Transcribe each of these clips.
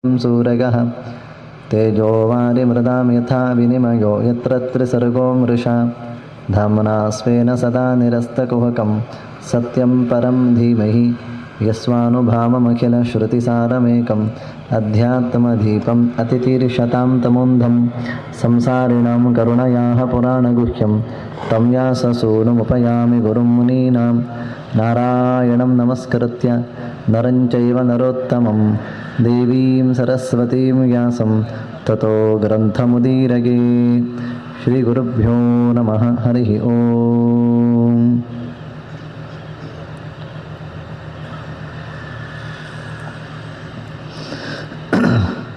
सूरगः तेजोवारिमृदां यथा विनिमयो यत्र त्रिसर्गो मृषा धाम्ना स्वेन सदा निरस्तकुहकं सत्यं परं धीमहि यस्वानुभावमखिलश्रुतिसारमेकम् अध्यात्मदीपम् अतितीर्षतां तमोन्धं संसारिणां करुणयाः पुराणगुह्यं तं व्याससूनुमुपयामि गुरुं मुनीनां नारायणं नमस्कृत्य नरं चैव नरोत्तमं देवीं सरस्वतीं व्यासं ततो ग्रन्थमुदीरये. ಶ್ರೀಗುರುಭ್ಯೋ ನಮಃ. ಹರಿ ಓಂ.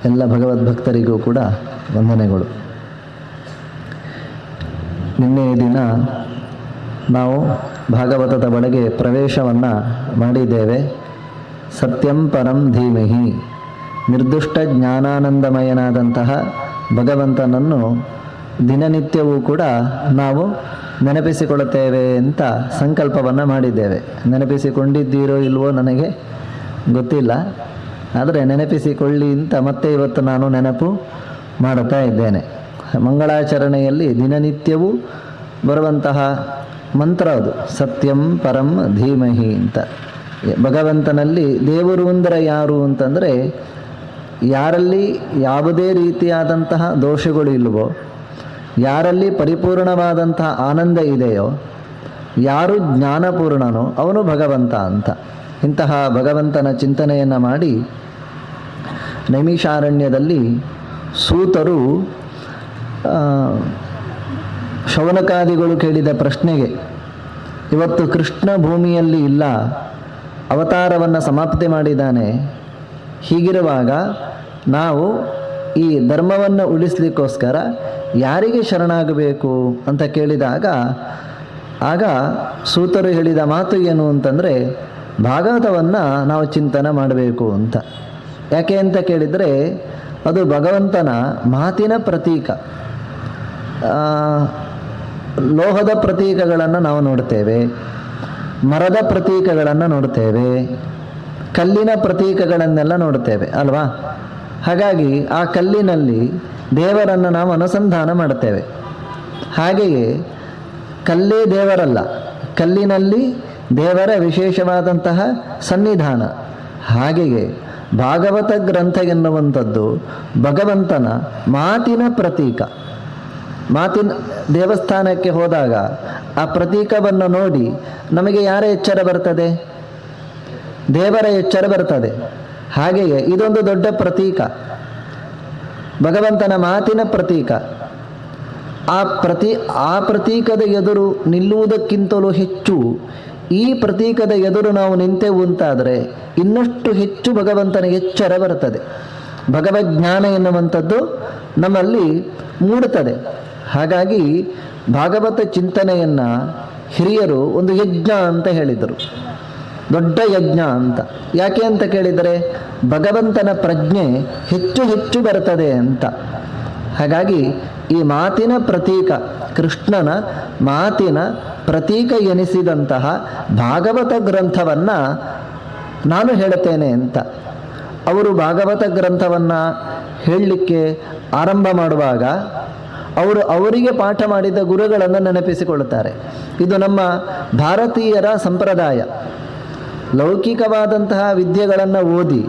ಎಲ್ಲ ಭಗವದ್ಭಕ್ತರಿಗೂ ಕೂಡ ವಂದನೆಗಳು. ನಿನ್ನೆ ದಿನ ನಾವು ಭಾಗವತದ ಒಳಗೆ ಪ್ರವೇಶವನ್ನು ಮಾಡಿದ್ದೇವೆ. ಸತ್ಯಂ ಪರಂ ಧೀಮಹಿ, ನಿರ್ದುಷ್ಟ ಜ್ಞಾನಾನಂದಮಯನಾದಂತಹ ಭಗವಂತನನ್ನು ದಿನನಿತ್ಯವೂ ಕೂಡ ನಾವು ನೆನಪಿಸಿಕೊಳ್ಳುತ್ತೇವೆ ಅಂತ ಸಂಕಲ್ಪವನ್ನು ಮಾಡಿದ್ದೇವೆ. ನೆನಪಿಸಿಕೊಂಡಿದ್ದೀರೋ ಇಲ್ವೋ ನನಗೆ ಗೊತ್ತಿಲ್ಲ, ಆದರೆ ನೆನಪಿಸಿಕೊಳ್ಳಿ ಅಂತ ಮತ್ತೆ ಇವತ್ತು ನಾನು ನೆನಪು ಮಾಡುತ್ತಾ ಇದ್ದೇನೆ. ಮಂಗಳಾಚರಣೆಯಲ್ಲಿ ದಿನನಿತ್ಯವೂ ಬರುವಂತಹ ಮಂತ್ರ ಅದು, ಸತ್ಯಂ ಪರಂ ಧೀಮಹಿ ಅಂತ. ಭಗವಂತನಲ್ಲಿ ದೇವರು ಅಂದರೆ ಯಾರು ಅಂತಂದರೆ, ಯಾರಲ್ಲಿ ಯಾವುದೇ ರೀತಿಯಾದಂತಹ ದೋಷಗಳು ಇಲ್ವೋ, ಯಾರಲ್ಲಿ ಪರಿಪೂರ್ಣವಾದಂತಹ ಆನಂದ ಇದೆಯೋ, ಯಾರು ಜ್ಞಾನಪೂರ್ಣನೋ ಅವನು ಭಗವಂತ ಅಂತ. ಇಂತಹ ಭಗವಂತನ ಚಿಂತನೆಯನ್ನು ಮಾಡಿ ನೈಮಿಷಾರಣ್ಯದಲ್ಲಿ ಸೂತರು ಶೌನಕಾದಿಗಳು ಕೇಳಿದ ಪ್ರಶ್ನೆಗೆ, ಇವತ್ತು ಕೃಷ್ಣ ಭೂಮಿಯಲ್ಲಿ ಇಲ್ಲ, ಅವತಾರವನ್ನು ಸಮಾಪ್ತಿ ಮಾಡಿದ್ದಾನೆ, ಹೀಗಿರುವಾಗ ನಾವು ಈ ಧರ್ಮವನ್ನು ಉಳಿಸ್ಲಿಕ್ಕೋಸ್ಕರ ಯಾರಿಗೆ ಶರಣಾಗಬೇಕು ಅಂತ ಕೇಳಿದಾಗ, ಆಗ ಸೂತರು ಹೇಳಿದ ಮಾತು ಏನು ಅಂತಂದರೆ, ಭಾಗವತವನ್ನು ನಾವು ಚಿಂತನೆ ಮಾಡಬೇಕು ಅಂತ. ಯಾಕೆ ಅಂತ ಕೇಳಿದರೆ, ಅದು ಭಗವಂತನ ಮಾತಿನ ಪ್ರತೀಕ. ಲೋಹದ ಪ್ರತೀಕಗಳನ್ನು ನಾವು ನೋಡ್ತೇವೆ, ಮರದ ಪ್ರತೀಕಗಳನ್ನು ನೋಡ್ತೇವೆ, ಕಲ್ಲಿನ ಪ್ರತೀಕಗಳನ್ನೆಲ್ಲ ನೋಡ್ತೇವೆ ಅಲ್ವಾ. ಹಾಗಾಗಿ ಆ ಕಲ್ಲಿನಲ್ಲಿ ದೇವರನ್ನು ನಾವು ಅನುಸಂಧಾನ ಮಾಡುತ್ತೇವೆ. ಹಾಗೆಯೇ ಕಲ್ಲೇ ದೇವರಲ್ಲ, ಕಲ್ಲಿನಲ್ಲಿ ದೇವರ ವಿಶೇಷವಾದಂತಹ ಸನ್ನಿಧಾನ. ಹಾಗೆಯೇ ಭಾಗವತ ಗ್ರಂಥ ಎನ್ನುವಂಥದ್ದು ಭಗವಂತನ ಮಾತಿನ ಪ್ರತೀಕ. ಮಾತಿನ ದೇವಸ್ಥಾನಕ್ಕೆ ಹೋದಾಗ ಆ ಪ್ರತೀಕವನ್ನು ನೋಡಿ ನಮಗೆ ಯಾರ ಎಚ್ಚರ ಬರ್ತದೆ? ದೇವರ ಎಚ್ಚರ ಬರ್ತದೆ. ಹಾಗೆಯೇ ಇದೊಂದು ದೊಡ್ಡ ಪ್ರತೀಕ, ಭಗವಂತನ ಮಾತಿನ ಪ್ರತೀಕ. ಆ ಪ್ರತೀಕದ ಎದುರು ನಿಲ್ಲುವುದಕ್ಕಿಂತಲೂ ಹೆಚ್ಚು ಈ ಪ್ರತೀಕದ ಎದುರು ನಾವು ನಿಂತೆವು ಅಂತಾದರೆ ಇನ್ನಷ್ಟು ಹೆಚ್ಚು ಭಗವಂತನ ಎಚ್ಚರ ಬರ್ತದೆ. ಭಗವಜ್ಞಾನ ಎನ್ನುವಂಥದ್ದು ನಮ್ಮಲ್ಲಿ ಮೂಡುತ್ತದೆ. ಹಾಗಾಗಿ ಭಾಗವತ ಚಿಂತನೆಯನ್ನು ಹಿರಿಯರು ಒಂದು ಯಜ್ಞ ಅಂತ ಹೇಳಿದರು, ದೊಡ್ಡ ಯಜ್ಞ ಅಂತ. ಯಾಕೆ ಅಂತ ಕೇಳಿದರೆ, ಭಗವಂತನ ಪ್ರಜ್ಞೆ ಹೆಚ್ಚು ಹೆಚ್ಚು ಬರ್ತದೆ ಅಂತ. ಹಾಗಾಗಿ ಈ ಮಾತಿನ ಪ್ರತೀಕ, ಕೃಷ್ಣನ ಮಾತಿನ ಪ್ರತೀಕ ಎನಿಸಿದಂತಹ ಭಾಗವತ ಗ್ರಂಥವನ್ನು ನಾನು ಹೇಳುತ್ತೇನೆ ಅಂತ. ಅವರು ಭಾಗವತ ಗ್ರಂಥವನ್ನು ಹೇಳಲಿಕ್ಕೆ ಆರಂಭ ಮಾಡುವಾಗ ಅವರಿಗೆ ಪಾಠ ಮಾಡಿದ ಗುರುಗಳನ್ನು ನೆನಪಿಸಿಕೊಳ್ಳುತ್ತಾರೆ. ಇದು ನಮ್ಮ ಭಾರತೀಯರ ಸಂಪ್ರದಾಯ. ಲೌಕಿಕವಾದಂತಹ ವಿದ್ಯೆಗಳನ್ನು ಓದಿ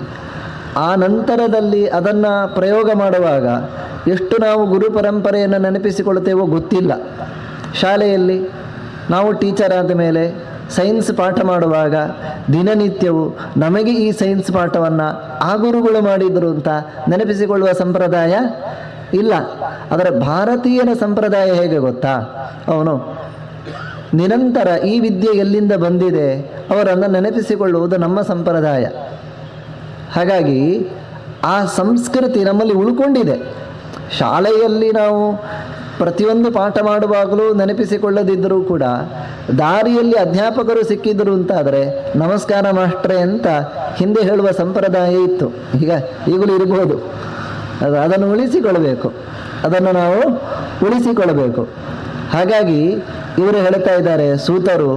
ಆ ನಂತರದಲ್ಲಿ ಅದನ್ನು ಪ್ರಯೋಗ ಮಾಡುವಾಗ ಎಷ್ಟು ನಾವು ಗುರು ಪರಂಪರೆಯನ್ನು ನೆನಪಿಸಿಕೊಳ್ಳುತ್ತೇವೋ ಗೊತ್ತಿಲ್ಲ. ಶಾಲೆಯಲ್ಲಿ ನಾವು ಟೀಚರ್ ಆದ ಮೇಲೆ ಸೈನ್ಸ್ ಪಾಠ ಮಾಡುವಾಗ ದಿನನಿತ್ಯವೂ ನಮಗೆ ಈ ಸೈನ್ಸ್ ಪಾಠವನ್ನು ಆ ಗುರುಗಳು ಮಾಡಿದರು ಅಂತ ನೆನಪಿಸಿಕೊಳ್ಳುವ ಸಂಪ್ರದಾಯ ಇಲ್ಲ. ಅದರ ಭಾರತೀಯನ ಸಂಪ್ರದಾಯ ಹೇಗೆ ಗೊತ್ತಾ? ಅವನು ನಿರಂತರ ಈ ವಿದ್ಯೆ ಎಲ್ಲಿಂದ ಬಂದಿದೆ ಅವರನ್ನು ನೆನಪಿಸಿಕೊಳ್ಳುವುದು ನಮ್ಮ ಸಂಪ್ರದಾಯ. ಹಾಗಾಗಿ ಆ ಸಂಸ್ಕೃತಿ ನಮ್ಮಲ್ಲಿ ಉಳ್ಕೊಂಡಿದೆ. ಶಾಲೆಯಲ್ಲಿ ನಾವು ಪ್ರತಿಯೊಂದು ಪಾಠ ಮಾಡುವಾಗಲೂ ನೆನಪಿಸಿಕೊಳ್ಳದಿದ್ದರೂ ಕೂಡ ದಾರಿಯಲ್ಲಿ ಅಧ್ಯಾಪಕರು ಸಿಕ್ಕಿದ್ರು ಅಂತಾದರೆ ನಮಸ್ಕಾರ ಮಾಸ್ಟ್ರೇ ಅಂತ ಹಿಂದೆ ಹೇಳುವ ಸಂಪ್ರದಾಯ ಇತ್ತು. ಈಗಲೂ ಇರಬಹುದು. ಅದನ್ನು ಉಳಿಸಿಕೊಳ್ಳಬೇಕು, ಅದನ್ನು ನಾವು ಉಳಿಸಿಕೊಳ್ಳಬೇಕು. ಹಾಗಾಗಿ ಇವರು ಹೇಳ್ತಾ ಇದ್ದಾರೆ ಸೂತರು,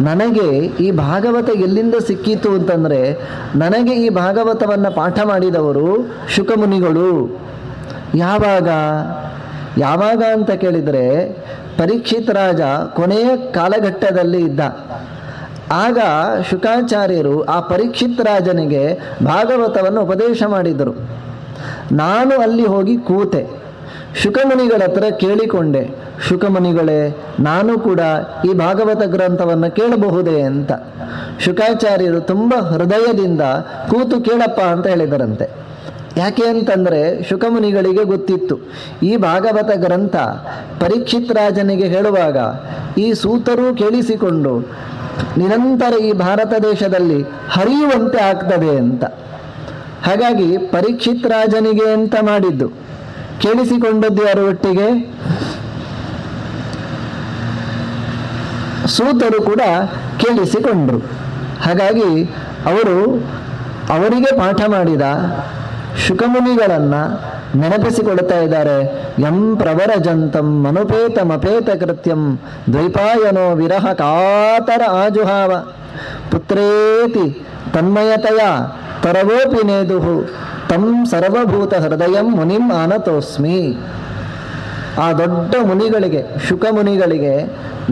ನನಗೆ ಈ ಭಾಗವತ ಎಲ್ಲಿಂದ ಸಿಕ್ಕಿತು ಅಂತಂದರೆ, ನನಗೆ ಈ ಭಾಗವತವನ್ನು ಪಾಠ ಮಾಡಿದವರು ಶುಕಮುನಿಗಳು. ಯಾವಾಗ ಯಾವಾಗ ಅಂತ ಕೇಳಿದರೆ, ಪರೀಕ್ಷಿತ್ ರಾಜ ಕೊನೆಯ ಕಾಲಘಟ್ಟದಲ್ಲಿ ಇದ್ದ. ಆಗ ಶುಕಾಚಾರ್ಯರು ಆ ಪರೀಕ್ಷಿತ್ ರಾಜನಿಗೆ ಭಾಗವತವನ್ನು ಉಪದೇಶ ಮಾಡಿದರು. ನಾನು ಅಲ್ಲಿ ಹೋಗಿ ಕೂತೆ, ಶುಕಮುನಿಗಳ ಹತ್ರ ಕೇಳಿಕೊಂಡೆ, ಶುಕಮುನಿಗಳೇ, ನಾನು ಕೂಡ ಈ ಭಾಗವತ ಗ್ರಂಥವನ್ನು ಕೇಳಬಹುದೇ ಅಂತ. ಶುಕಾಚಾರ್ಯರು ತುಂಬ ಹೃದಯದಿಂದ ಕೂತು ಕೇಳಪ್ಪ ಅಂತ ಹೇಳಿದರಂತೆ. ಯಾಕೆ ಅಂತಂದರೆ ಶುಕಮುನಿಗಳಿಗೆ ಗೊತ್ತಿತ್ತು, ಈ ಭಾಗವತ ಗ್ರಂಥ ಪರೀಕ್ಷಿತ್ ರಾಜನಿಗೆ ಹೇಳುವಾಗ ಈ ಸೂತರೂ ಕೇಳಿಸಿಕೊಂಡು ನಿರಂತರ ಈ ಭಾರತ ದೇಶದಲ್ಲಿ ಹರಿಯುವಂತೆ ಆಗ್ತದೆ ಅಂತ. ಹಾಗಾಗಿ ಪರೀಕ್ಷಿತ್ ರಾಜನಿಗೆ ಅಂತ ಮಾಡಿದ್ದು. ಕೇಳಿಸಿಕೊಂಡದ್ದು ಯಾರು ಒಟ್ಟಿಗೆ? ಸೂತರು ಕೂಡ ಕೇಳಿಸಿಕೊಂಡ್ರು. ಹಾಗಾಗಿ ಅವರಿಗೆ ಪಾಠ ಮಾಡಿದ ಶುಕಮುನಿಗಳನ್ನು ನೆನಪಿಸಿಕೊಳ್ತಾ ಇದ್ದಾರೆ. ಯಂ ಪ್ರವರಜಂತಂ ಮನುಪೇತಮಪೇತ ಕೃತ್ಯಂ ದ್ವೈಪಾಯನೋ ವಿರಹ ಕಾತರ ಆಜುಹಾವ ಪುತ್ರೇತಿ ತನ್ಮಯತೆಯ ತರವೋಪಿ ನೇದುಹು ತಂ ಸರ್ವಭೂತ ಹೃದಯಂ ಮುನಿಂ ಆನತೋಸ್ಮಿ. ಆ ದೊಡ್ಡ ಮುನಿಗಳಿಗೆ, ಶುಕಮುನಿಗಳಿಗೆ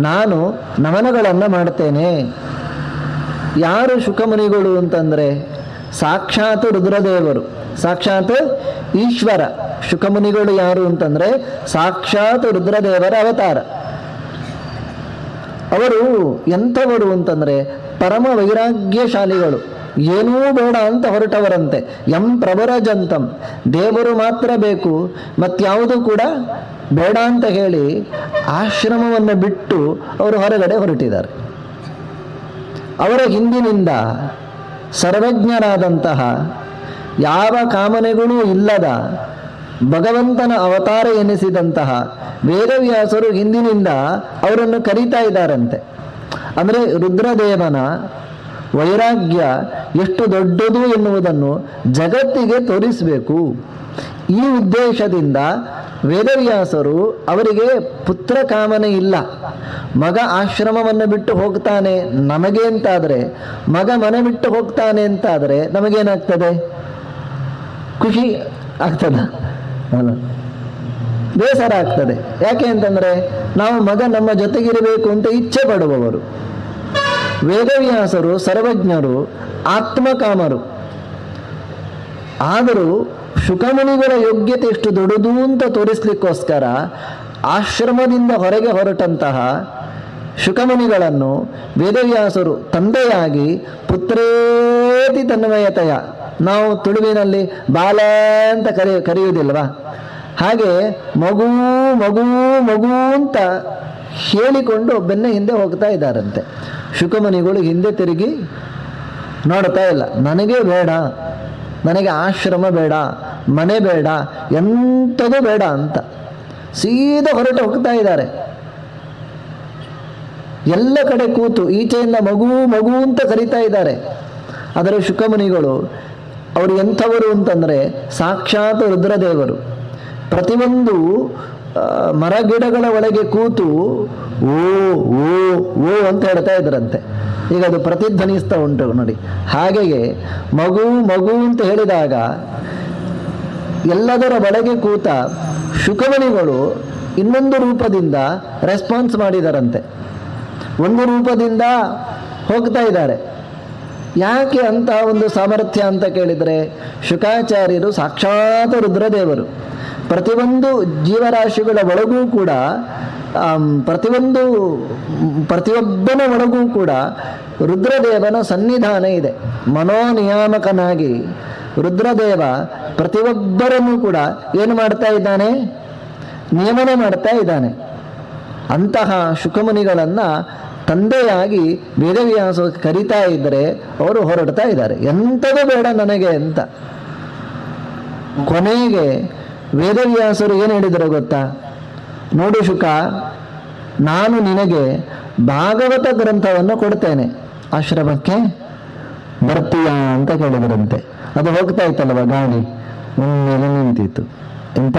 ನಾನು ನಮನಗಳನ್ನು ಮಾಡ್ತೇನೆ. ಯಾರು ಶುಕಮುನಿಗಳು ಅಂತಂದರೆ ಸಾಕ್ಷಾತ್ ರುದ್ರದೇವರು, ಸಾಕ್ಷಾತ್ ಈಶ್ವರ. ಶುಕಮುನಿಗಳು ಯಾರು ಅಂತಂದರೆ ಸಾಕ್ಷಾತ್ ರುದ್ರದೇವರ ಅವತಾರ. ಅವರು ಎಂಥವರು ಅಂತಂದರೆ ಪರಮ ವೈರಾಗ್ಯಶಾಲಿಗಳು, ಏನೂ ಬೇಡ ಅಂತ ಹೊರಟವರಂತೆ. ಯಂ ಪ್ರವರಜಂತಂ, ದೇವರು ಮಾತ್ರ ಬೇಕು, ಮತ್ಯಾವುದು ಕೂಡ ಬೇಡ ಅಂತ ಹೇಳಿ ಆಶ್ರಮವನ್ನು ಬಿಟ್ಟು ಅವರು ಹೊರಗಡೆ ಹೊರಟಿದ್ದಾರೆ. ಅವರ ಹಿಂದಿನಿಂದ ಸರ್ವಜ್ಞರಾದಂತಹ, ಯಾವ ಕಾಮನೆಗಳೂ ಇಲ್ಲದ ಭಗವಂತನ ಅವತಾರ ಎನಿಸಿದಂತಹ ವೇದವ್ಯಾಸರು ಹಿಂದಿನಿಂದ ಅವರನ್ನು ಕರೀತಾ ಇದ್ದಾರಂತೆ. ಅಂದರೆ ರುದ್ರದೇವನ ವೈರಾಗ್ಯ ಎಷ್ಟು ದೊಡ್ಡದು ಎನ್ನುವುದನ್ನು ಜಗತ್ತಿಗೆ ತೋರಿಸಬೇಕು. ಈ ಉದ್ದೇಶದಿಂದ ವೇದವ್ಯಾಸರು ಅವರಿಗೆ ಪುತ್ರ ಕಾಮನೆ ಇಲ್ಲ. ಮಗ ಆಶ್ರಮವನ್ನು ಬಿಟ್ಟು ಹೋಗ್ತಾನೆ ನಮಗೆ ಅಂತಾದರೆ, ಮಗ ಮನೆ ಬಿಟ್ಟು ಹೋಗ್ತಾನೆ ಅಂತಾದರೆ ನಮಗೇನಾಗ್ತದೆ? ಖುಷಿ ಆಗ್ತದ? ಬೇಸರ ಆಗ್ತದೆ. ಯಾಕೆ ಅಂತಂದರೆ ನಾವು ಮಗ ನಮ್ಮ ಜೊತೆಗಿರಬೇಕು ಅಂತ ಇಚ್ಛೆ ಪಡುವವರು. ವೇದವ್ಯಾಸರು ಸರ್ವಜ್ಞರು, ಆತ್ಮಕಾಮರು. ಆದರೂ ಶುಕಮುನಿಗಳ ಯೋಗ್ಯತೆ ಎಷ್ಟು ದೊಡ್ಡದು ಅಂತ ತೋರಿಸ್ಲಿಕ್ಕೋಸ್ಕರ ಆಶ್ರಮದಿಂದ ಹೊರಗೆ ಹೊರಟಂತಹ ಶುಕಮುನಿಗಳನ್ನು ವೇದವ್ಯಾಸರು ತಂದೆಯಾಗಿ ಪುತ್ರೇತಿ ತನ್ಮಯತೆಯ, ನಾವು ತುಳುವಿನಲ್ಲಿ ಬಾಲ ಅಂತ ಕರೆಯುವುದಿಲ್ವಾ, ಹಾಗೆ ಮಗು ಮಗು ಮಗು ಅಂತ ಹೇಳಿಕೊಂಡು ಬೆನ್ನ ಹಿಂದೆ ಹೋಗ್ತಾ ಇದ್ದಾರಂತೆ. ಶುಕಮುನಿಗಳು ಹಿಂದೆ ತಿರುಗಿ ನೋಡ್ತಾ ಇಲ್ಲ. ನನಗೆ ಬೇಡ, ನನಗೆ ಆಶ್ರಮ ಬೇಡ, ಮನೆ ಬೇಡ, ಎಂಥದೂ ಬೇಡ ಅಂತ ಸೀದಾ ಹೊರಟು ಹೋಗ್ತಾ ಇದ್ದಾರೆ. ಎಲ್ಲ ಕಡೆ ಕೂತು ಈಚೆಯಿಂದ ಮಗು ಮಗು ಅಂತ ಕರೀತಾ ಇದ್ದಾರೆ. ಆದರೆ ಶುಕಮುನಿಗಳು ಅವರು ಎಂಥವರು ಅಂತಂದರೆ ಸಾಕ್ಷಾತ್ ರುದ್ರದೇವರು. ಪ್ರತಿಯೊಂದು ಮರಗಿಡಗಳ ಒಳಗೆ ಕೂತು ಓ ಓ ಓ ಅಂತ ಹೇಳ್ತಾ ಇದ್ರಂತೆ. ಈಗ ಅದು ಪ್ರತಿಧ್ವನಿಸ್ತಾ ಉಂಟು ನೋಡಿ. ಹಾಗೆಯೇ ಮಗು ಮಗು ಅಂತ ಹೇಳಿದಾಗ ಎಲ್ಲದರ ಒಳಗೆ ಕೂತ ಶುಕಮುನಿಗಳು ಇನ್ನೊಂದು ರೂಪದಿಂದ ರೆಸ್ಪಾನ್ಸ್ ಮಾಡಿದಾರಂತೆ. ಒಂದು ರೂಪದಿಂದ ಹೋಗ್ತಾ ಇದ್ದಾರೆ. ಯಾಕೆ ಅಂತ ಒಂದು ಸಾಮರ್ಥ್ಯ ಅಂತ ಕೇಳಿದರೆ, ಶುಕಾಚಾರ್ಯರು ಸಾಕ್ಷಾತ್ ರುದ್ರದೇವರು. ಪ್ರತಿಯೊಂದು ಜೀವರಾಶಿಗಳ ಒಳಗೂ ಕೂಡ, ಪ್ರತಿಯೊಬ್ಬನ ಒಳಗೂ ಕೂಡ ರುದ್ರದೇವನ ಸನ್ನಿಧಾನ ಇದೆ. ಮನೋನಿಯಾಮಕನಾಗಿ ರುದ್ರದೇವ ಪ್ರತಿಯೊಬ್ಬರನ್ನು ಕೂಡ ಏನು ಮಾಡ್ತಾ ಇದ್ದಾನೆ? ನಿಯಮನೆ ಮಾಡ್ತಾ ಇದ್ದಾನೆ. ಅಂತಹ ಶುಕಮುನಿಗಳನ್ನು ತಂದೆಯಾಗಿ ವೇದವ್ಯಾಸ ಕರೀತಾ ಇದ್ದರೆ ಅವರು ಹೊರಡ್ತಾ ಇದ್ದಾರೆ, ಎಂಥದೂ ಬೇಡ ನನಗೆ ಅಂತ. ಕೊನೆಗೆ ವೇದವ್ಯಾಸರು ಏನು ಹೇಳಿದರು ಗೊತ್ತಾ? ನೋಡು ಶುಕ, ನಾನು ನಿನಗೆ ಭಾಗವತ ಗ್ರಂಥವನ್ನು ಕೊಡ್ತೇನೆ, ಆಶ್ರಮಕ್ಕೆ ಬರ್ತೀಯಾ ಅಂತ ಕೇಳಿದ್ರಂತೆ. ಅದು ಹೋಗ್ತಾ ಇತ್ತಲ್ವ ಗಾಡಿ, ಮೇಲೆ ನಿಂತಿತ್ತು. ಎಂತ?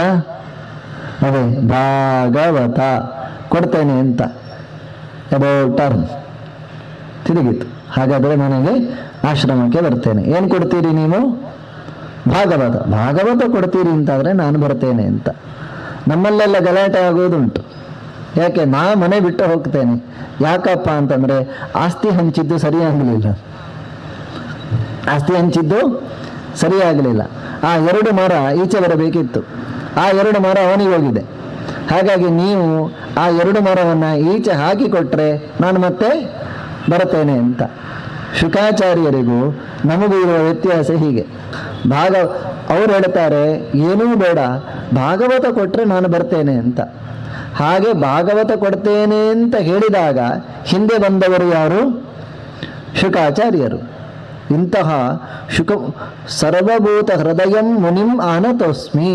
ಅದೇ ಭಾಗವತ ಕೊಡ್ತೇನೆ ಅಂತ. ಅಬೌಟ್ ಟರ್ನ್ ತಿರುಗಿತು. ಹಾಗಾದರೆ ನನಗೆ ಆಶ್ರಮಕ್ಕೆ ಬರ್ತೇನೆ. ಏನು ಕೊಡ್ತೀರಿ ನೀವು? ಭಾಗವತ ಕೊಡ್ತೀರಿ ಅಂತಾದರೆ ನಾನು ಬರ್ತೇನೆ ಅಂತ. ನಮ್ಮಲ್ಲೆಲ್ಲ ಗಲಾಟೆ ಆಗೋದುಂಟು. ಯಾಕೆ? ನಾ ಮನೆ ಬಿಟ್ಟು ಹೋಗ್ತೇನೆ. ಯಾಕಪ್ಪ ಅಂತಂದರೆ ಆಸ್ತಿ ಹಂಚಿದ್ದು ಸರಿಯಾಗಲಿಲ್ಲ. ಆ 2 ಮರ ಈಚೆ ಬರಬೇಕಿತ್ತು. ಆ 2 ಮರ ಅವನಿಗೆ ಹೋಗಿದೆ. ಹಾಗಾಗಿ ನೀವು ಆ 2 ಮರವನ್ನು ಈಚೆ ಹಾಕಿಕೊಟ್ರೆ ನಾನು ಮತ್ತೆ ಬರ್ತೇನೆ ಅಂತ. ಶುಕಾಚಾರ್ಯರಿಗೂ ನಮಗೂ ಇರುವ ವ್ಯತ್ಯಾಸ ಹೀಗೆ. ಅವ್ರು ಹೇಳ್ತಾರೆ ಏನೂ ಬೇಡ, ಭಾಗವತ ಕೊಟ್ಟರೆ ನಾನು ಬರ್ತೇನೆ ಅಂತ. ಹಾಗೆ ಭಾಗವತ ಕೊಡ್ತೇನೆ ಅಂತ ಹೇಳಿದಾಗ ಹಿಂದೆ ಬಂದವರು ಯಾರು? ಶುಕಾಚಾರ್ಯರು. ಇಂತಹ ಸರ್ವಭೂತ ಹೃದಯಂ ಮುನಿಂ ಆನತೋಸ್ಮಿ.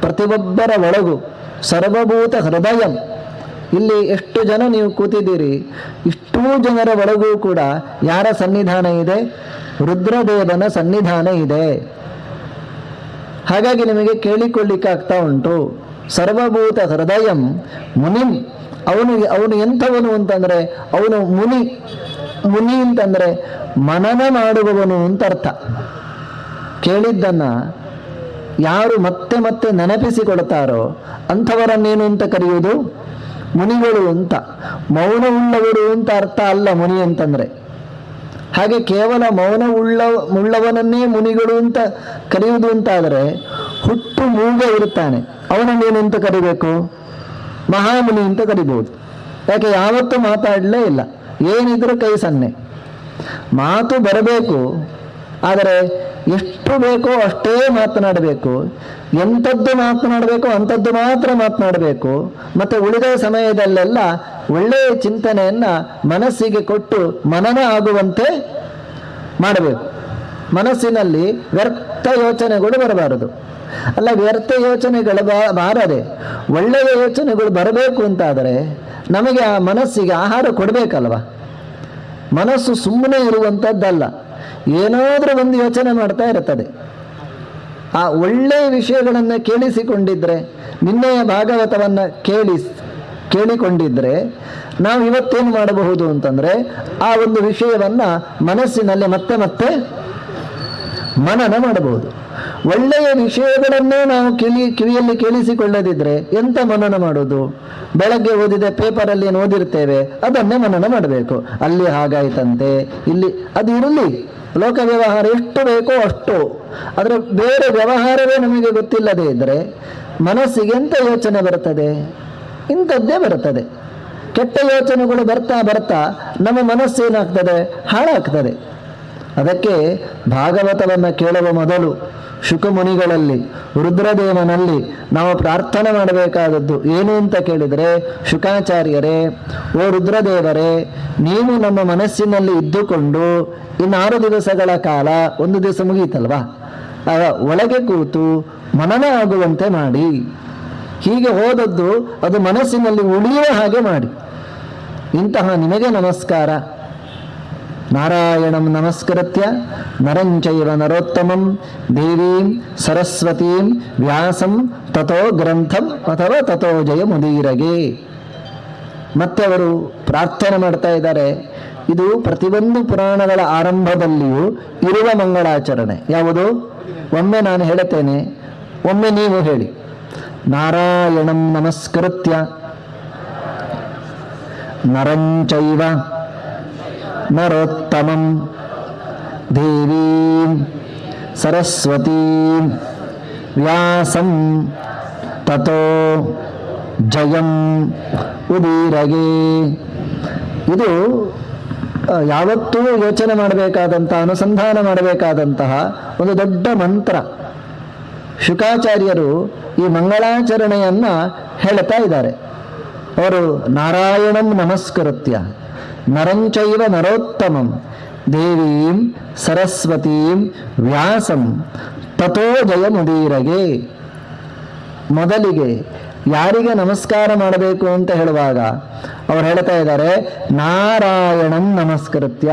ಪ್ರತಿಯೊಬ್ಬರ ಒಳಗು ಸರ್ವಭೂತ ಹೃದಯಂ. ಇಲ್ಲಿ ಎಷ್ಟು ಜನ ನೀವು ಕೂತಿದ್ದೀರಿ, ಇಷ್ಟೂ ಜನರ ಒಳಗೂ ಕೂಡ ಯಾರ ಸನ್ನಿಧಾನ ಇದೆ? ರುದ್ರದೇವನ ಸನ್ನಿಧಾನ ಇದೆ. ಹಾಗಾಗಿ ನಿಮಗೆ ಕೇಳಿಕೊಳ್ಳಿಕ್ಕಾಗ್ತಾ ಉಂಟು. ಸರ್ವಭೂತ ಹೃದಯಂ ಮುನಿಂ. ಅವನು ಎಂಥವನು ಅಂತಂದರೆ ಅವನು ಮುನಿ ಅಂತಂದರೆ ಮನನ ಮಾಡುವವನು ಅಂತ ಅರ್ಥ. ಕೇಳಿದ್ದನ್ನ ಯಾರು ಮತ್ತೆ ಮತ್ತೆ ನೆನಪಿಸಿಕೊಡ್ತಾರೋ ಅಂಥವರನ್ನೇನು ಅಂತ ಕರೆಯುವುದು? ಮುನಿಗಳು ಅಂತ. ಮೌನವುಳ್ಳವರು ಅಂತ ಅರ್ಥ ಅಲ್ಲ ಮುನಿ ಅಂತಂದರೆ. ಹಾಗೆ ಕೇವಲ ಉಳ್ಳವನನ್ನೇ ಮುನಿಗಳು ಅಂತ ಕರೆಯುವುದು ಅಂತಾದರೆ ಹುಟ್ಟು ಮೂಗ ಇರುತ್ತಾನೆ, ಅವನನ್ನೇನು ಅಂತ ಕರಿಬೇಕು? ಮಹಾಮುನಿ ಅಂತ ಕರಿಬಹುದು. ಯಾಕೆ? ಯಾವತ್ತೂ ಮಾತಾಡಲೇ ಇಲ್ಲ, ಏನಿದ್ರೂ ಕೈ ಸನ್ನೆ. ಮಾತು ಬರಬೇಕು, ಆದರೆ ಎಷ್ಟು ಬೇಕೋ ಅಷ್ಟೇ ಮಾತನಾಡಬೇಕು. ಎಂಥದ್ದು ಮಾತನಾಡಬೇಕು ಅಂಥದ್ದು ಮಾತ್ರ ಮಾತನಾಡಬೇಕು. ಮತ್ತು ಉಳಿದ ಸಮಯದಲ್ಲೆಲ್ಲ ಒಳ್ಳೆಯ ಚಿಂತನೆಯನ್ನು ಮನಸ್ಸಿಗೆ ಕೊಟ್ಟು ಮನನ ಆಗುವಂತೆ ಮಾಡಬೇಕು. ಮನಸ್ಸಿನಲ್ಲಿ ವ್ಯರ್ಥ ಯೋಚನೆಗಳು ಬರಬಾರದು. ಅಲ್ಲ, ವ್ಯರ್ಥ ಯೋಚನೆಗಳು ಬಾರದೆ ಒಳ್ಳೆಯ ಯೋಚನೆಗಳು ಬರಬೇಕು ಅಂತಾದರೆ ನಮಗೆ ಆ ಮನಸ್ಸಿಗೆ ಆಹಾರ ಕೊಡಬೇಕಲ್ವ. ಮನಸ್ಸು ಸುಮ್ಮನೆ ಇರುವಂಥದ್ದಲ್ಲ, ಏನಾದರೂ ಒಂದು ಯೋಚನೆ ಮಾಡ್ತಾ ಇರ್ತದೆ. ಆ ಒಳ್ಳೆಯ ವಿಷಯಗಳನ್ನು ಕೇಳಿಸಿಕೊಂಡಿದ್ರೆ, ನಿನ್ನೆಯ ಭಾಗವತವನ್ನು ಕೇಳಿಕೊಂಡಿದ್ರೆ ನಾವು ಇವತ್ತೇನು ಮಾಡಬಹುದು ಅಂತಂದರೆ ಆ ಒಂದು ವಿಷಯವನ್ನು ಮನಸ್ಸಿನಲ್ಲಿ ಮತ್ತೆ ಮತ್ತೆ ಮನನ ಮಾಡಬಹುದು. ಒಳ್ಳೆಯ ವಿಷಯಗಳನ್ನೇ ನಾವು ಕಿವಿಯಲ್ಲಿ ಕೇಳಿಸಿಕೊಳ್ಳದಿದ್ರೆ ಎಂತ ಮನನ ಮಾಡೋದು? ಬೆಳಗ್ಗೆ ಓದಿದ ಪೇಪರಲ್ಲಿ ಏನು ಓದಿರ್ತೇವೆ ಅದನ್ನೇ ಮನನ ಮಾಡಬೇಕು. ಅಲ್ಲಿ ಹಾಗಾಯ್ತಂತೆ, ಇಲ್ಲಿ ಅದು ಇರಲಿ. ಲೋಕ ವ್ಯವಹಾರ ಎಷ್ಟು ಬೇಕೋ ಅಷ್ಟು. ಆದರೆ ಬೇರೆ ವ್ಯವಹಾರವೇ ನಮಗೆ ಗೊತ್ತಿಲ್ಲದೆ ಇದ್ದರೆ ಮನಸ್ಸಿಗೆ ಎಂಥ ಯೋಚನೆ ಬರ್ತದೆ? ಇಂಥದ್ದೇ ಬರ್ತದೆ. ಕೆಟ್ಟ ಯೋಚನೆಗಳು ಬರ್ತಾ ನಮ್ಮ ಮನಸ್ಸೇನಾಗ್ತದೆ? ಹಾಳಾಗ್ತದೆ. ಅದಕ್ಕೆ ಭಾಗವತವನ್ನು ಕೇಳುವ ಮೊದಲು ಶುಕಮುನಿಗಳಲ್ಲಿ, ರುದ್ರದೇವನಲ್ಲಿ ನಾವು ಪ್ರಾರ್ಥನೆ ಮಾಡಬೇಕಾದದ್ದು ಏನು ಅಂತ ಕೇಳಿದರೆ, ಶುಕಾಚಾರ್ಯರೇ, ಓ ರುದ್ರದೇವರೇ, ನೀವು ನಮ್ಮ ಮನಸ್ಸಿನಲ್ಲಿ ಇದ್ದುಕೊಂಡು ಇನ್ನು 6 ದಿವಸಗಳ ಕಾಲ, 1 ದಿವಸ ಮುಗೀತಲ್ವಾ, ಒಳಗೆ ಕೂತು ಮನನ ಆಗುವಂತೆ ಮಾಡಿ. ಹೀಗೆ ಹೋದದ್ದು ಅದು ಮನಸ್ಸಿನಲ್ಲಿ ಉಳಿಯುವ ಹಾಗೆ ಮಾಡಿ. ಇಂತಹ ನಿಮಗೆ ನಮಸ್ಕಾರ. ನಾರಾಯಣಂ ನಮಸ್ಕೃತ್ಯ ನರಂಚೈವ ನರೋತ್ತಮಂ ದೇವೀಂ ಸರಸ್ವತೀಂ ವ್ಯಾಸಂ ತಥೋ ಗ್ರಂಥಂ ಅಥವಾ ತಥೋ ಜಯ ಮುದೀರಗೆ. ಮತ್ತೆ ಅವರು ಪ್ರಾರ್ಥನೆ ಮಾಡ್ತಾ ಇದ್ದಾರೆ. ಇದು ಪ್ರತಿಯೊಂದು ಪುರಾಣಗಳ ಆರಂಭದಲ್ಲಿಯೂ ಇರುವ ಮಂಗಳಾಚರಣೆ. ಯಾವುದು? ಒಮ್ಮೆ ನಾನು ಹೇಳುತ್ತೇನೆ, ಒಮ್ಮೆ ನೀವು ಹೇಳಿ. ನಾರಾಯಣಂ ನಮಸ್ಕೃತ್ಯ ನರಂಚೈವ ನರೋತ್ತಮಂ ದೇವೀಂ ಸರಸ್ವತೀಂ ವ್ಯಾಸಂ ತಥೋ ಜಯಂ ಉದೀರಗೆ. ಇದು ಯಾವತ್ತೂ ಯೋಚನೆ ಮಾಡಬೇಕಾದಂತಹ, ಅನುಸಂಧಾನ ಮಾಡಬೇಕಾದಂತಹ ಒಂದು ದೊಡ್ಡ ಮಂತ್ರ. ಶುಕಾಚಾರ್ಯರು ಈ ಮಂಗಳಾಚರಣೆಯನ್ನು ಹೇಳ್ತಾ ಇದ್ದಾರೆ. ಅವರು ನಾರಾಯಣಂ ನಮಸ್ಕೃತ್ಯ ನರಂಚೈವ ನರೋತ್ತಮಂ ದೇವೀಂ ಸರಸ್ವತೀಂ ವ್ಯಾಸಂ ತಥೋ ಜಯಮುದೀರಗೆ. ಮೊದಲಿಗೆ ಯಾರಿಗೆ ನಮಸ್ಕಾರ ಮಾಡಬೇಕು ಅಂತ ಹೇಳುವಾಗ ಅವ್ರು ಹೇಳ್ತಾ ಇದ್ದಾರೆ ನಾರಾಯಣಂ ನಮಸ್ಕೃತ್ಯ.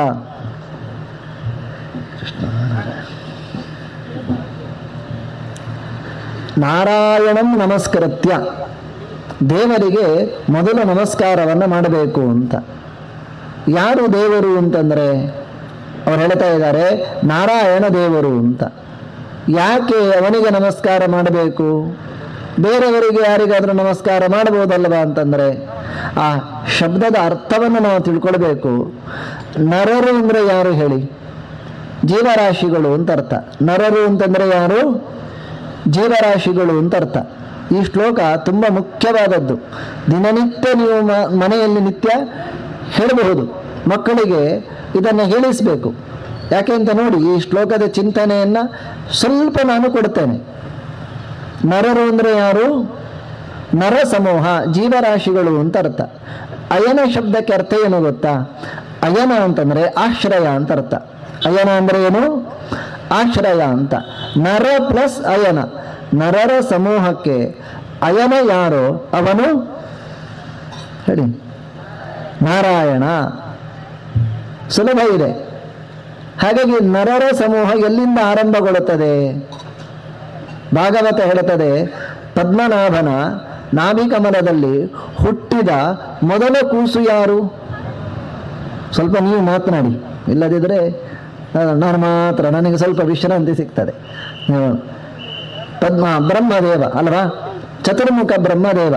ನಾರಾಯಣಂ ನಮಸ್ಕೃತ್ಯ, ದೇವರಿಗೆ ಮೊದಲು ನಮಸ್ಕಾರವನ್ನು ಮಾಡಬೇಕು ಅಂತ. ಯಾರು ದೇವರು ಅಂತಂದರೆ ಅವ್ರು ಹೇಳ್ತಾ ಇದ್ದಾರೆ ನಾರಾಯಣ ದೇವರು ಅಂತ. ಯಾಕೆ ಅವನಿಗೆ ನಮಸ್ಕಾರ ಮಾಡಬೇಕು? ಬೇರೆಯವರಿಗೆ ಯಾರಿಗಾದರೂ ನಮಸ್ಕಾರ ಮಾಡಬಹುದಲ್ವಾ ಅಂತಂದರೆ ಆ ಶಬ್ದದ ಅರ್ಥವನ್ನು ನಾವು ತಿಳ್ಕೊಳ್ಬೇಕು. ನರರು ಅಂದರೆ ಯಾರು ಹೇಳಿ? ಜೀವರಾಶಿಗಳು ಅಂತ ಅರ್ಥ. ನರರು ಅಂತಂದರೆ ಯಾರು? ಜೀವರಾಶಿಗಳು ಅಂತ ಅರ್ಥ. ಈ ಶ್ಲೋಕ ತುಂಬ ಮುಖ್ಯವಾದದ್ದು. ದಿನನಿತ್ಯ ನೀವು ಮನೆಯಲ್ಲಿ ನಿತ್ಯ ಹೇಳಬಹುದು, ಮಕ್ಕಳಿಗೆ ಇದನ್ನು ಹೇಳಿಸಬೇಕು. ಯಾಕೆ ಅಂತ ನೋಡಿ, ಈ ಶ್ಲೋಕದ ಚಿಂತನೆಯನ್ನು ಸ್ವಲ್ಪ ನಾನು ಕೊಡ್ತೇನೆ. ನರರು ಅಂದರೆ ಯಾರು? ನರ ಸಮೂಹ, ಜೀವರಾಶಿಗಳು ಅಂತ ಅರ್ಥ. ಅಯನ ಶಬ್ದಕ್ಕೆ ಅರ್ಥ ಏನು ಗೊತ್ತಾ? ಅಯನ ಅಂತಂದರೆ ಆಶ್ರಯ ಅಂತ ಅರ್ಥ. ಅಯನ ಅಂದರೆ ಏನು? ಆಶ್ರಯ ಅಂತ. ನರ ಪ್ಲಸ್ ಅಯನ, ನರರ ಸಮೂಹಕ್ಕೆ ಅಯನ ಯಾರು? ಅವನು ಹೇಳಿ, ನಾರಾಯಣ. ಸುಲಭ ಇದೆ. ಹಾಗಾಗಿ ನರರ ಸಮೂಹ ಎಲ್ಲಿಂದ ಆರಂಭಗೊಳ್ಳುತ್ತದೆ? ಭಾಗವತ ಹೇಳುತ್ತದೆ, ಪದ್ಮನಾಭನ ನಾಭಿಕಮಲದಲ್ಲಿ ಹುಟ್ಟಿದ ಮೊದಲ ಕೂಸು ಯಾರು? ಸ್ವಲ್ಪ ನೀವು ಮಾತನಾಡಿ, ಇಲ್ಲದಿದ್ದರೆ ನಾನು ಮಾತ್ರ, ನನಗೆ ಸ್ವಲ್ಪ ವಿಶ್ರಾಂತಿ ಸಿಗ್ತದೆ. ಬ್ರಹ್ಮದೇವ ಅಲ್ವಾ? ಚತುರ್ಮುಖ ಬ್ರಹ್ಮದೇವ,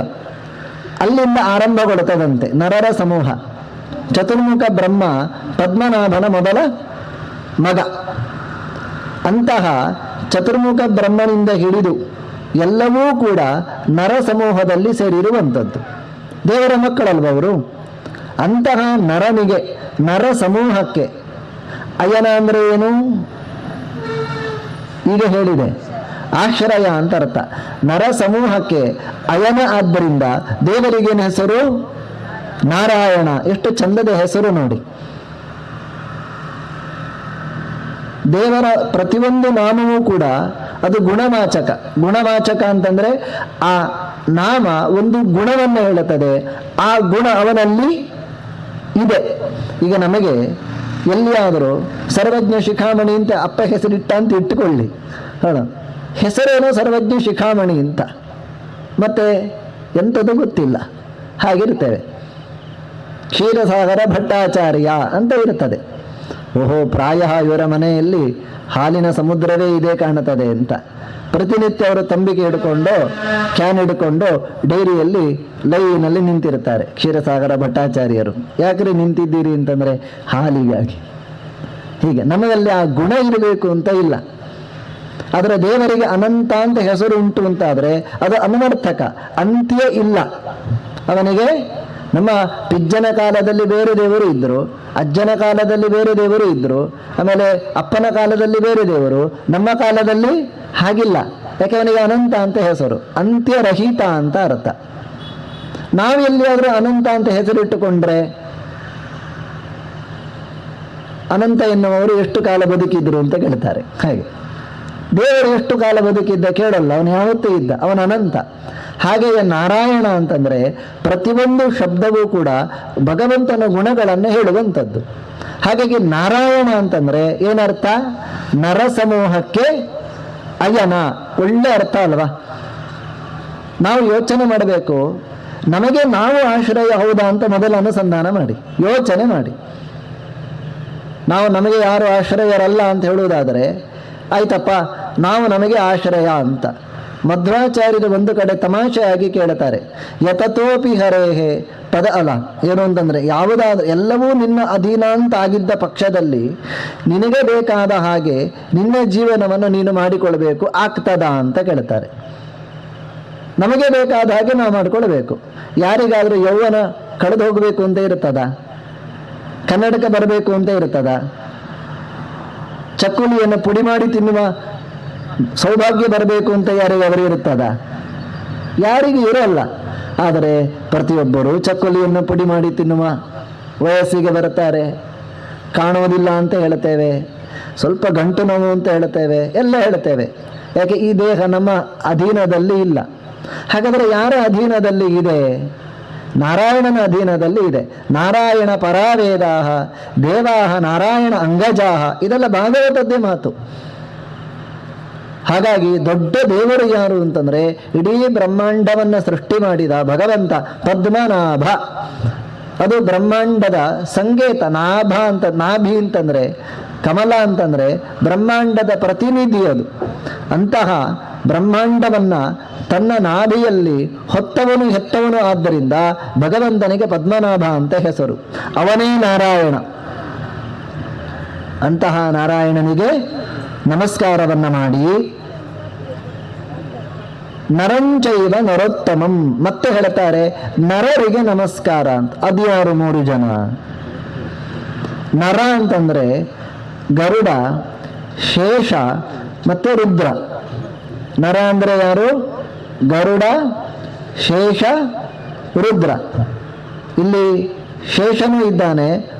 ಅಲ್ಲಿಂದ ಆರಂಭಗೊಳ್ಳುತ್ತದಂತೆ ನರರ ಸಮೂಹ. ಚತುರ್ಮುಖ ಬ್ರಹ್ಮ ಪದ್ಮನಾಭನ ಮೊದಲ ಮಗ. ಅಂತಹ ಚತುರ್ಮುಖ ಬ್ರಹ್ಮನಿಂದ ಹಿಡಿದು ಎಲ್ಲವೂ ಕೂಡ ನರ ಸಮೂಹದಲ್ಲಿ ಸೇರಿರುವಂಥದ್ದು. ದೇವರ ಮಕ್ಕಳಲ್ವ ಅವರು? ಅಂತಹ ನರನಿಗೆ, ನರ ಸಮೂಹಕ್ಕೆ ಅಯನ ಅಂದರೆ ಏನು? ಈಗ ಹೇಳಿದೆ, ಆಶ್ರಯ ಅಂತ ಅರ್ಥ. ನರ ಸಮೂಹಕ್ಕೆ ಅಯನ. ಆದ್ದರಿಂದ ದೇವರಿಗೇನು ಹೆಸರು? ನಾರಾಯಣ. ಎಷ್ಟು ಚಂದದ ಹೆಸರು ನೋಡಿ. ದೇವರ ಪ್ರತಿಯೊಂದು ನಾಮವೂ ಕೂಡ ಅದು ಗುಣವಾಚಕ. ಗುಣವಾಚಕ ಅಂತಂದರೆ ಆ ನಾಮ ಒಂದು ಗುಣವನ್ನು ಹೇಳುತ್ತದೆ. ಆ ಗುಣ ಅವನಲ್ಲಿ ಇದೆ. ಈಗ ನಮಗೆ ಎಲ್ಲಿಯಾದರೂ ಸರ್ವಜ್ಞ ಶಿಖಾಮಣಿ ಅಂತ ಅಪ್ಪ ಹೆಸರಿಟ್ಟ ಅಂತ ಇಟ್ಟುಕೊಳ್ಳಿ, ಹೆಸರೇನೋ ಸರ್ವಜ್ಞ ಶಿಖಾಮಣಿ ಅಂತ, ಮತ್ತೆ ಎಂಥದ್ದು ಗೊತ್ತಿಲ್ಲ, ಹಾಗಿರ್ತೇವೆ. ಕ್ಷೀರಸಾಗರ ಭಟ್ಟಾಚಾರ್ಯ ಅಂತ ಇರುತ್ತದೆ. ಓಹೋ, ಪ್ರಾಯ ಇವರ ಮನೆಯಲ್ಲಿ ಹಾಲಿನ ಸಮುದ್ರವೇ ಇದೆ ಕಾಣುತ್ತದೆ ಅಂತ. ಪ್ರತಿನಿತ್ಯ ಅವರು ತಂಬಿಗೆ ಹಿಡ್ಕೊಂಡು, ಕ್ಯಾನ್ ಹಿಡ್ಕೊಂಡು ಡೈರಿಯಲ್ಲಿ ಲೈನಲ್ಲಿ ನಿಂತಿರ್ತಾರೆ ಕ್ಷೀರಸಾಗರ ಭಟ್ಟಾಚಾರ್ಯರು. ಯಾಕ್ರೆ ನಿಂತಿದ್ದೀರಿ ಅಂತಂದರೆ ಹಾಲಿಗಾಗಿ. ಹೀಗೆ ನಮ್ಮಲ್ಲಿ ಆ ಗುಣ ಇರಬೇಕು ಅಂತ ಇಲ್ಲ. ಆದರೆ ದೇವರಿಗೆ ಅನಂತ ಅಂತ ಹೆಸರು ಉಂಟು ಅಂತಾದರೆ ಅದು ಅನ್ವರ್ಥಕ, ಅಂತ್ಯ ಇಲ್ಲ ಅವನಿಗೆ. ನಮ್ಮ ಪಿಜ್ಜನ ಕಾಲದಲ್ಲಿ ಬೇರೆ ದೇವರು ಇದ್ದರು, ಅಜ್ಜನ ಕಾಲದಲ್ಲಿ ಬೇರೆ ದೇವರು ಇದ್ದರು, ಆಮೇಲೆ ಅಪ್ಪನ ಕಾಲದಲ್ಲಿ ಬೇರೆ ದೇವರು. ನಮ್ಮ ಕಾಲದಲ್ಲಿ ಹಾಗಿಲ್ಲ. ಯಾಕೆ? ಅವನಿಗೆ ಅನಂತ ಅಂತ ಹೆಸರು, ಅಂತ್ಯರಹಿತ ಅಂತ ಅರ್ಥ. ನಾವು ಎಲ್ಲಿಯಾದರೂ ಅನಂತ ಅಂತ ಹೆಸರಿಟ್ಟುಕೊಂಡ್ರೆ, ಅನಂತ ಎನ್ನುವವರು ಎಷ್ಟು ಕಾಲ ಬದುಕಿದ್ರು ಅಂತ ಕೇಳ್ತಾರೆ. ಹಾಗೆ ದೇವರು ಎಷ್ಟು ಕಾಲ ಬದುಕಿದ್ದ ಕೇಳಲ್ಲ, ಅವನು ಯಾವತ್ತೂ ಇದ್ದ, ಅವನ ಅನಂತ. ಹಾಗೆಯೇ ನಾರಾಯಣ ಅಂತಂದರೆ ಪ್ರತಿಯೊಂದು ಶಬ್ದವೂ ಕೂಡ ಭಗವಂತನ ಗುಣಗಳನ್ನು ಹೇಳುವಂಥದ್ದು. ಹಾಗಾಗಿ ನಾರಾಯಣ ಅಂತಂದರೆ ಏನರ್ಥ? ನರ ಸಮೂಹಕ್ಕೆ ಅಯನ. ಒಳ್ಳೆ ಅರ್ಥ ಅಲ್ವಾ? ನಾವು ಯೋಚನೆ ಮಾಡಬೇಕು, ನಮಗೆ ನಾವು ಆಶ್ರಯ ಹೌದಾ ಅಂತ ಮೊದಲು ಅನುಸಂಧಾನ ಮಾಡಿ, ಯೋಚನೆ ಮಾಡಿ. ನಾವು ನಮಗೆ ಯಾರು ಆಶ್ರಯರಲ್ಲ ಅಂತ ಹೇಳುವುದಾದರೆ ಆಯ್ತಪ್ಪ, ನಾವು ನಮಗೆ ಆಶ್ರಯ ಅಂತ. ಮಧ್ವಾಚಾರ್ಯರು ಒಂದು ಕಡೆ ತಮಾಷೆಯಾಗಿ ಕೇಳುತ್ತಾರೆ, ಯತತೋಪಿ ಹರೇಹೇ ಪದ ಅಲ. ಏನು ಅಂತಂದರೆ, ಯಾವುದಾದ್ರೂ ಎಲ್ಲವೂ ನಿನ್ನ ಅಧೀನ ಅಂತ ಆಗಿದ್ದ ಪಕ್ಷದಲ್ಲಿ ನಿನಗೆ ಬೇಕಾದ ಹಾಗೆ ನಿನ್ನ ಜೀವನವನ್ನು ನೀನು ಮಾಡಿಕೊಳ್ಬೇಕು, ಆಗ್ತದಾ ಅಂತ ಕೇಳ್ತಾರೆ. ನಮಗೆ ಬೇಕಾದ ಹಾಗೆ ನಾವು ಮಾಡಿಕೊಳ್ಬೇಕು. ಯಾರಿಗಾದರೂ ಯೌವನ ಕಳೆದು ಹೋಗಬೇಕು ಅಂತ ಇರ್ತದ? ಕನ್ನಡಕ ಬರಬೇಕು ಅಂತ ಇರ್ತದ? ಚಕ್ಕುಲಿಯನ್ನು ಪುಡಿ ಮಾಡಿ ತಿನ್ನುವ ಸೌಭಾಗ್ಯ ಬರಬೇಕು ಅಂತ ಯಾರಿಗಾದರೂ ಇರುತ್ತದ? ಯಾರಿಗೂ ಇರೋಲ್ಲ. ಆದರೆ ಪ್ರತಿಯೊಬ್ಬರು ಚಕ್ಕುಲಿಯನ್ನು ಪುಡಿ ಮಾಡಿ ತಿನ್ನುವ ವಯಸ್ಸಿಗೆ ಬರುತ್ತಾರೆ. ಕಾಣುವುದಿಲ್ಲ ಅಂತ ಹೇಳ್ತೇವೆ, ಸ್ವಲ್ಪ ಗಂಟು ನೋವು ಅಂತ ಹೇಳ್ತೇವೆ, ಎಲ್ಲ ಹೇಳ್ತೇವೆ. ಯಾಕೆ? ಈ ದೇಹ ನಮ್ಮ ಅಧೀನದಲ್ಲಿ ಇಲ್ಲ. ಹಾಗಾದರೆ ಯಾರ ಅಧೀನದಲ್ಲಿ ಇದೆ? ನಾರಾಯಣನ ಅಧೀನದಲ್ಲಿ ಇದೆ. ನಾರಾಯಣ ಪರಾವೇದಾಹ ದೇವಾಹ ನಾರಾಯಣ ಅಂಗಜಾಹ, ಇದೆಲ್ಲ ಭಾಗವತದ್ದೇ ಮಾತು. ಹಾಗಾಗಿ ದೊಡ್ಡ ದೇವರು ಯಾರು ಅಂತಂದರೆ ಇಡೀ ಬ್ರಹ್ಮಾಂಡವನ್ನು ಸೃಷ್ಟಿ ಮಾಡಿದ ಭಗವಂತ ಪದ್ಮನಾಭ. ಅದು ಬ್ರಹ್ಮಾಂಡದ ಸಂಕೇತ. ನಾಭಿ ಅಂತಂದರೆ, ಕಮಲ ಅಂತಂದರೆ ಬ್ರಹ್ಮಾಂಡದ ಪ್ರತಿನಿಧಿ ಅದು. ಅಂತಹ ಬ್ರಹ್ಮಾಂಡವನ್ನು ತನ್ನ ನಾಭಿಯಲ್ಲಿ ಹೊತ್ತವನು ಹೆತ್ತವನು. ಆದ್ದರಿಂದ ಭಗವಂತನಿಗೆ ಪದ್ಮನಾಭ ಅಂತ ಹೆಸರು. ಅವನೇ ನಾರಾಯಣ. ಅಂತಹ ನಾರಾಯಣನಿಗೆ ನಮಸ್ಕಾರವನ್ನು ಮಾಡಿ, ನರಂಚೈವ ನರೋತ್ತಮಂ, ಮತ್ತೆ ಹೇಳ್ತಾರೆ ನರರಿಗೆ ನಮಸ್ಕಾರ ಅಂತ. ಅದು ಯಾರು? 3 ಜನ. ನರ ಅಂತಂದರೆ ಗರುಡ, ಶೇಷ ಮತ್ತು ರುದ್ರ. ನರ ಅಂದರೆ ಯಾರು? ಗರುಡ, ಶೇಷ, ರುದ್ರ. ಇಲ್ಲಿ ಶೇಷನೂ ಇದ್ದಾನೆ,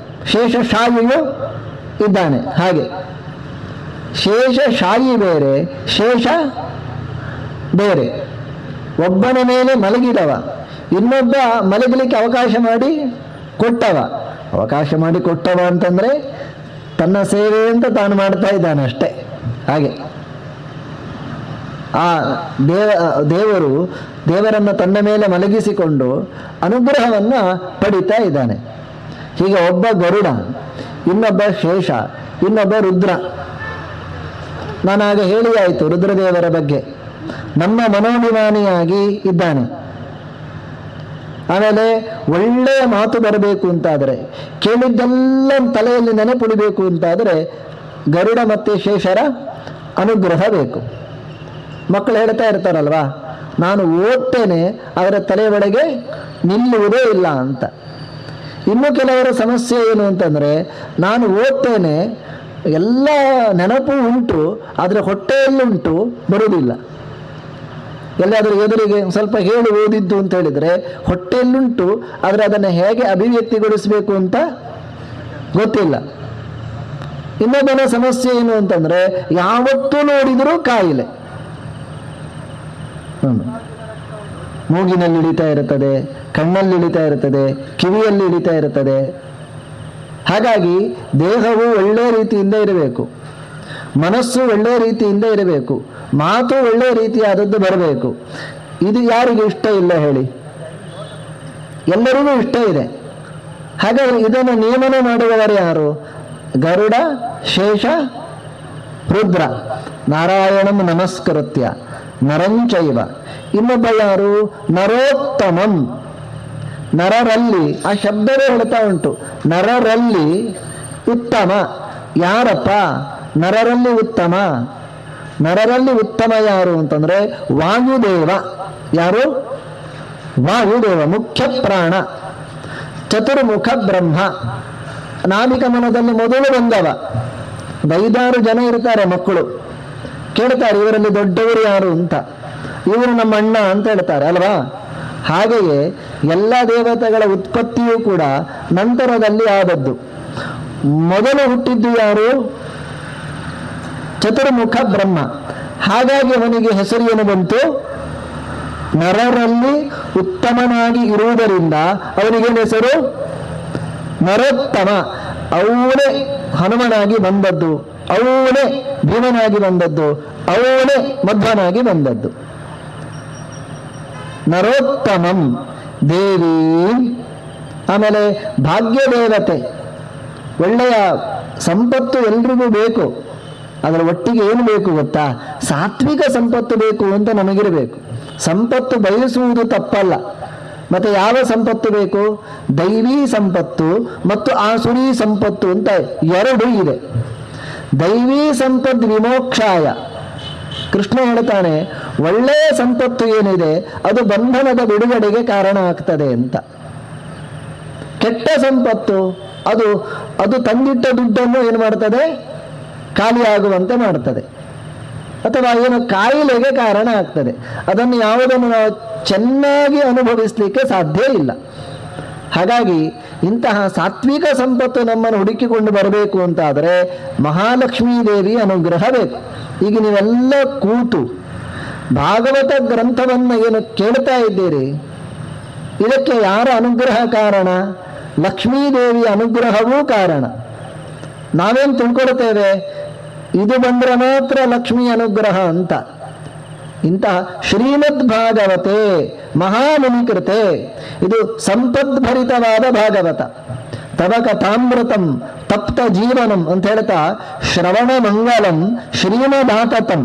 ಶೇಷಶಾಯಿಯೂ ಇದ್ದಾನೆ. ಹಾಗೆ ಶೇಷಶಾಯಿ ಬೇರೆ, ಶೇಷ ಬೇರೆ. ಒಬ್ಬನ ಮೇಲೆ ಮಲಗಿದವ, ಇನ್ನೊಬ್ಬ ಮಲಗಲಿಕ್ಕೆ ಅವಕಾಶ ಮಾಡಿ ಕೊಟ್ಟವ ಅಂತಂದರೆ ತನ್ನ ಸೇವೆ ಅಂತ ತಾನು ಮಾಡ್ತಾ ಇದ್ದಾನೆ ಅಷ್ಟೇ. ಹಾಗೆ ಆ ದೇವರನ್ನು ತನ್ನ ಮೇಲೆ ಮಲಗಿಸಿಕೊಂಡು ಅನುಗ್ರಹವನ್ನು ಪಡಿತಾ ಇದ್ದಾನೆ. ಹೀಗೆ ಒಬ್ಬ ಗರುಡ, ಇನ್ನೊಬ್ಬ ಶೇಷ, ಇನ್ನೊಬ್ಬ ರುದ್ರ. ನಾನಾಗ ಹೇಳಿಯಾಯಿತು ರುದ್ರದೇವರ ಬಗ್ಗೆ. ನಮ್ಮ ಮನೋಭಿಮಾನಿಯಾಗಿ ಇದ್ದಾನೆ. ಆಮೇಲೆ ಒಳ್ಳೆಯ ಮಾತು ಬರಬೇಕು ಅಂತಾದರೆ, ಕೇಳಿದ್ದೆಲ್ಲ ತಲೆಯಲ್ಲಿ ನೆನಪುಳಿಬೇಕು ಅಂತಾದರೆ ಗರುಡ ಮತ್ತು ಶೇಷರ ಅನುಗ್ರಹ ಬೇಕು. ಮಕ್ಕಳು ಹೇಳ್ತಾ ಇರ್ತಾರಲ್ವಾ, ನಾನು ಓದ್ತೇನೆ ಆದರೆ ತಲೆ ಒಳಗೆ ನಿಲ್ಲುವುದೇ ಇಲ್ಲ ಅಂತ. ಇನ್ನು ಕೆಲವರ ಸಮಸ್ಯೆ ಏನು ಅಂತಂದರೆ, ನಾನು ಓದ್ತೇನೆ, ಎಲ್ಲ ನೆನಪು ಉಂಟು, ಆದರೆ ಹೊಟ್ಟೆಯಲ್ಲುಂಟು, ಬರುವುದಿಲ್ಲ. ಎಲ್ಲಾದರೂ ಎದುರಿಗೆ ಸ್ವಲ್ಪ ಹೇಳಿ ಓದಿದ್ದು ಅಂತ ಹೇಳಿದರೆ ಹೊಟ್ಟೆಯಲ್ಲುಂಟು, ಆದರೆ ಅದನ್ನು ಹೇಗೆ ಅಭಿವ್ಯಕ್ತಿಗೊಳಿಸಬೇಕು ಅಂತ ಗೊತ್ತಿಲ್ಲ. ಇನ್ನೊಬ್ಬನ ಸಮಸ್ಯೆ ಏನು ಅಂತಂದರೆ, ಯಾವತ್ತೂ ನೋಡಿದರೂ ಕಾಯಿಲೆ. ಮೂಗಿನಲ್ಲಿ ಇಳಿತಾ ಇರುತ್ತದೆ, ಕಣ್ಣಲ್ಲಿ ಇಳಿತಾ ಇರುತ್ತದೆ, ಕಿವಿಯಲ್ಲಿ ಇಳಿತಾ ಇರುತ್ತದೆ. ಹಾಗಾಗಿ ದೇಹವು ಒಳ್ಳೆಯ ರೀತಿಯಿಂದ ಇರಬೇಕು, ಮನಸ್ಸು ಒಳ್ಳೆಯ ರೀತಿಯಿಂದ ಇರಬೇಕು, ಮಾತು ಒಳ್ಳೆಯ ರೀತಿಯಾದದ್ದು ಬರಬೇಕು. ಇದು ಯಾರಿಗೆ ಇಷ್ಟ ಇಲ್ಲ ಹೇಳಿ? ಎಲ್ಲರಿಗೂ ಇಷ್ಟ ಇದೆ. ಹಾಗಾಗಿ ಇದನ್ನು ನಿಯಮನ ಮಾಡುವವರು ಯಾರು? ಗರುಡ, ಶೇಷ, ರುದ್ರ. ನಾರಾಯಣಂ ನಮಸ್ಕೃತ್ಯ ನರಂಚೈವ. ಇನ್ನೊಬ್ಬ ಯಾರು? ನರೋತ್ತಮಂ. ನರರಲ್ಲಿ, ಆ ಶಬ್ದವೇ ಹೇಳ್ತಾ ಉಂಟು, ನರರಲ್ಲಿ ಉತ್ತಮ. ಯಾರಪ್ಪ ನರರಲ್ಲಿ ಉತ್ತಮ? ನರರಲ್ಲಿ ಉತ್ತಮ ಯಾರು ಅಂತಂದ್ರೆ ವಾಯುದೇವ. ಯಾರು? ವಾಯುದೇವ, ಮುಖ್ಯ ಪ್ರಾಣ, ಚತುರ್ಮುಖ ಬ್ರಹ್ಮ. ನಾಭಿಕಮನದಲ್ಲಿ ಮೊದಲು ಬಂದವ. 5-6 ಜನ ಇರ್ತಾರೆ ಮಕ್ಕಳು, ಕೇಳ್ತಾರೆ ಇವರಲ್ಲಿ ದೊಡ್ಡವರು ಯಾರು ಅಂತ. ಇವರು ನಮ್ಮ ಅಣ್ಣ ಅಂತ ಹೇಳ್ತಾರೆ ಅಲ್ವಾ? ಹಾಗೆಯೇ ಎಲ್ಲ ದೇವತೆಗಳ ಉತ್ಪತ್ತಿಯೂ ಕೂಡ ನಂತರದಲ್ಲಿ ಆದದ್ದು. ಮೊದಲು ಹುಟ್ಟಿದ್ದು ಯಾರು? ಚತುರ್ಮುಖ ಬ್ರಹ್ಮ. ಹಾಗಾಗಿ ಅವನಿಗೆ ಹೆಸರು ಏನು ಬಂತು? ನರರಲ್ಲಿ ಉತ್ತಮನಾಗಿ ಇರುವುದರಿಂದ ಅವನಿಗೆ ಹೆಸರು ನರೋತ್ತಮ. ಅವನೇ ಹನುಮನಾಗಿ ಬಂದದ್ದು, ಅವನೇ ಭೀಮನಾಗಿ ಬಂದದ್ದು, ಅವನೇ ಮಧ್ವನಾಗಿ ಬಂದದ್ದು. ನರೋತ್ತಮಂ ದೇವಿ. ಆಮೇಲೆ ಭಾಗ್ಯ ದೇವತೆ. ಒಳ್ಳೆಯ ಸಂಪತ್ತು ಎಲ್ರಿಗೂ ಬೇಕು, ಅದರ ಒಟ್ಟಿಗೆ ಏನು ಬೇಕು ಗೊತ್ತಾ? ಸಾತ್ವಿಕ ಸಂಪತ್ತು ಬೇಕು ಅಂತ ನಮಗಿರಬೇಕು. ಸಂಪತ್ತು ಬಯಸುವುದು ತಪ್ಪಲ್ಲ. ಮತ್ತೆ ಯಾವ ಸಂಪತ್ತು ಬೇಕು? ದೈವೀ ಸಂಪತ್ತು ಮತ್ತು ಆಸುರಿ ಸಂಪತ್ತು ಅಂತ 2 ಇದೆ. ದೈವೀ ಸಂಪತ್ ವಿಮೋಕ್ಷಾಯ. ಕೃಷ್ಣ ಹೇಳ್ತಾನೆ, ಒಳ್ಳೆಯ ಸಂಪತ್ತು ಏನಿದೆ ಅದು ಬಂಧನದ ಬಿಡುಗಡೆಗೆ ಕಾರಣ ಆಗ್ತದೆ ಅಂತ. ಕೆಟ್ಟ ಸಂಪತ್ತು ಅದು ತಂದಿಟ್ಟ ದುಡ್ಡನ್ನು ಏನು ಮಾಡ್ತದೆ? ಖಾಲಿಯಾಗುವಂತೆ ಮಾಡ್ತದೆ, ಅಥವಾ ಏನು ಕಾಯಿಲೆಗೆ ಕಾರಣ ಆಗ್ತದೆ. ಅದನ್ನು ಯಾವುದನ್ನು ನಾವು ಚೆನ್ನಾಗಿ ಅನುಭವಿಸಲಿಕ್ಕೆ ಸಾಧ್ಯ ಇಲ್ಲ. ಹಾಗಾಗಿ ಇಂತಹ ಸಾತ್ವಿಕ ಸಂಪತ್ತು ನಮ್ಮನ್ನು ಹುಡುಕಿಕೊಂಡು ಬರಬೇಕು ಅಂತಾದರೆ ಮಹಾಲಕ್ಷ್ಮೀ ದೇವಿ ಅನುಗ್ರಹ ಬೇಕು. ಈಗ ನೀವೆಲ್ಲ ಕೂತು ಭಾಗವತ ಗ್ರಂಥವನ್ನು ಏನು ಕೇಳ್ತಾ ಇದ್ದೀರಿ, ಇದಕ್ಕೆ ಯಾರ ಅನುಗ್ರಹ ಕಾರಣ? ಲಕ್ಷ್ಮೀದೇವಿಯ ಅನುಗ್ರಹವೂ ಕಾರಣ. ನಾವೇನು ತಿಳ್ಕೊಳ್ತೇವೆ, ಇದು ಬಂದರೆ ಮಾತ್ರ ಲಕ್ಷ್ಮೀ ಅನುಗ್ರಹ ಅಂತ. ಇಂತಹ ಶ್ರೀಮದ್ ಭಾಗವತೆ ಮಹಾಮುನಿಕೃತೆ, ಇದು ಸಂಪದ್ಭರಿತವಾದ ಭಾಗವತ. ತವ ಕಥಾಮೃತಂ ತಪ್ತ ಜೀವನಂ ಅಂತ ಹೇಳ್ತಾ ಶ್ರವಣ ಮಂಗಲಂ ಶ್ರೀಮದಾತತಂ,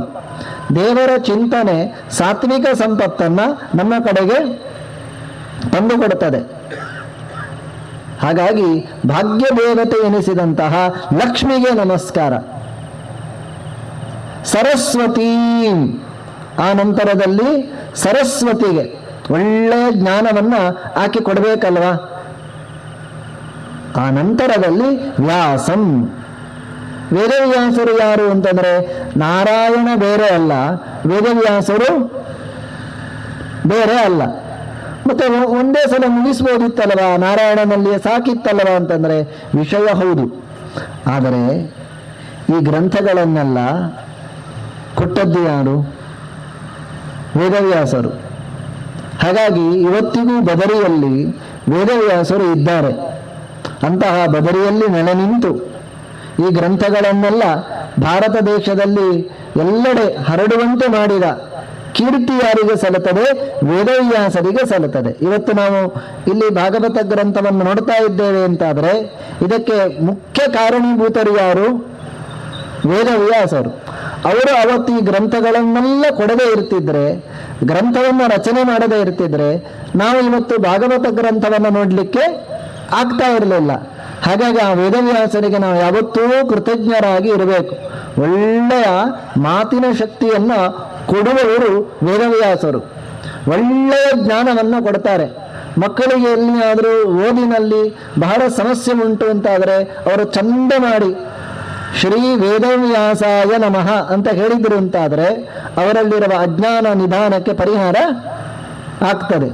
ದೇವರ ಚಿಂತನೆ ಸಾತ್ವಿಕ ಸಂಪತ್ತನ್ನ ನಮ್ಮ ಕಡೆಗೆ ತಂದುಕೊಡುತ್ತದೆ. ಹಾಗಾಗಿ ಭಾಗ್ಯ ದೇವತೆ ಎನಿಸಿದಂತಹ ಲಕ್ಷ್ಮಿಗೆ ನಮಸ್ಕಾರ. ಸರಸ್ವತೀ, ಆ ನಂತರದಲ್ಲಿ ಸರಸ್ವತಿಗೆ ಒಳ್ಳೆಯ ಜ್ಞಾನವನ್ನ ಆಕೆ ಕೊಡಬೇಕಲ್ವಾ. ಆ ನಂತರದಲ್ಲಿ ವ್ಯಾಸಂ, ವೇದವ್ಯಾಸರು ಯಾರು ಅಂತಂದ್ರೆ ನಾರಾಯಣ ಬೇರೆ ಅಲ್ಲ, ವೇದವ್ಯಾಸರು ಬೇರೆ ಅಲ್ಲ. ಮತ್ತೆ ಒಂದೇ ಸಲ ಮುಗಿಸ್ಬೋದಿತ್ತಲ್ವಾ, ನಾರಾಯಣನಲ್ಲಿಯೇ ಸಾಕಿತ್ತಲ್ವ ಅಂತಂದ್ರೆ ವಿಷಯ ಹೌದು. ಆದರೆ ಈ ಗ್ರಂಥಗಳನ್ನೆಲ್ಲ ಕೊಟ್ಟದ್ದು ಯಾರು? ವೇದವ್ಯಾಸರು. ಹಾಗಾಗಿ ಇವತ್ತಿಗೂ ಬದರಿಯಲ್ಲಿ ವೇದವ್ಯಾಸರು ಇದ್ದಾರೆ. ಅಂತಹ ಬದರಿಯಲ್ಲಿ ನೆಲೆ ನಿಂತು ಈ ಗ್ರಂಥಗಳನ್ನೆಲ್ಲ ಭಾರತ ದೇಶದಲ್ಲಿ ಎಲ್ಲೆಡೆ ಹರಡುವಂತೆ ಮಾಡಿದ ಕೀರ್ತಿ ಯಾರಿಗೆ ಸಲ್ಲುತ್ತದೆ? ವೇದವ್ಯಾಸರಿಗೆ ಸಲ್ಲುತ್ತದೆ. ಇವತ್ತು ನಾವು ಇಲ್ಲಿ ಭಾಗವತ ಗ್ರಂಥವನ್ನು ನೋಡ್ತಾ ಇದ್ದೇವೆ ಅಂತಾದರೆ ಇದಕ್ಕೆ ಮುಖ್ಯ ಕಾರಣೀಭೂತರು ಯಾರು? ವೇದವ್ಯಾಸರು. ಅವರು ಅವತ್ತು ಈ ಗ್ರಂಥಗಳನ್ನೆಲ್ಲ ಕೊಡದೇ ಇರ್ತಿದ್ರೆ, ಗ್ರಂಥವನ್ನು ರಚನೆ ಮಾಡದೇ ಇರ್ತಿದ್ರೆ ನಾವು ಇವತ್ತು ಭಾಗವತ ಗ್ರಂಥವನ್ನು ನೋಡಲಿಕ್ಕೆ ಆಗ್ತಾ ಇರಲಿಲ್ಲ. ಹಾಗಾಗಿ ಆ ವೇದವ್ಯಾಸರಿಗೆ ನಾವು ಯಾವತ್ತೂ ಕೃತಜ್ಞರಾಗಿ ಇರಬೇಕು. ಒಳ್ಳೆಯ ಮಾತಿನ ಶಕ್ತಿಯನ್ನ ಕೊಡುವವರು ವೇದವ್ಯಾಸರು. ಒಳ್ಳೆಯ ಜ್ಞಾನವನ್ನು ಕೊಡ್ತಾರೆ. ಮಕ್ಕಳಿಗೆ ಎಲ್ಲಿಯಾದರೂ ಓದಿನಲ್ಲಿ ಬಹಳ ಸಮಸ್ಯೆ ಉಂಟು ಅಂತಾದರೆ ಅವರು ಚಂದ ಮಾಡಿ ಶ್ರೀ ವೇದವ್ಯಾಸಾಯ ನಮಃ ಅಂತ ಹೇಳಿದ್ರು ಅಂತಾದರೆ ಅವರಲ್ಲಿರುವ ಅಜ್ಞಾನ ನಿಧಾನಕ್ಕೆ ಪರಿಹಾರ ಆಗ್ತದೆ.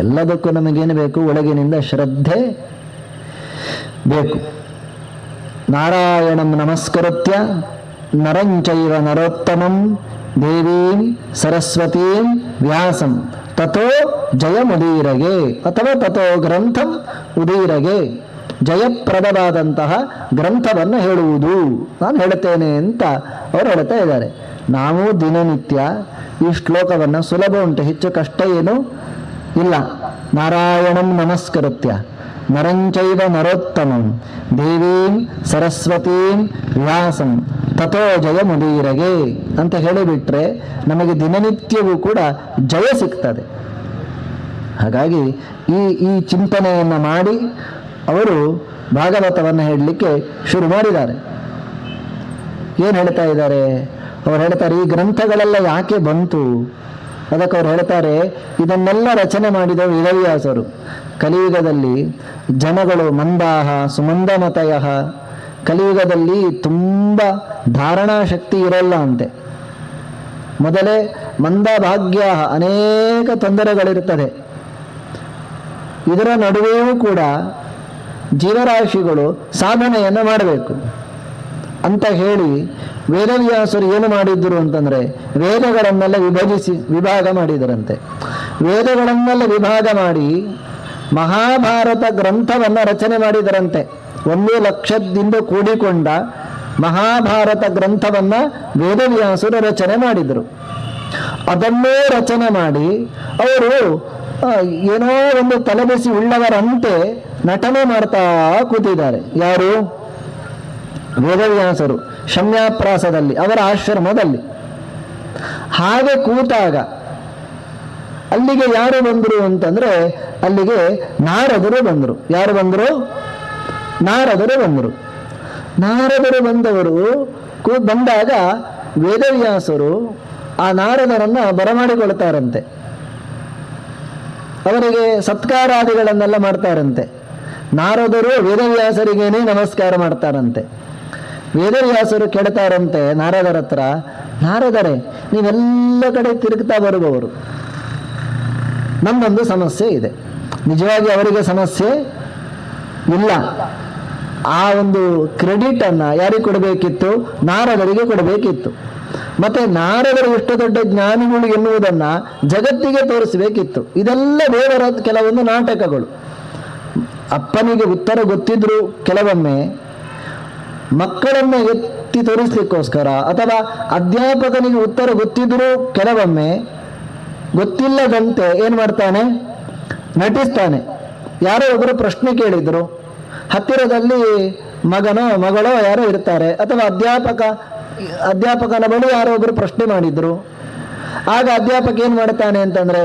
ಎಲ್ಲದಕ್ಕೂ ನಮಗೇನು ಬೇಕು? ಒಳಗಿನಿಂದ ಶ್ರದ್ಧೆ ಬೇಕು. ನಾರಾಯಣಂ ನಮಸ್ಕೃತ್ಯ ನರಂಚೈವ ನರೋತ್ತಮಂ ದೇವೀಂ ಸರಸ್ವತೀಂ ವ್ಯಾಸಂ ತಥೋ ಜಯಮುದೀರಗೆ, ಅಥವಾ ತಥೋ ಗ್ರಂಥಂ ಉದೀರಗೆ, ಜಯಪ್ರದವಾದಂತಹ ಗ್ರಂಥವನ್ನು ಹೇಳುವುದು ನಾನು ಹೇಳುತ್ತೇನೆ ಅಂತ ಅವರು ಹೇಳ್ತಾ ಇದ್ದಾರೆ. ನಾವು ದಿನನಿತ್ಯ ಈ ಶ್ಲೋಕವನ್ನು ಸುಲಭ ಉಂಟು, ಹೆಚ್ಚು ಕಷ್ಟ ಏನು ಇಲ್ಲ. ನಾರಾಯಣಂ ನಮಸ್ಕೃತ್ಯ ನರಂಚೈವ ನರೋತ್ತಮಂ ದೇವೀಂ ಸರಸ್ವತೀಂ ವ್ಯಾಸಂ ತಥೋ ಜಯಮುದೀರಗೆ ಅಂತ ಹೇಳಿಬಿಟ್ರೆ ನಮಗೆ ದಿನನಿತ್ಯವೂ ಕೂಡ ಜಯ ಸಿಗ್ತದೆ. ಹಾಗಾಗಿ ಈ ಚಿಂತನೆಯನ್ನು ಮಾಡಿ ಅವರು ಭಾಗವತವನ್ನು ಹೇಳಲಿಕ್ಕೆ ಶುರು ಮಾಡಿದ್ದಾರೆ. ಏನು ಹೇಳ್ತಾ ಇದ್ದಾರೆ? ಅವ್ರು ಹೇಳ್ತಾರೆ, ಈ ಗ್ರಂಥಗಳೆಲ್ಲ ಯಾಕೆ ಬಂತು? ಅದಕ್ಕೆ ಅವ್ರು ಹೇಳ್ತಾರೆ, ಇದನ್ನೆಲ್ಲ ರಚನೆ ಮಾಡಿದ ವೇದವ್ಯಾಸರು. ಕಲಿಯುಗದಲ್ಲಿ ಜನಗಳು ಮಂದಾಹ ಸುಮಂದಮತಯ, ಕಲಿಯುಗದಲ್ಲಿ ತುಂಬ ಧಾರಣಾ ಶಕ್ತಿ ಇರಲ್ಲ ಅಂತೆ. ಮೊದಲೇ ಮಂದಭಾಗ್ಯ, ಅನೇಕ ತೊಂದರೆಗಳಿರ್ತದೆ. ಇದರ ನಡುವೆಯೂ ಕೂಡ ಜೀವರಾಶಿಗಳು ಸಾಧನೆಯನ್ನು ಮಾಡಬೇಕು ಅಂತ ಹೇಳಿ ವೇದವ್ಯಾಸರು ಏನು ಮಾಡಿದ್ರು ಅಂತಂದ್ರೆ ವೇದಗಳನ್ನೆಲ್ಲ ವಿಭಾಗ ಮಾಡಿದರಂತೆ. ವೇದಗಳನ್ನೆಲ್ಲ ವಿಭಾಗ ಮಾಡಿ ಮಹಾಭಾರತ ಗ್ರಂಥವನ್ನು ರಚನೆ ಮಾಡಿದರಂತೆ. 1 ಲಕ್ಷದಿಂದ ಕೂಡಿಕೊಂಡ ಮಹಾಭಾರತ ಗ್ರಂಥವನ್ನ ವೇದವ್ಯಾಸರು ರಚನೆ ಮಾಡಿದರು. ಅದನ್ನೇ ರಚನೆ ಮಾಡಿ ಅವರು ಏನೋ ಒಂದು ತಲೆಬಿಸಿ ಉಳ್ಳವರಂತೆ ನಟನೆ ಮಾಡ್ತಾ ಕೂತಿದ್ದಾರೆ. ಯಾರು? ವೇದವ್ಯಾಸರು ಶಮ್ಯಾಪ್ರಾಸದಲ್ಲಿ, ಅವರ ಆಶ್ರಮದಲ್ಲಿ. ಹಾಗೆ ಕೂತಾಗ ಅಲ್ಲಿಗೆ ಯಾರು ಬಂದರು ಅಂತಂದ್ರೆ ಅಲ್ಲಿಗೆ ನಾರದರು ಬಂದರು. ಯಾರು ಬಂದರು? ನಾರದರು ಬಂದರು. ನಾರದರು ಬಂದಾಗ ವೇದವ್ಯಾಸರು ಆ ನಾರದರನ್ನ ಬರಮಾಡಿಕೊಳ್ತಾರಂತೆ. ಅವರಿಗೆ ಸತ್ಕಾರಾದಿಗಳನ್ನೆಲ್ಲ ಮಾಡ್ತಾರಂತೆ. ನಾರದರು ವೇದವ್ಯಾಸರಿಗೇನೆ ನಮಸ್ಕಾರ ಮಾಡ್ತಾರಂತೆ. ವೇದವ್ಯಾಸರು ಕೇಳ್ತಾರಂತೆ ನಾರದರ ಹತ್ರ, ನಾರದರೇ, ನೀವೆಲ್ಲ ಕಡೆ ತಿರುಗ್ತಾ ಬರುವವರು, ನಮ್ಮೊಂದು ಸಮಸ್ಯೆ ಇದೆ. ನಿಜವಾಗಿ ಅವರಿಗೆ ಸಮಸ್ಯೆ ಇಲ್ಲ. ಆ ಒಂದು ಕ್ರೆಡಿಟ್ ಅನ್ನ ಯಾರಿಗೆ ಕೊಡಬೇಕಿತ್ತು? ನಾರದರಿಗೆ ಕೊಡಬೇಕಿತ್ತು. ಮತ್ತೆ ನಾರದರು ಎಷ್ಟು ದೊಡ್ಡ ಜ್ಞಾನಿಗಳು ಎನ್ನುವುದನ್ನ ಜಗತ್ತಿಗೆ ತೋರಿಸಬೇಕಿತ್ತು. ಇದೆಲ್ಲ ದೇವರ ಕೆಲವೊಂದು ನಾಟಕಗಳು. ಅಪ್ಪನಿಗೆ ಉತ್ತರ ಗೊತ್ತಿದ್ರು ಕೆಲವೊಮ್ಮೆ ಮಕ್ಕಳನ್ನು ಎತ್ತಿ ತೋರಿಸ್ಲಿಕ್ಕೋಸ್ಕರ, ಅಥವಾ ಅಧ್ಯಾಪಕನಿಗೆ ಉತ್ತರ ಗೊತ್ತಿದ್ರೂ ಕೆಲವೊಮ್ಮೆ ಗೊತ್ತಿಲ್ಲದಂತೆ ಏನು ಮಾಡ್ತಾನೆ, ನಟಿಸ್ತಾನೆ. ಯಾರೋ ಒಬ್ಬರು ಪ್ರಶ್ನೆ ಕೇಳಿದ್ರು, ಹತ್ತಿರದಲ್ಲಿ ಮಗನೋ ಮಗಳೋ ಯಾರೋ ಇರ್ತಾರೆ, ಅಥವಾ ಅಧ್ಯಾಪಕನ ಬಳಿ ಯಾರೋ ಒಬ್ಬರು ಪ್ರಶ್ನೆ ಮಾಡಿದ್ರು. ಆಗ ಅಧ್ಯಾಪಕ ಏನು ಮಾಡ್ತಾನೆ ಅಂತಂದ್ರೆ,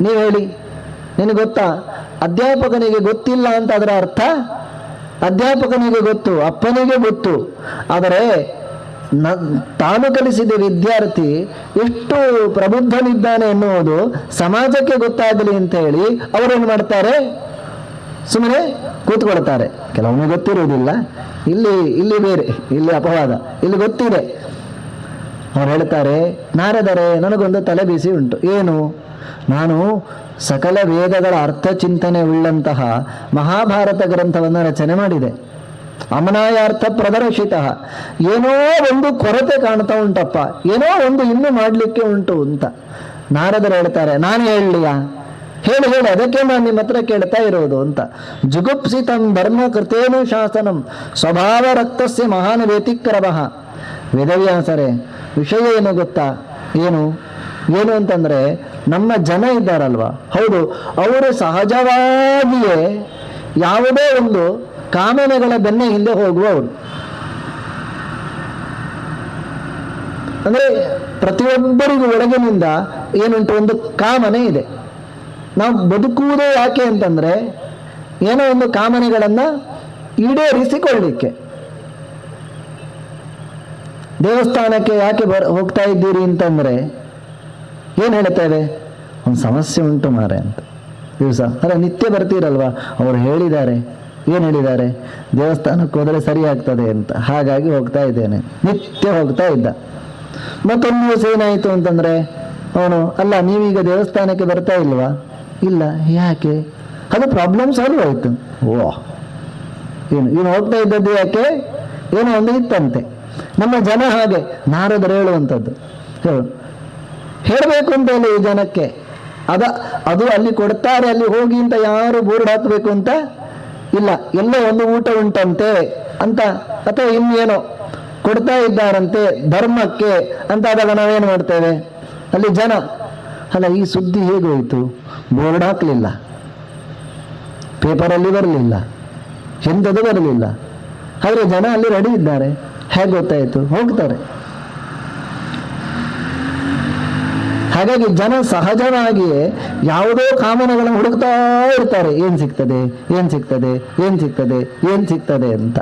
ನೀವು ಹೇಳಿ, ನಿನಗೆ ಗೊತ್ತಾ? ಅಧ್ಯಾಪಕನಿಗೆ ಗೊತ್ತಿಲ್ಲ ಅಂತ ಅದರ ಅರ್ಥ, ಅಧ್ಯಾಪಕನಿಗೆ ಗೊತ್ತು, ಅಪ್ಪನಿಗೆ ಗೊತ್ತು. ಆದರೆ ತಾನು ಕಲಿಸಿದ ವಿದ್ಯಾರ್ಥಿ ಎಷ್ಟು ಪ್ರಬುದ್ಧನಿದ್ದಾನೆ ಎನ್ನುವುದು ಸಮಾಜಕ್ಕೆ ಗೊತ್ತಾಗಲಿ ಅಂತ ಹೇಳಿ ಅವರೇನು ಮಾಡ್ತಾರೆ, ಸುಮ್ಮನೆ ಕೂತ್ಕೊಳ್ತಾರೆ. ಕೆಲವೊಮ್ಮೆ ಗೊತ್ತಿರುವುದಿಲ್ಲ, ಇಲ್ಲಿ ಬೇರೆ, ಇಲ್ಲಿ ಅಪವಾದ, ಇಲ್ಲಿ ಗೊತ್ತಿದೆ. ಅವ್ರು ಹೇಳ್ತಾರೆ, ನಾರದರೆ ನನಗೊಂದು ತಲೆ ಬಿಸಿ ಉಂಟು. ಏನು? ನಾನು ಸಕಲ ವೇದಗಳ ಅರ್ಥ ಚಿಂತನೆ ಉಳ್ಳಂತಹ ಮಹಾಭಾರತ ಗ್ರಂಥವನ್ನು ರಚನೆ ಮಾಡಿದೆ. ಅಮನಾಯಾರ್ಥ ಪ್ರದರ್ಶಿತ. ಏನೋ ಒಂದು ಕೊರತೆ ಕಾಣ್ತಾ ಉಂಟಪ್ಪ, ಏನೋ ಒಂದು ಇನ್ನೂ ಮಾಡಲಿಕ್ಕೆ ಉಂಟು ಅಂತ. ನಾರದರು ಹೇಳ್ತಾರೆ, ನಾನು ಹೇಳಲಿಯಾ? ಹೇಳಿ, ಅದಕ್ಕೆ ನಾನು ನಿಮ್ಮ ಹತ್ರ ಕೇಳ್ತಾ ಇರೋದು ಅಂತ. ಜುಗುಪ್ಸಿತಂ ಧರ್ಮ ಕೃತೇನು ಶಾಸನಂ ಸ್ವಭಾವ ರಕ್ತಸ್ಯ ಮಹಾನ್ ವ್ಯತಿಕ್ರಮಃ. ವೇದವ್ಯಾಸರೇ, ವಿಷಯ ಏನು ಗೊತ್ತಾ? ಏನು ಅಂತಂದ್ರೆ, ನಮ್ಮ ಜನ ಇದ್ದಾರಲ್ವಾ, ಹೌದು, ಅವರು ಸಹಜವಾಗಿಯೇ ಯಾವುದೇ ಒಂದು ಕಾಮನೆಗಳ ಬೆನ್ನ ಹಿಂದೆ ಹೋಗುವವರು. ಅಂದ್ರೆ ಪ್ರತಿಯೊಬ್ಬರಿಗೂ ಒಳಗಿನಿಂದ ಏನುಂಟು, ಒಂದು ಕಾಮನೆ ಇದೆ. ನಾವು ಬದುಕುವುದೇ ಯಾಕೆ ಅಂತಂದ್ರೆ, ಏನೋ ಒಂದು ಕಾಮನೆಗಳನ್ನ ಈಡೇರಿಸಿಕೊಳ್ಳಿಕ್ಕೆ. ದೇವಸ್ಥಾನಕ್ಕೆ ಯಾಕೆ ಹೋಗ್ತಾ ಇದ್ದೀರಿ ಅಂತಂದ್ರೆ ಏನು ಹೇಳ್ತೇವೆ? ಒಂದು ಸಮಸ್ಯೆ ಉಂಟು ಮಾರೆ ಅಂತ. ದಿವಸ ಅಲ್ಲ, ನಿತ್ಯ ಬರ್ತೀರಲ್ವಾ, ಅವರು ಹೇಳಿದ್ದಾರೆ. ಏನು ಹೇಳಿದ್ದಾರೆ? ದೇವಸ್ಥಾನಕ್ಕೆ ಹೋದರೆ ಸರಿ ಆಗ್ತದೆ ಅಂತ, ಹಾಗಾಗಿ ಹೋಗ್ತಾ ಇದ್ದೇನೆ. ನಿತ್ಯ ಹೋಗ್ತಾ ಇದ್ದ. ಮತ್ತೊಂದು ದಿವಸ ಏನಾಯಿತು ಅಂತಂದ್ರೆ, ಅವನು, ಅಲ್ಲ ನೀವೀಗ ದೇವಸ್ಥಾನಕ್ಕೆ ಬರ್ತಾ ಇಲ್ವಾ? ಇಲ್ಲ. ಯಾಕೆ? ಅದು ಪ್ರಾಬ್ಲಮ್ ಸಾಲ್ವ್ ಆಯಿತು. ಇವನು ಹೋಗ್ತಾ ಇದ್ದದ್ದು ಯಾಕೆ? ಏನೋ ಒಂದು ಇತ್ತಂತೆ. ನಮ್ಮ ಜನ ಹಾಗೆ. ನಾರದರು ಹೇಳುವಂಥದ್ದು ಹೇಳಬೇಕು ಅಂತ ಹೇಳಿ ಈ ಜನಕ್ಕೆ, ಅದು ಅಲ್ಲಿ ಕೊಡ್ತಾರೆ, ಅಲ್ಲಿ ಹೋಗಿ ಅಂತ ಯಾರು ಬೋರ್ಡ್ ಹಾಕಬೇಕು ಅಂತ ಇಲ್ಲ. ಎಲ್ಲೋ ಒಂದು ಊಟ ಉಂಟಂತೆ ಅಂತ, ಅಥವಾ ಇನ್ನೇನೋ ಕೊಡ್ತಾ ಇದ್ದಾರಂತೆ ಧರ್ಮಕ್ಕೆ ಅಂತ ಆದಾಗ ನಾವೇನು ಮಾಡ್ತೇವೆ? ಅಲ್ಲಿ ಜನ, ಅಲ್ಲ ಈ ಸುದ್ದಿ ಹೇಗೋಯ್ತು? ಬೋರ್ಡ್ ಹಾಕಲಿಲ್ಲ, ಪೇಪರಲ್ಲಿ ಬರಲಿಲ್ಲ, ಎಂಥದ್ದು ಬರಲಿಲ್ಲ, ಆದರೆ ಜನ ಅಲ್ಲಿ ರೆಡಿ ಇದ್ದಾರೆ. ಹೇಗೆ ಗೊತ್ತಾಯಿತು? ಹೋಗ್ತಾರೆ. ಹಾಗಾಗಿ ಜನ ಸಹಜವಾಗಿಯೇ ಯಾವುದೋ ಕಾಮನೆಗಳನ್ನು ಹುಡುಕ್ತಾ ಇರ್ತಾರೆ. ಏನ್ ಸಿಗ್ತದೆ ಅಂತ.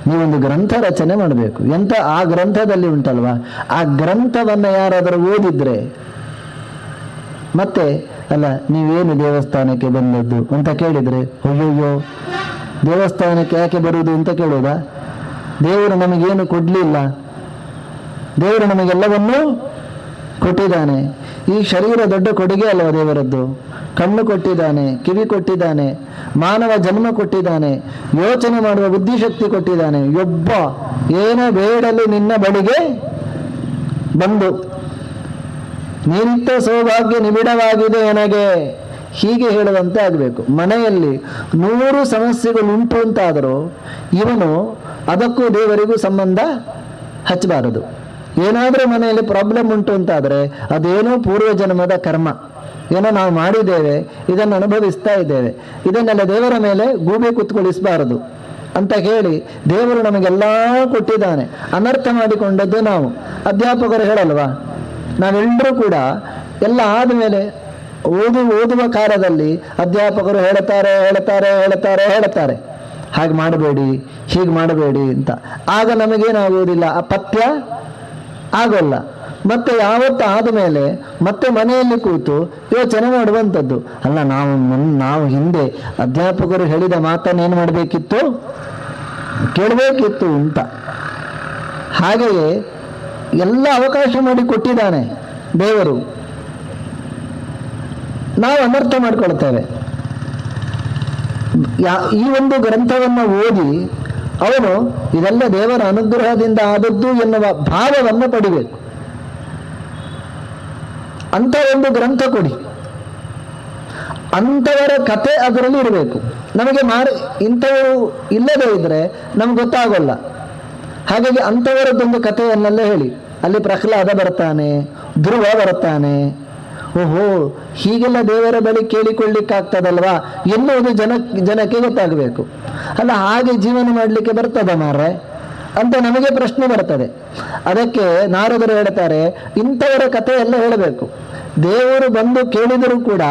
ನೀವೊಂದು ಗ್ರಂಥ ರಚನೆ ಮಾಡಬೇಕು. ಆ ಗ್ರಂಥದಲ್ಲಿ ಉಂಟಲ್ವಾ, ಆ ಗ್ರಂಥವನ್ನ ಯಾರಾದರೂ ಓದಿದ್ರೆ ಮತ್ತೆ, ಅಲ್ಲ ನೀವೇನು ದೇವಸ್ಥಾನಕ್ಕೆ ಬಂದದ್ದು ಅಂತ ಕೇಳಿದ್ರೆ, ಅಯ್ಯಯ್ಯೋ ದೇವಸ್ಥಾನಕ್ಕೆ ಯಾಕೆ ಬರುವುದು ಅಂತ ಕೇಳೋದಾ? ದೇವರು ನಮಗೇನು ಕೊಡ್ಲಿಲ್ಲ, ದೇವರು ನಮಗೆಲ್ಲವನ್ನೂ ಕೊಟ್ಟಿದ್ದಾನೆ. ಈ ಶರೀರ ದೊಡ್ಡ ಕೊಡುಗೆ ಅಲ್ವ ದೇವರದ್ದು. ಕಣ್ಣು ಕೊಟ್ಟಿದ್ದಾನೆ, ಕಿವಿ ಕೊಟ್ಟಿದ್ದಾನೆ, ಮಾನವ ಜನ್ಮ ಕೊಟ್ಟಿದ್ದಾನೆ, ಯೋಚನೆ ಮಾಡುವ ಬುದ್ಧಿಶಕ್ತಿ ಕೊಟ್ಟಿದ್ದಾನೆ. ಒಬ್ಬ ಏನ ಬೇಡಲು ನಿನ್ನ ಬಳಿಗೆ ಬಂದು ನಿಂತ ಸೌಭಾಗ್ಯ ನಿಬಿಡವಾಗಿದೆ ನನಗೆ, ಹೀಗೆ ಹೇಳುವಂತೆ ಆಗಬೇಕು. ಮನೆಯಲ್ಲಿ 100 ಸಮಸ್ಯೆಗಳುಂಟು ಅಂತಾದರೂ ಇವನು ಅದಕ್ಕೂ ದೇವರಿಗೂ ಸಂಬಂಧ ಹಚ್ಚಬಾರದು. ಏನಾದರೂ ಮನೆಯಲ್ಲಿ ಪ್ರಾಬ್ಲಮ್ ಉಂಟು ಅಂತಾದರೆ ಅದೇನೋ ಪೂರ್ವಜನ್ಮದ ಕರ್ಮ, ಏನೋ ನಾವು ಮಾಡಿದ್ದೇವೆ, ಇದನ್ನು ಅನುಭವಿಸ್ತಾ ಇದ್ದೇವೆ, ಇದನ್ನೆಲ್ಲ ದೇವರ ಮೇಲೆ ಗೂಬೆ ಕುತ್ಕೊಳಿಸಬಾರದು ಅಂತ ಹೇಳಿ ದೇವರು ನಮಗೆಲ್ಲ ಕೊಟ್ಟಿದ್ದಾನೆ. ಅನರ್ಥ ಮಾಡಿಕೊಂಡದ್ದು ನಾವು. ಅಧ್ಯಾಪಕರು ಹೇಳಲ್ವಾ, ನಾವೆಲ್ಲರೂ ಕೂಡ ಎಲ್ಲ ಆದಮೇಲೆ ಓದುವ ಕಾಲದಲ್ಲಿ ಅಧ್ಯಾಪಕರು ಹೇಳ್ತಾರೆ ಹಾಗೆ ಮಾಡಬೇಡಿ, ಹೀಗೆ ಮಾಡಬೇಡಿ ಅಂತ. ಆಗ ನಮಗೇನಾಗುವುದಿಲ್ಲ, ಅಪಥ್ಯ ಆಗೋಲ್ಲ. ಮತ್ತೆ ಯಾವತ್ತು ಆದಮೇಲೆ ಮತ್ತೆ ಮನೆಯಲ್ಲಿ ಕೂತು ಯೋಚನೆ ಮಾಡುವಂಥದ್ದು. ಅಲ್ಲ, ನಾವು ಹಿಂದೆ ಅಧ್ಯಾಪಕರು ಹೇಳಿದ ಮಾತನ್ನು ಏನು ಮಾಡಬೇಕಿತ್ತು, ಕೇಳಬೇಕಿತ್ತು ಅಂತ. ಹಾಗೆಯೇ ಎಲ್ಲ ಅವಕಾಶ ಮಾಡಿ ಕೊಟ್ಟಿದ್ದಾನೆ ದೇವರು. ನಾವು ಅನರ್ಥ ಮಾಡಿಕೊಳ್ತೇವೆ. ಈ ಒಂದು ಗ್ರಂಥವನ್ನು ಓದಿ ಅವನು ಇದೆಲ್ಲ ದೇವರ ಅನುಗ್ರಹದಿಂದ ಆದದ್ದು ಎನ್ನುವ ಭಾವವನ್ನು ಪಡಿಬೇಕು. ಅಂತ ಒಂದು ಗ್ರಂಥ ಕೊಡಿ, ಅಂಥವರ ಕತೆ ಅದರಲ್ಲಿ ಇರಬೇಕು. ನಮಗೆ ಇಂಥವರು ಇಲ್ಲದೇ ಇದ್ದರೆ ನಮ್ಗೆ ಗೊತ್ತಾಗೋಲ್ಲ. ಹಾಗಾಗಿ ಅಂಥವರದ್ದೊಂದು ಕಥೆಯನ್ನೆಲ್ಲ ಹೇಳಿ. ಅಲ್ಲಿ ಪ್ರಹ್ಲಾದ ಬರ್ತಾನೆ, ಧ್ರುವ ಬರ್ತಾನೆ. ಓಹೋ, ಹೀಗೆಲ್ಲ ದೇವರ ಬಳಿ ಕೇಳಿಕೊಳ್ಳಿಕ್ಕಾಗ್ತದಲ್ವಾ ಎನ್ನುವುದು ಜನಕ್ಕೆ ಗೊತ್ತಾಗಬೇಕು. ಅಲ್ಲ, ಹಾಗೆ ಜೀವನ ಮಾಡಲಿಕ್ಕೆ ಬರ್ತದ ಮಾರ್ರೆ ಅಂತ ನಮಗೆ ಪ್ರಶ್ನೆ ಬರ್ತದೆ. ಅದಕ್ಕೆ ನಾರದರು ಹೇಳ್ತಾರೆ, ಇಂಥವರ ಕಥೆ ಎಲ್ಲ ಹೇಳಬೇಕು. ದೇವರು ಬಂದು ಕೇಳಿದರೂ ಕೂಡ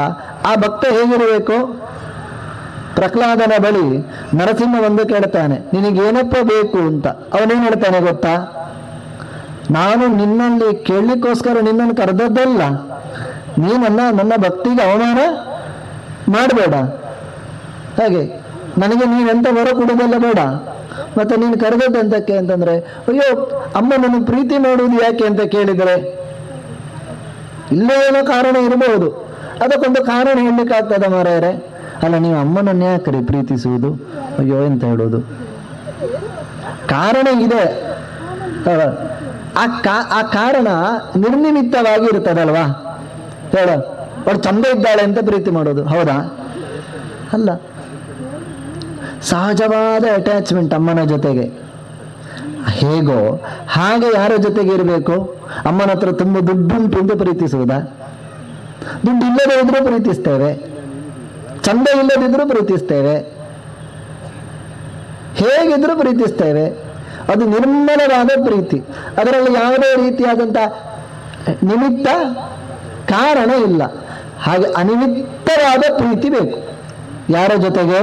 ಆ ಭಕ್ತ ಹೇಗಿರಬೇಕು? ಪ್ರಹ್ಲಾದನ ಬಳಿ ನರಸಿಂಹ ಬಂದು ಕೇಳ್ತಾನೆ, ನಿನಗೇನಪ್ಪ ಬೇಕು ಅಂತ. ಅವನೇನು ಹೇಳ್ತಾನೆ ಗೊತ್ತಾ? ನಾನು ನಿನ್ನಲ್ಲಿ ಕೇಳಲಿಕ್ಕೋಸ್ಕರ ನಿನ್ನನ್ನು ಕರೆದದ್ದಲ್ಲ, ನನ್ನ ಭಕ್ತಿಗೆ ಅವಮಾನ ಮಾಡಬೇಡ. ಹಾಗೆ ನನಗೆ ನೀನೆಂತ ಹೊರ ಕೊಡೋದೆಲ್ಲ ಬೇಡ. ಮತ್ತೆ ನೀನು ಕರೆದದ್ದಂತಕ್ಕೆ ಅಂತಂದ್ರೆ, ಅಯ್ಯೋ ಅಮ್ಮ ನನ್ನ ಪ್ರೀತಿ ಮಾಡುವುದು ಯಾಕೆ ಅಂತ ಕೇಳಿದರೆ ಇಲ್ಲೇ ಏನೋ ಕಾರಣ ಇರಬಹುದು. ಅದಕ್ಕೊಂದು ಕಾರಣ ಹೇಳಲಿಕ್ಕಾಗ್ತದ ಮಾರಾಯರೆ? ಅಲ್ಲ, ನೀವು ಅಮ್ಮನನ್ನು ಯಾಕ್ರಿ ಪ್ರೀತಿಸುವುದು? ಅಯ್ಯೋ ಎಂತ ಹೇಳೋದು? ಕಾರಣ ಇದೆ. ಆ ಕಾರಣ ನಿರ್ನಿಮಿತ್ತವಾಗಿ ಇರ್ತದಲ್ವಾ? ಹೇಳ, ಅವಳು ಚಂದ ಇದ್ದಾಳೆ ಅಂತ ಪ್ರೀತಿ ಮಾಡೋದು ಹೌದಾ? ಅಲ್ಲ, ಸಹಜವಾದ ಅಟ್ಯಾಚ್ಮೆಂಟ್ ಅಮ್ಮನ ಜೊತೆಗೆ. ಹೇಗೋ ಹಾಗೆ ಯಾರ ಜೊತೆಗೆ ಇರಬೇಕು? ಅಮ್ಮನ ಹತ್ರ ತುಂಬ ದುಡ್ಡುಂಟು ಅಂತ ಪ್ರೀತಿಸುವುದಾ? ದುಡ್ಡು ಇಲ್ಲದೆ ಇದ್ರೂ ಪ್ರೀತಿಸ್ತೇವೆ, ಚಂದ ಇಲ್ಲದಿದ್ರೂ ಪ್ರೀತಿಸ್ತೇವೆ, ಹೇಗಿದ್ರೂ ಪ್ರೀತಿಸ್ತೇವೆ. ಅದು ನಿರ್ಮಲವಾದ ಪ್ರೀತಿ. ಅದರಲ್ಲಿ ಯಾವುದೇ ರೀತಿಯಾದಂಥ ನಿಮಿತ್ತ ಕಾರಣ ಇಲ್ಲ. ಹಾಗೆ ಅನಿಮಿತ್ತವಾದ ಪ್ರೀತಿ ಬೇಕು. ಯಾರ ಜೊತೆಗೆ?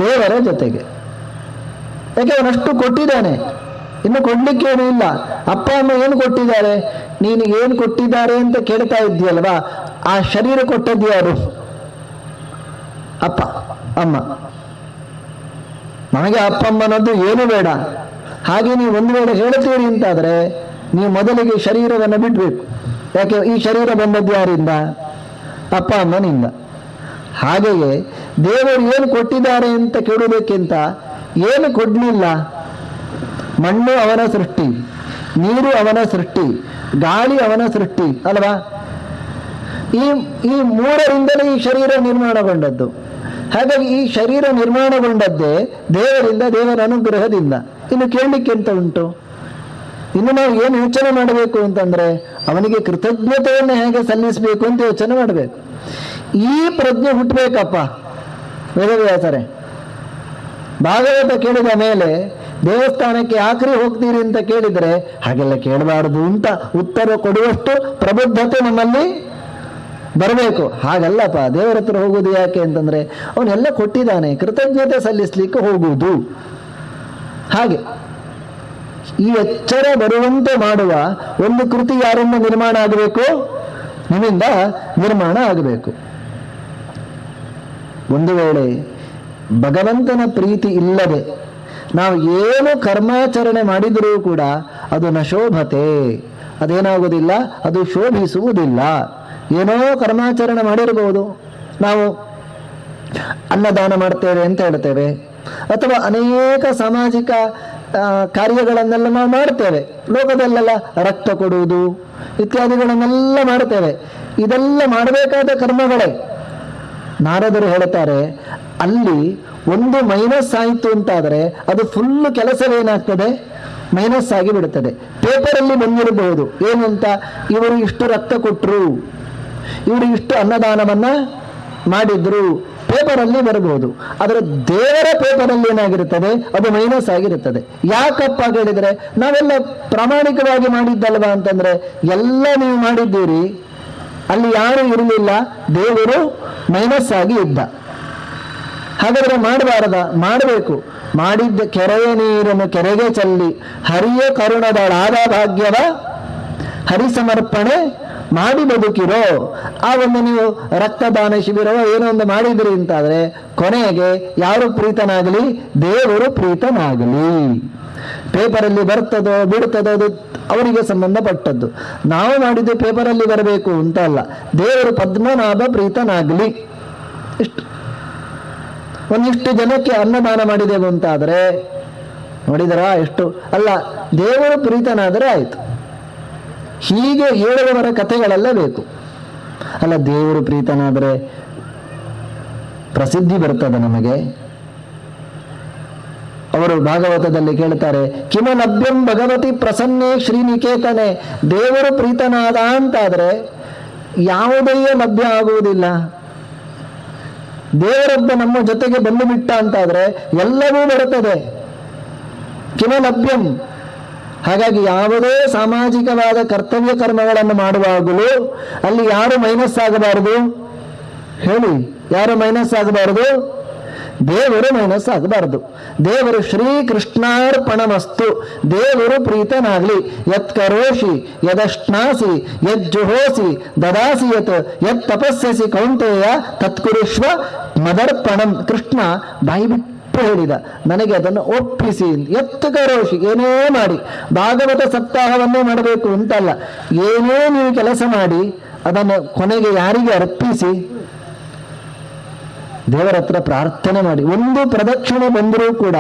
ದೇವರ ಜೊತೆಗೆ. ಯಾಕೆ ಅವನಷ್ಟು ಕೊಟ್ಟಿದ್ದಾನೆ, ಇನ್ನು ಕೊಡ್ಲಿಕ್ಕೇನು ಇಲ್ಲ. ಅಪ್ಪ ಅಮ್ಮ ಏನು ಕೊಟ್ಟಿದ್ದಾರೆ? ನೀನು ಏನು ಕೊಟ್ಟಿದ್ದಾರೆ ಅಂತ ಕೇಳ್ತಾ ಇದ್ದೀಯಲ್ವಾ? ಆ ಶರೀರ ಕೊಟ್ಟದ್ದು ಯಾರು? ಅಪ್ಪ ಅಮ್ಮ. ನನಗೆ ಅಪ್ಪ ಅಮ್ಮನದ್ದು ಏನು ಬೇಡ. ಹಾಗೆ ನೀವು ಒಂದು ವೇಳೆ ಹೇಳ್ತೀರಿ ಅಂತಾದರೆ ನೀವು ಮೊದಲಿಗೆ ಶರೀರವನ್ನು ಬಿಡಬೇಕು. ಯಾಕೆ? ಈ ಶರೀರ ಬಂದದ್ದು ಯಾರಿಂದ? ಅಪ್ಪ ಅಮ್ಮನಿಂದ. ಹಾಗೆಯೇ ದೇವರು ಏನು ಕೊಟ್ಟಿದ್ದಾರೆ ಅಂತ ಕೇಳೋದಕ್ಕಿಂತ ಏನು ಕೊಡಲಿಲ್ಲ. ಮಣ್ಣು ಅವನ ಸೃಷ್ಟಿ, ನೀರು ಅವನ ಸೃಷ್ಟಿ, ಗಾಳಿ ಅವನ ಸೃಷ್ಟಿ ಅಲ್ವಾ? ಈ ಮೂರರಿಂದಲೇ ಈ ಶರೀರ ನಿರ್ಮಾಣಗೊಂಡದ್ದು. ಹಾಗಾಗಿ ಈ ಶರೀರ ನಿರ್ಮಾಣಗೊಂಡದ್ದೇ ದೇವರಿಂದ, ದೇವರ ಅನುಗ್ರಹದಿಂದ. ಇನ್ನು ಕೇಳಲಿಕ್ಕೆ ಎಂತ ಉಂಟು? ಇನ್ನು ನಾವು ಏನು ಯೋಚನೆ ಮಾಡಬೇಕು ಅಂತಂದ್ರೆ ಅವನಿಗೆ ಕೃತಜ್ಞತೆಯನ್ನು ಹೇಗೆ ಸಲ್ಲಿಸಬೇಕು ಅಂತ ಯೋಚನೆ ಮಾಡಬೇಕು. ಈ ಪ್ರಜ್ಞೆ ಹುಟ್ಟಬೇಕಪ್ಪ. ವೇದವ್ಯಾಸರೇ ಭಾಗವತ ಕೇಳಿದ ಮೇಲೆ ದೇವಸ್ಥಾನಕ್ಕೆ ಯಾಕ್ರಿ ಹೋಗ್ತೀರಿ ಅಂತ ಕೇಳಿದರೆ ಹಾಗೆಲ್ಲ ಕೇಳಬಾರದು ಅಂತ ಉತ್ತರ ಕೊಡುವಷ್ಟು ಪ್ರಬುದ್ಧತೆ ನಮ್ಮಲ್ಲಿ ಬರಬೇಕು. ಹಾಗಲ್ಲಪ್ಪ, ದೇವರ ಹತ್ರ ಹೋಗುವುದು ಯಾಕೆ ಅಂತಂದ್ರೆ ಅವನೆಲ್ಲ ಕೊಟ್ಟಿದ್ದಾನೆ, ಕೃತಜ್ಞತೆ ಸಲ್ಲಿಸ್ಲಿಕ್ಕೆ ಹೋಗುವುದು. ಹಾಗೆ ಈ ಎಚ್ಚರ ಬರುವಂತೆ ಮಾಡುವ ಒಂದು ಕೃತಿ ಯಾರಿಂದ ನಿರ್ಮಾಣ ಆಗಬೇಕು? ನಿಮ್ಮಿಂದ ನಿರ್ಮಾಣ ಆಗಬೇಕು. ಒಂದು ವೇಳೆ ಭಗವಂತನ ಪ್ರೀತಿ ಇಲ್ಲದೆ ನಾವು ಏನು ಕರ್ಮಾಚರಣೆ ಮಾಡಿದರೂ ಕೂಡ ಅದು ನಶೋಭತೆ, ಅದೇನಾಗುವುದಿಲ್ಲ, ಅದು ಶೋಭಿಸುವುದಿಲ್ಲ. ಏನೋ ಕರ್ಮಾಚರಣೆ ಮಾಡಿರಬಹುದು, ನಾವು ಅನ್ನದಾನ ಮಾಡ್ತೇವೆ ಅಂತ ಹೇಳ್ತೇವೆ, ಅಥವಾ ಅನೇಕ ಸಾಮಾಜಿಕ ಕಾರ್ಯಗಳನ್ನೆಲ್ಲ ನಾವು ಮಾಡ್ತೇವೆ. ಲೋಕದಲ್ಲೆಲ್ಲ ರಕ್ತ ಕೊಡುವುದು ಇತ್ಯಾದಿಗಳನ್ನೆಲ್ಲ ಮಾಡ್ತೇವೆ. ಇದೆಲ್ಲ ಮಾಡಬೇಕಾದ ಕರ್ಮಗಳೇ. ನಾರದರು ಹೇಳ್ತಾರೆ, ಅಲ್ಲಿ ಒಂದು ಮೈನಸ್ ಆಯಿತು ಅಂತಾದರೆ ಅದು ಫುಲ್ ಕೆಲಸವೇನಾಗ್ತದೆ? ಮೈನಸ್ ಆಗಿ ಬಿಡುತ್ತದೆ. ಪೇಪರಲ್ಲಿ ಬಂದಿರಬಹುದು ಏನು ಅಂತ, ಇವರು ಇಷ್ಟು ರಕ್ತ ಕೊಟ್ಟರು, ಇವರು ಇಷ್ಟು ಅನ್ನದಾನವನ್ನ ಮಾಡಿದ್ರು, ಪೇಪರಲ್ಲಿ ಬರಬಹುದು. ಆದರೆ ದೇವರ ಪೇಪರಲ್ಲಿ ಏನಾಗಿರುತ್ತದೆ? ಅದು ಮೈನಸ್ ಆಗಿರುತ್ತದೆ. ಯಾಕಪ್ಪ ಹೇಳಿದ್ರೆ ನಾವೆಲ್ಲ ಪ್ರಾಮಾಣಿಕವಾಗಿ ಮಾಡಿದ್ದಲ್ವಾ ಅಂತಂದ್ರೆ, ಎಲ್ಲ ನೀವು ಮಾಡಿದ್ದೀರಿ, ಅಲ್ಲಿ ಯಾರು ಇರಲಿಲ್ಲ, ದೇವರು ಮೈನಸ್ ಆಗಿ ಇದ್ದ. ಹಾಗಾದ್ರೆ ಮಾಡಬಾರದ? ಮಾಡಬೇಕು. ಮಾಡಿದ್ದ ಕೆರೆಯ ನೀರನ್ನು ಕೆರೆಗೆ ಚೆಲ್ಲಿ ಹರಿಯ ಕರುಣದಳಾದ ಭಾಗ್ಯವ ಹರಿ ಸಮರ್ಪಣೆ ಮಾಡಿ ಬದುಕಿರೋ. ಆ ಒಂದು ನೀವು ರಕ್ತದಾನ ಶಿಬಿರವೋ ಏನೋ ಒಂದು ಮಾಡಿದ್ರಿ ಅಂತಾದ್ರೆ ಕೊನೆಗೆ ಯಾರು ಪ್ರೀತನಾಗಲಿ? ದೇವರು ಪ್ರೀತನಾಗಲಿ. ಪೇಪರಲ್ಲಿ ಬರ್ತದೋ ಬಿಡ್ತದೋ ಅದು ಅವರಿಗೆ ಸಂಬಂಧಪಟ್ಟದ್ದು. ನಾವು ಮಾಡಿದ್ದು ಪೇಪರಲ್ಲಿ ಬರಬೇಕು ಅಂತ ಅಲ್ಲ, ದೇವರು ಪದ್ಮನಾಭ ಪ್ರೀತನಾಗಲಿ. ಇಷ್ಟು. ಒಂದಿಷ್ಟು ಜನಕ್ಕೆ ಅನ್ನದಾನ ಮಾಡಿದೆವು ಅಂತಾದರೆ ನೋಡಿದರ ಎಷ್ಟು ಅಲ್ಲ, ದೇವರು ಪ್ರೀತನಾದರೆ ಆಯಿತು. ಹೀಗೆ ಹೇಳುವವರ ಕಥೆಗಳೆಲ್ಲ ಬೇಕು. ಅಲ್ಲ, ದೇವರು ಪ್ರೀತನಾದರೆ ಪ್ರಸಿದ್ಧಿ ಬರ್ತದೆ ನಮಗೆ. ಅವರು ಭಾಗವತದಲ್ಲಿ ಕೇಳ್ತಾರೆ, ಕಿಮ ಲಭ್ಯಂ ಭಗವತಿ ಪ್ರಸನ್ನೇ ಶ್ರೀನಿಕೇತನೆ. ದೇವರು ಪ್ರೀತನಾದ ಅಂತಾದ್ರೆ ಯಾವುದೇ ಲಭ್ಯ ಆಗುವುದಿಲ್ಲ. ದೇವರೊಬ್ಬ ನಮ್ಮ ಜೊತೆಗೆ ಬಂದು ಬಿಟ್ಟ ಅಂತಾದ್ರೆ ಎಲ್ಲವೂ ಬರುತ್ತದೆ. ಕಿಮ ಲಭ್ಯಂ. ಹಾಗಾಗಿ ಯಾವುದೇ ಸಾಮಾಜಿಕವಾದ ಕರ್ತವ್ಯ ಕರ್ಮಗಳನ್ನು ಮಾಡುವಾಗಲೂ ಅಲ್ಲಿ ಯಾರು ಮೈನಸ್ ಆಗಬಾರದು ಹೇಳಿ, ಯಾರು ಮೈನಸ್ ಆಗಬಾರದು? ದೇವರು ಮೈನಸ್ ಆಗಬಾರದು. ದೇವರು ಶ್ರೀಕೃಷ್ಣಾರ್ಪಣಮಸ್ತು, ದೇವರು ಪ್ರೀತನಾಗ್ಲಿ. ಯತ್ ಕರೋಷಿ ಯದಶ್ನಾಸಿ ಯಜ್ಜುಹೋಸಿ ದದಾಸಿ ಯತ್ ಯತ್ ತಪಸ್ಯಸಿ ಕೌಂತೆಯ ತತ್ಕುರುಷ್ವ ಮದರ್ಪಣಂ. ಕೃಷ್ಣ ಬಾಯಿ ಬಿಟ್ಟು ಹೇಳಿದ, ನನಗೆ ಅದನ್ನು ಒಪ್ಪಿಸಿ. ಎತ್ತು ಕರೋಷಿ, ಏನೇ ಮಾಡಿ, ಭಾಗವತ ಸಪ್ತಾಹವನ್ನೇ ಮಾಡಬೇಕು ಅಂತಲ್ಲ, ಏನೇ ನೀವು ಕೆಲಸ ಮಾಡಿ ಅದನ್ನು ಕೊನೆಗೆ ಯಾರಿಗೆ ಅರ್ಪಿಸಿ ದೇವರ ಹತ್ರ ಪ್ರಾರ್ಥನೆ ಮಾಡಿ. ಒಂದು ಪ್ರದಕ್ಷಿಣೆ ಬಂದರೂ ಕೂಡ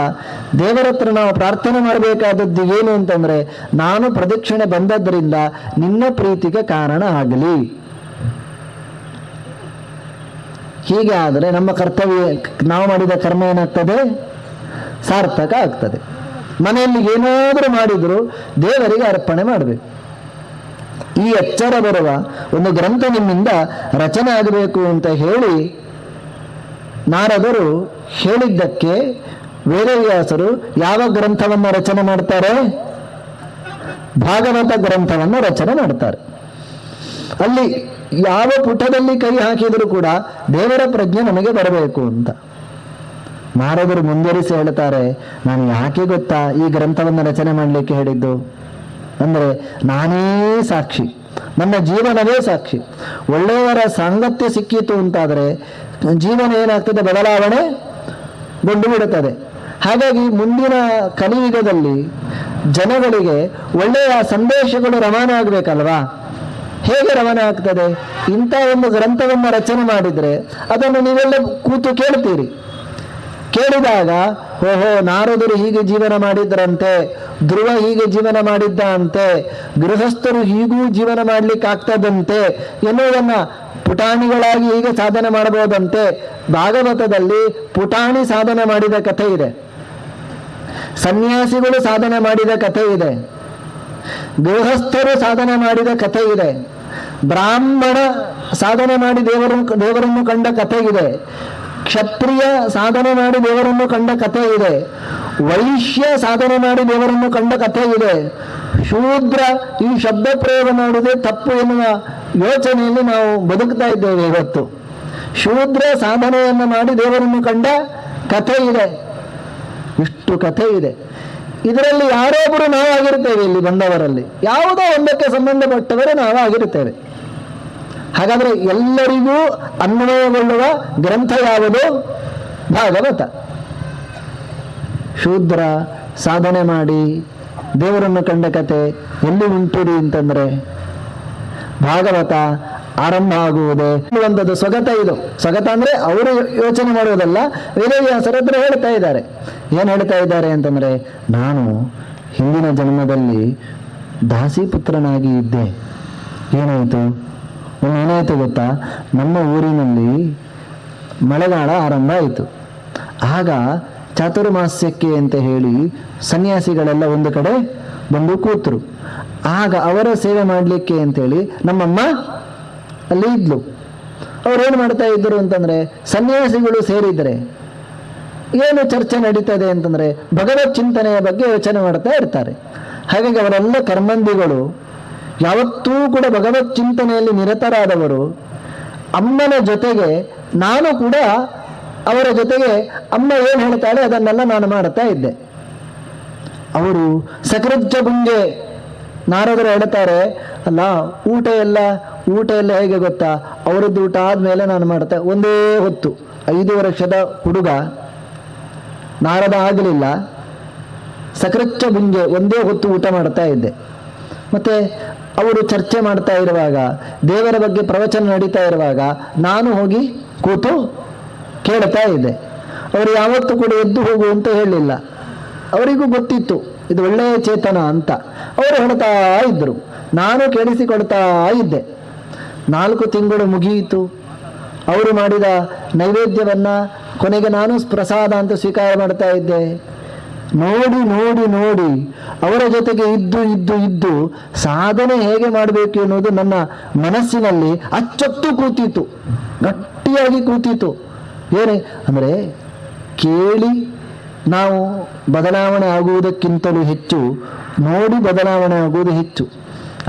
ದೇವರ ಹತ್ರ ನಾವು ಪ್ರಾರ್ಥನೆ ಮಾಡಬೇಕಾದದ್ದು ಏನು ಅಂತಂದ್ರೆ, ನಾನು ಪ್ರದಕ್ಷಿಣೆ ಬಂದದ್ರಿಂದ ನಿನ್ನ ಪ್ರೀತಿಗೆ ಕಾರಣ ಆಗಲಿ. ಹೀಗೆ ಆದರೆ ನಮ್ಮ ಕರ್ತವ್ಯ, ನಾವು ಮಾಡಿದ ಕರ್ಮ ಏನಾಗ್ತದೆ? ಸಾರ್ಥಕ ಆಗ್ತದೆ. ಮನೆಯಲ್ಲಿ ಏನಾದರೂ ಮಾಡಿದ್ರು ದೇವರಿಗೆ ಅರ್ಪಣೆ ಮಾಡಬೇಕು. ಈ ಎಚ್ಚರ ಬರುವ ಒಂದು ಗ್ರಂಥ ನಿಮ್ಮಿಂದ ರಚನೆ ಆಗಬೇಕು ಅಂತ ಹೇಳಿ ನಾರದರು ಹೇಳಿದ್ದಕ್ಕೆ ವೇದವ್ಯಾಸರು ಯಾವ ಗ್ರಂಥವನ್ನು ರಚನೆ ಮಾಡ್ತಾರೆ? ಭಾಗವತ ಗ್ರಂಥವನ್ನು ರಚನೆ ಮಾಡ್ತಾರೆ. ಅಲ್ಲಿ ಯಾವ ಪುಟದಲ್ಲಿ ಕೈ ಹಾಕಿದರೂ ಕೂಡ ದೇವರ ಪ್ರಜ್ಞೆ ನಮಗೆ ಬರಬೇಕು ಅಂತ ನಾರದರು ಮುಂದುವರಿಸಿ ಹೇಳ್ತಾರೆ, ನಾನು ಯಾಕೆ ಗೊತ್ತಾ ಈ ಗ್ರಂಥವನ್ನು ರಚನೆ ಮಾಡಲಿಕ್ಕೆ ಹೇಳಿದ್ದು ಅಂದ್ರೆ, ನಾನೇ ಸಾಕ್ಷಿ, ನನ್ನ ಜೀವನವೇ ಸಾಕ್ಷಿ. ಒಳ್ಳೆಯವರ ಸಾಂಗತ್ಯ ಸಿಕ್ಕಿತು ಅಂತಾದರೆ ಜೀವನ ಏನಾಗ್ತದೆ? ಬದಲಾವಣೆ ಗೊಂಡು ಬಿಡುತ್ತದೆ. ಹಾಗಾಗಿ ಮುಂದಿನ ಕಲಿಯುಗದಲ್ಲಿ ಜನಗಳಿಗೆ ಒಳ್ಳೆಯ ಸಂದೇಶಗಳು ರವಾನೆ ಆಗಬೇಕಲ್ವಾ? ಹೇಗೆ ರವಾನೆ ಆಗ್ತದೆ? ಇಂಥ ಒಂದು ಗ್ರಂಥವನ್ನು ರಚನೆ ಮಾಡಿದರೆ ಅದನ್ನು ನೀವೆಲ್ಲ ಕೂತು ಕೇಳ್ತೀರಿ. ಕೇಳಿದಾಗ, ಓಹೋ, ನಾರದರು ಹೀಗೆ ಜೀವನ ಮಾಡಿದ್ರಂತೆ, ಧ್ರುವ ಹೀಗೆ ಜೀವನ ಮಾಡಿದ್ದ ಅಂತೆ, ಗೃಹಸ್ಥರು ಹೀಗೂ ಜೀವನ ಮಾಡ್ಲಿಕ್ಕೆ ಆಗ್ತದಂತೆ ಎನ್ನುವುದನ್ನ ಪುಟಾಣಿಗಳಾಗಿ ಹೀಗೆ ಸಾಧನೆ ಮಾಡಬಹುದಂತೆ. ಭಾಗವತದಲ್ಲಿ ಪುಟಾಣಿ ಸಾಧನೆ ಮಾಡಿದ ಕಥೆ ಇದೆ, ಸನ್ಯಾಸಿಗಳು ಸಾಧನೆ ಮಾಡಿದ ಕಥೆ ಇದೆ, ಗೃಹಸ್ಥರು ಸಾಧನೆ ಮಾಡಿದ ಕಥೆ ಇದೆ, ಬ್ರಾಹ್ಮಣ ಸಾಧನೆ ಮಾಡಿ ದೇವರನ್ನು ಕಂಡ ಕಥೆ ಇದೆ, ಕ್ಷತ್ರಿಯ ಸಾಧನೆ ಮಾಡಿ ದೇವರನ್ನು ಕಂಡ ಕಥೆ ಇದೆ, ವೈಶ್ಯ ಸಾಧನೆ ಮಾಡಿ ದೇವರನ್ನು ಕಂಡ ಕಥೆ ಇದೆ, ಶೂದ್ರ ಈ ಶಬ್ದ ಪ್ರಯೋಗ ಮಾಡುವುದೇ ತಪ್ಪು ಎನ್ನುವ ಯೋಚನೆಯಲ್ಲಿ ನಾವು ಬದುಕ್ತಾ ಇದ್ದೇವೆ ಇವತ್ತು. ಶೂದ್ರ ಸಾಧನೆಯನ್ನು ಮಾಡಿ ದೇವರನ್ನು ಕಂಡ ಕಥೆ ಇದೆ, ಇಷ್ಟು ಕಥೆ ಇದೆ. ಇದರಲ್ಲಿ ಯಾರೊಬ್ಬರು ನಾವಾಗಿರ್ತೇವೆ, ಇಲ್ಲಿ ಬಂದವರಲ್ಲಿ ಯಾವುದೋ ಒಂದಕ್ಕೆ ಸಂಬಂಧಪಟ್ಟವರು ನಾವಾಗಿರುತ್ತೇವೆ. ಹಾಗಾದ್ರೆ ಎಲ್ಲರಿಗೂ ಅನ್ವಯಗೊಳ್ಳುವ ಗ್ರಂಥ ಯಾವುದು? ಭಾಗವತ. ಶೂದ್ರ ಸಾಧನೆ ಮಾಡಿ ದೇವರನ್ನು ಕಂಡ ಕತೆ ಎಲ್ಲಿ ಉಂಟುರಿ ಅಂತಂದ್ರೆ ಭಾಗವತ ಆರಂಭ ಆಗುವುದೇ ಒಂದು ಸ್ವಗತ. ಇದು ಸ್ವಗತ ಅಂದ್ರೆ ಅವರು ಯೋಚನೆ ಮಾಡುವುದಲ್ಲ, ವೇದವ್ಯಾಸರ ಹತ್ರ ಹೇಳ್ತಾ ಇದ್ದಾರೆ. ಏನು ಹೇಳ್ತಾ ಇದ್ದಾರೆ ಅಂತಂದ್ರೆ, ನಾನು ಹಿಂದಿನ ಜನ್ಮದಲ್ಲಿ ದಾಸಿಪುತ್ರನಾಗಿ ಇದ್ದೆ. ಏನಾಯಿತು? ಏನಾಯಿತು ಗೊತ್ತಾ? ನಮ್ಮ ಊರಿನಲ್ಲಿ ಮಳೆಗಾಲ ಆರಂಭ ಆಯಿತು. ಆಗ ಚಾತುರ್ಮಾಸ್ಯಕ್ಕೆ ಅಂತ ಹೇಳಿ ಸನ್ಯಾಸಿಗಳೆಲ್ಲ ಒಂದು ಕಡೆ ಬಂದು ಕೂತರು. ಆಗ ಅವರ ಸೇವೆ ಮಾಡಲಿಕ್ಕೆ ಅಂತೇಳಿ ನಮ್ಮಮ್ಮ ಅಲ್ಲಿ ಇದ್ಲು. ಅವ್ರೇನು ಮಾಡ್ತಾ ಇದ್ರು ಅಂತಂದ್ರೆ, ಸನ್ಯಾಸಿಗಳು ಸೇರಿದ್ರೆ ಏನು ಚರ್ಚೆ ನಡೀತದೆ ಅಂತಂದ್ರೆ ಭಗವತ್ ಚಿಂತನೆಯ ಬಗ್ಗೆ ಯೋಚನೆ ಮಾಡ್ತಾ ಇರ್ತಾರೆ. ಹಾಗಾಗಿ ಅವರೆಲ್ಲ ಕರ್ಮಂದಿಗಳು ಯಾವತ್ತೂ ಕೂಡ ಭಗವತ್ ಚಿಂತನೆಯಲ್ಲಿ ನಿರತರಾದವರು. ಅಮ್ಮನ ಜೊತೆಗೆ ನಾನು ಕೂಡ ಅವರ ಜೊತೆಗೆ ಅಮ್ಮ ಏನು ಹೇಳ್ತಾಳೆ ಅದನ್ನೆಲ್ಲ ನಾನು ಮಾಡ್ತಾ ಇದ್ದೆ. ಅವರು ಸಕೃಜ್ಜ ಗುಂಜೆ ನಾರದರು ಹೇಳ್ತಾರೆ, ಅಲ್ಲ ಊಟ ಎಲ್ಲ ಹೇಗೆ ಗೊತ್ತಾ? ಅವರದ್ದು ಊಟ ಆದ್ಮೇಲೆ ನಾನು ಮಾಡ್ತಾ, ಒಂದೇ ಹೊತ್ತು 5 ವರ್ಷದ ಹುಡುಗ ನಾರದ ಆಗಲಿಲ್ಲ, ಸಕೃಚ್ಚ ಗುಂಜೆ ಒಂದೇ ಹೊತ್ತು ಊಟ ಮಾಡ್ತಾ ಇದ್ದೆ. ಮತ್ತೆ ಅವರು ಚರ್ಚೆ ಮಾಡ್ತಾ ಇರುವಾಗ, ದೇವರ ಬಗ್ಗೆ ಪ್ರವಚನ ನಡೀತಾ ಇರುವಾಗ ನಾನು ಹೋಗಿ ಕೂತು ಕೇಳ್ತಾ ಇದ್ದೆ. ಅವರು ಯಾವತ್ತೂ ಕೂಡ ಎದ್ದು ಹೋಗು ಅಂತ ಹೇಳಲಿಲ್ಲ. ಅವರಿಗೂ ಗೊತ್ತಿತ್ತು ಇದು ಒಳ್ಳೆಯ ಚೇತನ ಅಂತ. ಅವರು ಹೇಳ್ತಾ ಇದ್ರು, ನಾನು ಕೇಳಿಸಿಕೊಳ್ತಾ ಇದ್ದೆ. 4 ತಿಂಗಳು ಮುಗಿಯಿತು. ಅವರು ಮಾಡಿದ ನೈವೇದ್ಯವನ್ನು ಕೊನೆಗೆ ನಾನು ಪ್ರಸಾದ ಅಂತ ಸ್ವೀಕಾರ ಮಾಡ್ತಾ ಇದ್ದೆ. ನೋಡಿ ನೋಡಿ ನೋಡಿ ಅವರ ಜೊತೆಗೆ ಇದ್ದು ಇದ್ದು ಇದ್ದು ಸಾಧನೆ ಹೇಗೆ ಮಾಡಬೇಕು ಎನ್ನುವುದು ನನ್ನ ಮನಸ್ಸಿನಲ್ಲಿ ಅಚ್ಚೊತ್ತು ಕೂತಿತ್ತು, ಗಟ್ಟಿಯಾಗಿ ಕೂತಿತ್ತು. ಏನೇ ಅಂದರೆ ಕೇಳಿ ನಾವು ಬದಲಾವಣೆ ಆಗುವುದಕ್ಕಿಂತಲೂ ಹೆಚ್ಚು ನೋಡಿ ಬದಲಾವಣೆ ಆಗುವುದು ಹೆಚ್ಚು.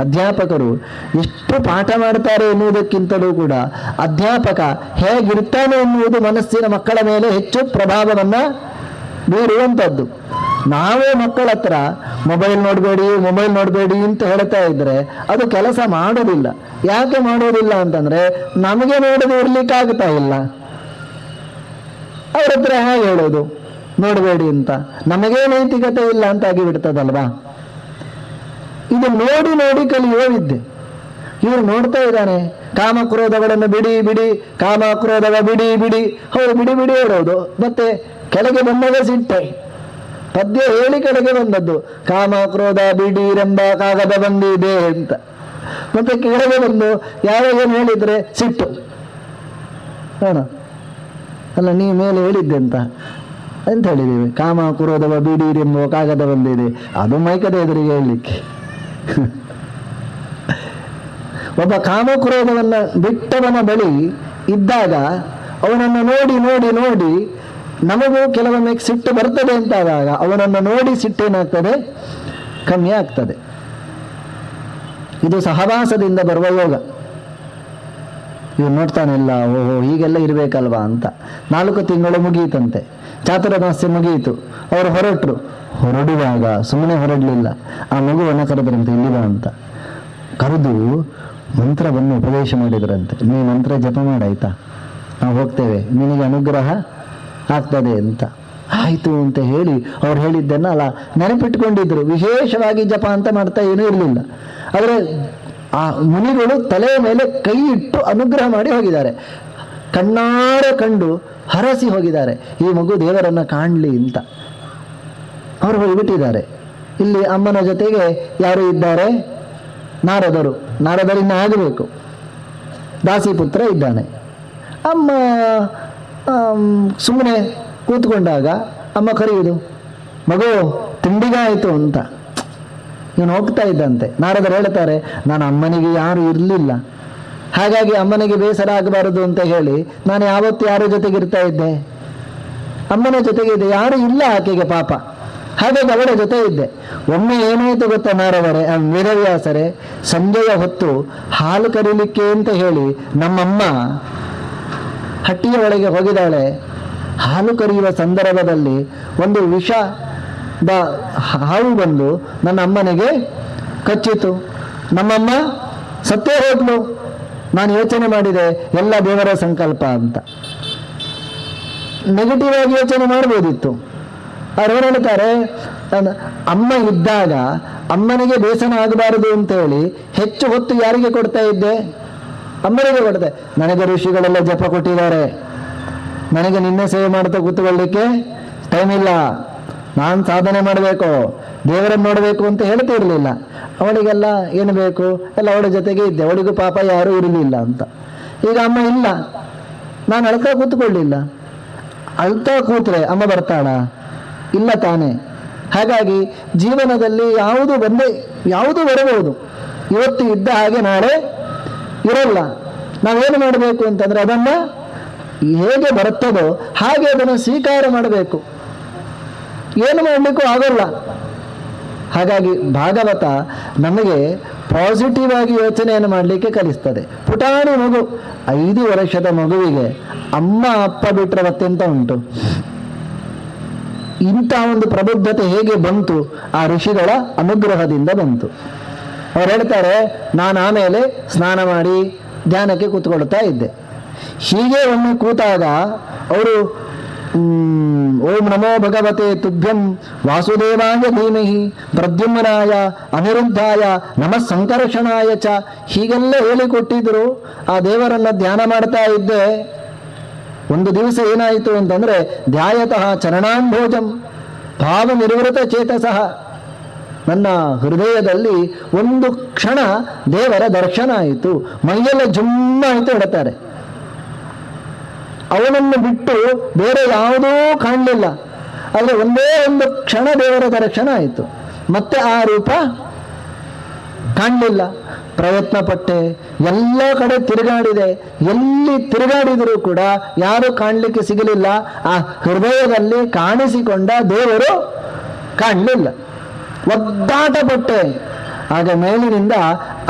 ಅಧ್ಯಾಪಕರು ಎಷ್ಟು ಪಾಠ ಮಾಡ್ತಾರೆ ಎನ್ನುವುದಕ್ಕಿಂತಲೂ ಕೂಡ ಅಧ್ಯಾಪಕ ಹೇಗಿರ್ತಾನೆ ಎನ್ನುವುದು ಮನಸ್ಸಿನ ಮಕ್ಕಳ ಮೇಲೆ ಹೆಚ್ಚು ಪ್ರಭಾವವನ್ನು ಬೀರುವಂಥದ್ದು. ನಾವೇ ಮಕ್ಕಳ ಹತ್ರ ಮೊಬೈಲ್ ನೋಡಬೇಡಿ ಅಂತ ಹೇಳ್ತಾ ಇದ್ರೆ ಅದು ಕೆಲಸ ಮಾಡೋದಿಲ್ಲ. ಯಾಕೆ ಮಾಡೋದಿಲ್ಲ ಅಂತಂದ್ರೆ ನಮಗೆ ನೋಡದೆ ಇರ್ಲಿಕ್ಕಾಗ್ತಾ ಇಲ್ಲ. ಅವ್ರ ಹತ್ರ ಹೇಗೆ ಹೇಳೋದು ನೋಡಬೇಡಿ ಅಂತ? ನಮಗೇ ನೈತಿಕತೆ ಇಲ್ಲ ಅಂತ ಆಗಿಬಿಡ್ತದಲ್ವಾ? ಇದು ನೋಡಿ ನೋಡಿ ಕಲಿಯುವ ವಿದ್ಯೆ. ಇವರು ನೋಡ್ತಾ ಇದ್ದಾನೆ, ಕಾಮಕ್ರೋಧಗಳನ್ನು ಬಿಡಿ ಕಾಮಕ್ರೋಧವ ಬಿಡಿ ಹೌದು ಬಿಡಿ ಹೇಳೋದು. ಮತ್ತೆ ಕೆಳಗೆ ಬಂದಾಗ ಸಿಟ್ಟೆ, ಪದ್ಯ ಹೇಳಿ ಕೆಳಗೆ ಬಂದದ್ದು ಕಾಮಕ್ರೋಧ ಬಿಡಿರೆಂಬ ಕಾಗದ ಬಂದಿದೆ ಅಂತ. ಮತ್ತೆ ಕೆಳಗೆ ಬಂದು ಯಾವಾಗೇನು ಹೇಳಿದ್ರೆ ಸಿಟ್ಟು, ನೋಡ ಅಲ್ಲ ನೀ ಮೇಲೆ ಹೇಳಿದ್ದೆ ಅಂತ ಹೇಳಿದ್ದೀವಿ. ಕಾಮಕ್ರೋಧವ ಬಿಡಿರೆಂಬ ಕಾಗದ ಬಂದಿದೆ, ಅದು ಮೈಕದ ಎದುರಿಗೆ ಹೇಳಲಿಕ್ಕೆ. ಒಬ್ಬ ಕಾಮಕ್ರೋಧವನ್ನು ಬಿಟ್ಟವನ ಬಳಿ ಇದ್ದಾಗ ಅವನನ್ನು ನೋಡಿ ನೋಡಿ ನೋಡಿ ನಮಗೂ ಕೆಲವೊಮ್ಮೆ ಸಿಟ್ಟು ಬರ್ತದೆ ಅಂತಾದಾಗ ಅವನನ್ನು ನೋಡಿ ಸಿಟ್ಟೇನಾಗ್ತದೆ, ಕಮ್ಮಿ ಆಗ್ತದೆ. ಇದು ಸಹವಾಸದಿಂದ ಬರುವ ಯೋಗ. ಇವ್ರು ನೋಡ್ತಾನೆಲ್ಲ, ಓಹೋ ಹೀಗೆಲ್ಲ ಇರಬೇಕಲ್ವಾ ಅಂತ. 4 ತಿಂಗಳು ಮುಗಿಯಿತಂತೆ, ಚಾತುರ್ಮಾಸ್ಯ ಮುಗಿಯಿತು. ಅವರು ಹೊರಡುವಾಗ ಸುಮ್ಮನೆ ಹೊರಡಲಿಲ್ಲ, ಆ ಮಗುವನ್ನು ಕರೆದ್ರಂತೆ, ಇಲ್ಲಿ ಬಾ ಅಂತ ಕರೆದು ಮಂತ್ರವನ್ನು ಉಪದೇಶ ಮಾಡಿದ್ರಂತೆ. ನೀ ಮಂತ್ರ ಜಪ ಮಾಡಾಯ್ತಾ, ನಾವು ಹೋಗ್ತೇವೆ, ನಿನಗೆ ಅನುಗ್ರಹ ಆಗ್ತದೆ ಅಂತ. ಆಯಿತು ಅಂತ ಹೇಳಿ ಅವ್ರು ಹೇಳಿದ್ದನ್ನು ಅಲ್ಲ ನೆನಪಿಟ್ಕೊಂಡಿದ್ರು. ವಿಶೇಷವಾಗಿ ಜಪ ಅಂತ ಮಾಡ್ತಾ ಏನೂ ಇರಲಿಲ್ಲ. ಆದರೆ ಆ ಮುನಿಗಳು ತಲೆಯ ಮೇಲೆ ಕೈ ಇಟ್ಟು ಅನುಗ್ರಹ ಮಾಡಿ ಹೋಗಿದ್ದಾರೆ. ಕಣ್ಣಾರೆ ಕಂಡು ಹರಸಿ ಹೋಗಿದ್ದಾರೆ, ಈ ಮಗು ದೇವರನ್ನು ಕಾಣಲಿ ಅಂತ. ಅವರು ಹೋಗಿಬಿಟ್ಟಿದ್ದಾರೆ. ಇಲ್ಲಿ ಅಮ್ಮನ ಜೊತೆಗೆ ಯಾರು ಇದ್ದಾರೆ? ನಾರದರಿಂದ ಆಗಬೇಕು. ದಾಸಿಪುತ್ರ ಇದ್ದಾನೆ. ಅಮ್ಮ ಸುಮ್ಮನೆ ಕೂತ್ಕೊಂಡಾಗ ಅಮ್ಮ ಕರೆಯುವುದು, ಮಗು ತಿಂಡಿಗಾಯಿತು ಅಂತ. ಇವನು ಹೋಗ್ತಾ ಇದ್ದಂತೆ. ನಾರದರು ಹೇಳ್ತಾರೆ, ನಾನು ಅಮ್ಮನಿಗೆ ಯಾರು ಇರಲಿಲ್ಲ, ಹಾಗಾಗಿ ಅಮ್ಮನಿಗೆ ಬೇಸರ ಆಗಬಾರದು ಅಂತ ಹೇಳಿ ನಾನು ಯಾವತ್ತು ಯಾರ ಜೊತೆಗೆ ಇರ್ತಾ ಇದ್ದೆ? ಅಮ್ಮನ ಜೊತೆಗೆ ಇದೆ, ಯಾರು ಇಲ್ಲ ಆಕೆಗೆ ಪಾಪ, ಹಾಗಾಗಿ ಅವಳ ಜೊತೆ ಇದ್ದೆ. ಒಮ್ಮೆ ಏನಾಯಿತು ಗೊತ್ತಾ ನಾರದರೇ, ವೇದವ್ಯಾಸರೇ, ಸಂಜೆಯ ಹೊತ್ತು ಹಾಲು ಕರೀಲಿಕ್ಕೆ ಅಂತ ಹೇಳಿ ನಮ್ಮಮ್ಮ ಹಟ್ಟಿಯ ಒಳಗೆ ಹೋಗಿದ್ದಾಳೆ. ಹಾಲು ಕರೆಯುವ ಸಂದರ್ಭದಲ್ಲಿ ಒಂದು ವಿಷದ ಹಾವು ಬಂದು ನನ್ನ ಅಮ್ಮನಿಗೆ ಕಚ್ಚಿತು. ನಮ್ಮಮ್ಮ ಸತ್ತೇ ಹೋದ್ಲು. ನಾನು ಯೋಚನೆ ಮಾಡಿದೆ, ಎಲ್ಲ ದೇವರ ಸಂಕಲ್ಪ ಅಂತ. ನೆಗೆಟಿವ್ ಆಗಿ ಯೋಚನೆ ಮಾಡ್ಬೋದಿತ್ತು. ಅವ್ರು ಹೇಳ್ತಾರೆ, ಅಮ್ಮ ಇದ್ದಾಗ ಅಮ್ಮನಿಗೆ ಬೇಸನ ಆಗಬಾರದು ಅಂತೇಳಿ ಹೆಚ್ಚು ಹೊತ್ತು ಯಾರಿಗೆ ಕೊಡ್ತಾ ಇದ್ದೆ? ಅಮ್ಮನಿಗೆ ಕೊಡ್ತೆ. ನನಗೆ ಋಷಿಗಳೆಲ್ಲ ಜಪ ಕೊಟ್ಟಿದ್ದಾರೆ, ನನಗೆ ನಿನ್ನೆ ಸೇವೆ ಮಾಡ್ತಾ ಕೂತ್ಕೊಳ್ಳಿಕ್ಕೆ ಟೈಮ್ ಇಲ್ಲ, ನಾನು ಸಾಧನೆ ಮಾಡಬೇಕು, ದೇವರನ್ನು ನೋಡಬೇಕು ಅಂತ ಹೇಳ್ತಿರ್ಲಿಲ್ಲ. ಅವಳಿಗೆಲ್ಲ ಏನು ಬೇಕು ಎಲ್ಲ ಅವಳ ಜೊತೆಗೆ ಇದ್ದೆ, ಅವಳಿಗೂ ಪಾಪ ಯಾರೂ ಇರಲಿಲ್ಲ ಅಂತ. ಈಗ ಅಮ್ಮ ಇಲ್ಲ, ನಾನು ಅಳ್ತಾ ಕೂತ್ಕೊಳ್ಳಿಲ್ಲ. ಅಳ್ತಾ ಕೂತ್ರೆ ಅಮ್ಮ ಬರ್ತಾಳ? ಇಲ್ಲ ತಾನೆ. ಹಾಗಾಗಿ ಜೀವನದಲ್ಲಿ ಯಾವುದು ಬರಬಹುದು. ಇವತ್ತು ಇದ್ದ ಹಾಗೆ ನಾಳೆ ಇರಲ್ಲ. ನಾವೇನು ಮಾಡಬೇಕು ಅಂತಂದ್ರೆ ಅದನ್ನು ಹೇಗೆ ಬರುತ್ತದೋ ಹಾಗೆ ಅದನ್ನು ಸ್ವೀಕಾರ ಮಾಡಬೇಕು. ಏನು ಮಾಡಲಿಕ್ಕೂ ಆಗೋಲ್ಲ. ಹಾಗಾಗಿ ಭಾಗವತ ನಮಗೆ ಪಾಸಿಟಿವ್ ಆಗಿ ಯೋಚನೆಯನ್ನು ಮಾಡಲಿಕ್ಕೆ ಕಲಿಸ್ತದೆ. ಪುಟಾಣಿ ಮಗು, 5 ವರ್ಷದ ಮಗುವಿಗೆ ಅಮ್ಮ ಅಪ್ಪ ಬಿಟ್ಟರೆ ಮತ್ತೆಂತ ಉಂಟು? ಇಂಥ ಒಂದು ಪ್ರಬುದ್ಧತೆ ಹೇಗೆ ಬಂತು? ಆ ಋಷಿಗಳ ಅನುಗ್ರಹದಿಂದ ಬಂತು. ಅವ್ರು ಹೇಳ್ತಾರೆ, ನಾನು ಆಮೇಲೆ ಸ್ನಾನ ಮಾಡಿ ಧ್ಯಾನಕ್ಕೆ ಕೂತ್ಕೊಳ್ತಾ ಇದ್ದೆ. ಹೀಗೆ ಒಮ್ಮೆ ಕೂತಾಗ ಅವರು ಓಂ ನಮೋ ಭಗವತೆ ತುಭ್ಯಂ ವಾಸುದೇವಾಯ ಧೀಮಹಿ ಪ್ರದ್ಯುಮ್ನಾಯ ಅನಿರುದ್ಧಾಯ ನಮಃ ಸಂಕರ್ಷಣಾಯ ಚ ಹೀಗೆಲ್ಲ ಹೇಳಿಕೊಟ್ಟಿದ್ರು. ಆ ದೇವರನ್ನ ಧ್ಯಾನ ಮಾಡ್ತಾ ಇದ್ದೆ. ಒಂದು ದಿವಸ ಏನಾಯಿತು ಅಂತಂದ್ರೆ, ಧ್ಯಾಯತಃ ಚರಣಾಂಭೋಜಂ ಭಾವ ನಿರ್ವೃತ ಚೇತಸಃ, ನನ್ನ ಹೃದಯದಲ್ಲಿ ಒಂದು ಕ್ಷಣ ದೇವರ ದರ್ಶನ ಆಯಿತು. ಮೈಯೆಲ್ಲ ಜುಮ್ಮಾಯಿತು ಹೇಳ್ತಾರೆ. ಅವನನ್ನು ಬಿಟ್ಟು ಬೇರೆ ಯಾವುದೂ ಕಾಣಲಿಲ್ಲ. ಆದರೆ ಒಂದೇ ಒಂದು ಕ್ಷಣ ದೇವರ ದರ್ಶನ ಆಯಿತು, ಮತ್ತೆ ಆ ರೂಪ ಕಾಣಲಿಲ್ಲ. ಪ್ರಯತ್ನ ಪಟ್ಟೆ, ಎಲ್ಲ ಕಡೆ ತಿರುಗಾಡಿದೆ, ಎಲ್ಲಿ ತಿರುಗಾಡಿದರೂ ಕೂಡ ಯಾರು ಕಾಣಲಿಕ್ಕೆ ಸಿಗಲಿಲ್ಲ. ಆ ಹೃದಯದಲ್ಲಿ ಕಾಣಿಸಿಕೊಂಡ ದೇವರು ಕಾಣಲಿಲ್ಲ. ಒದ್ದಾಟ ಪಟ್ಟೆ. ಆಗ ಮೇಲಿನಿಂದ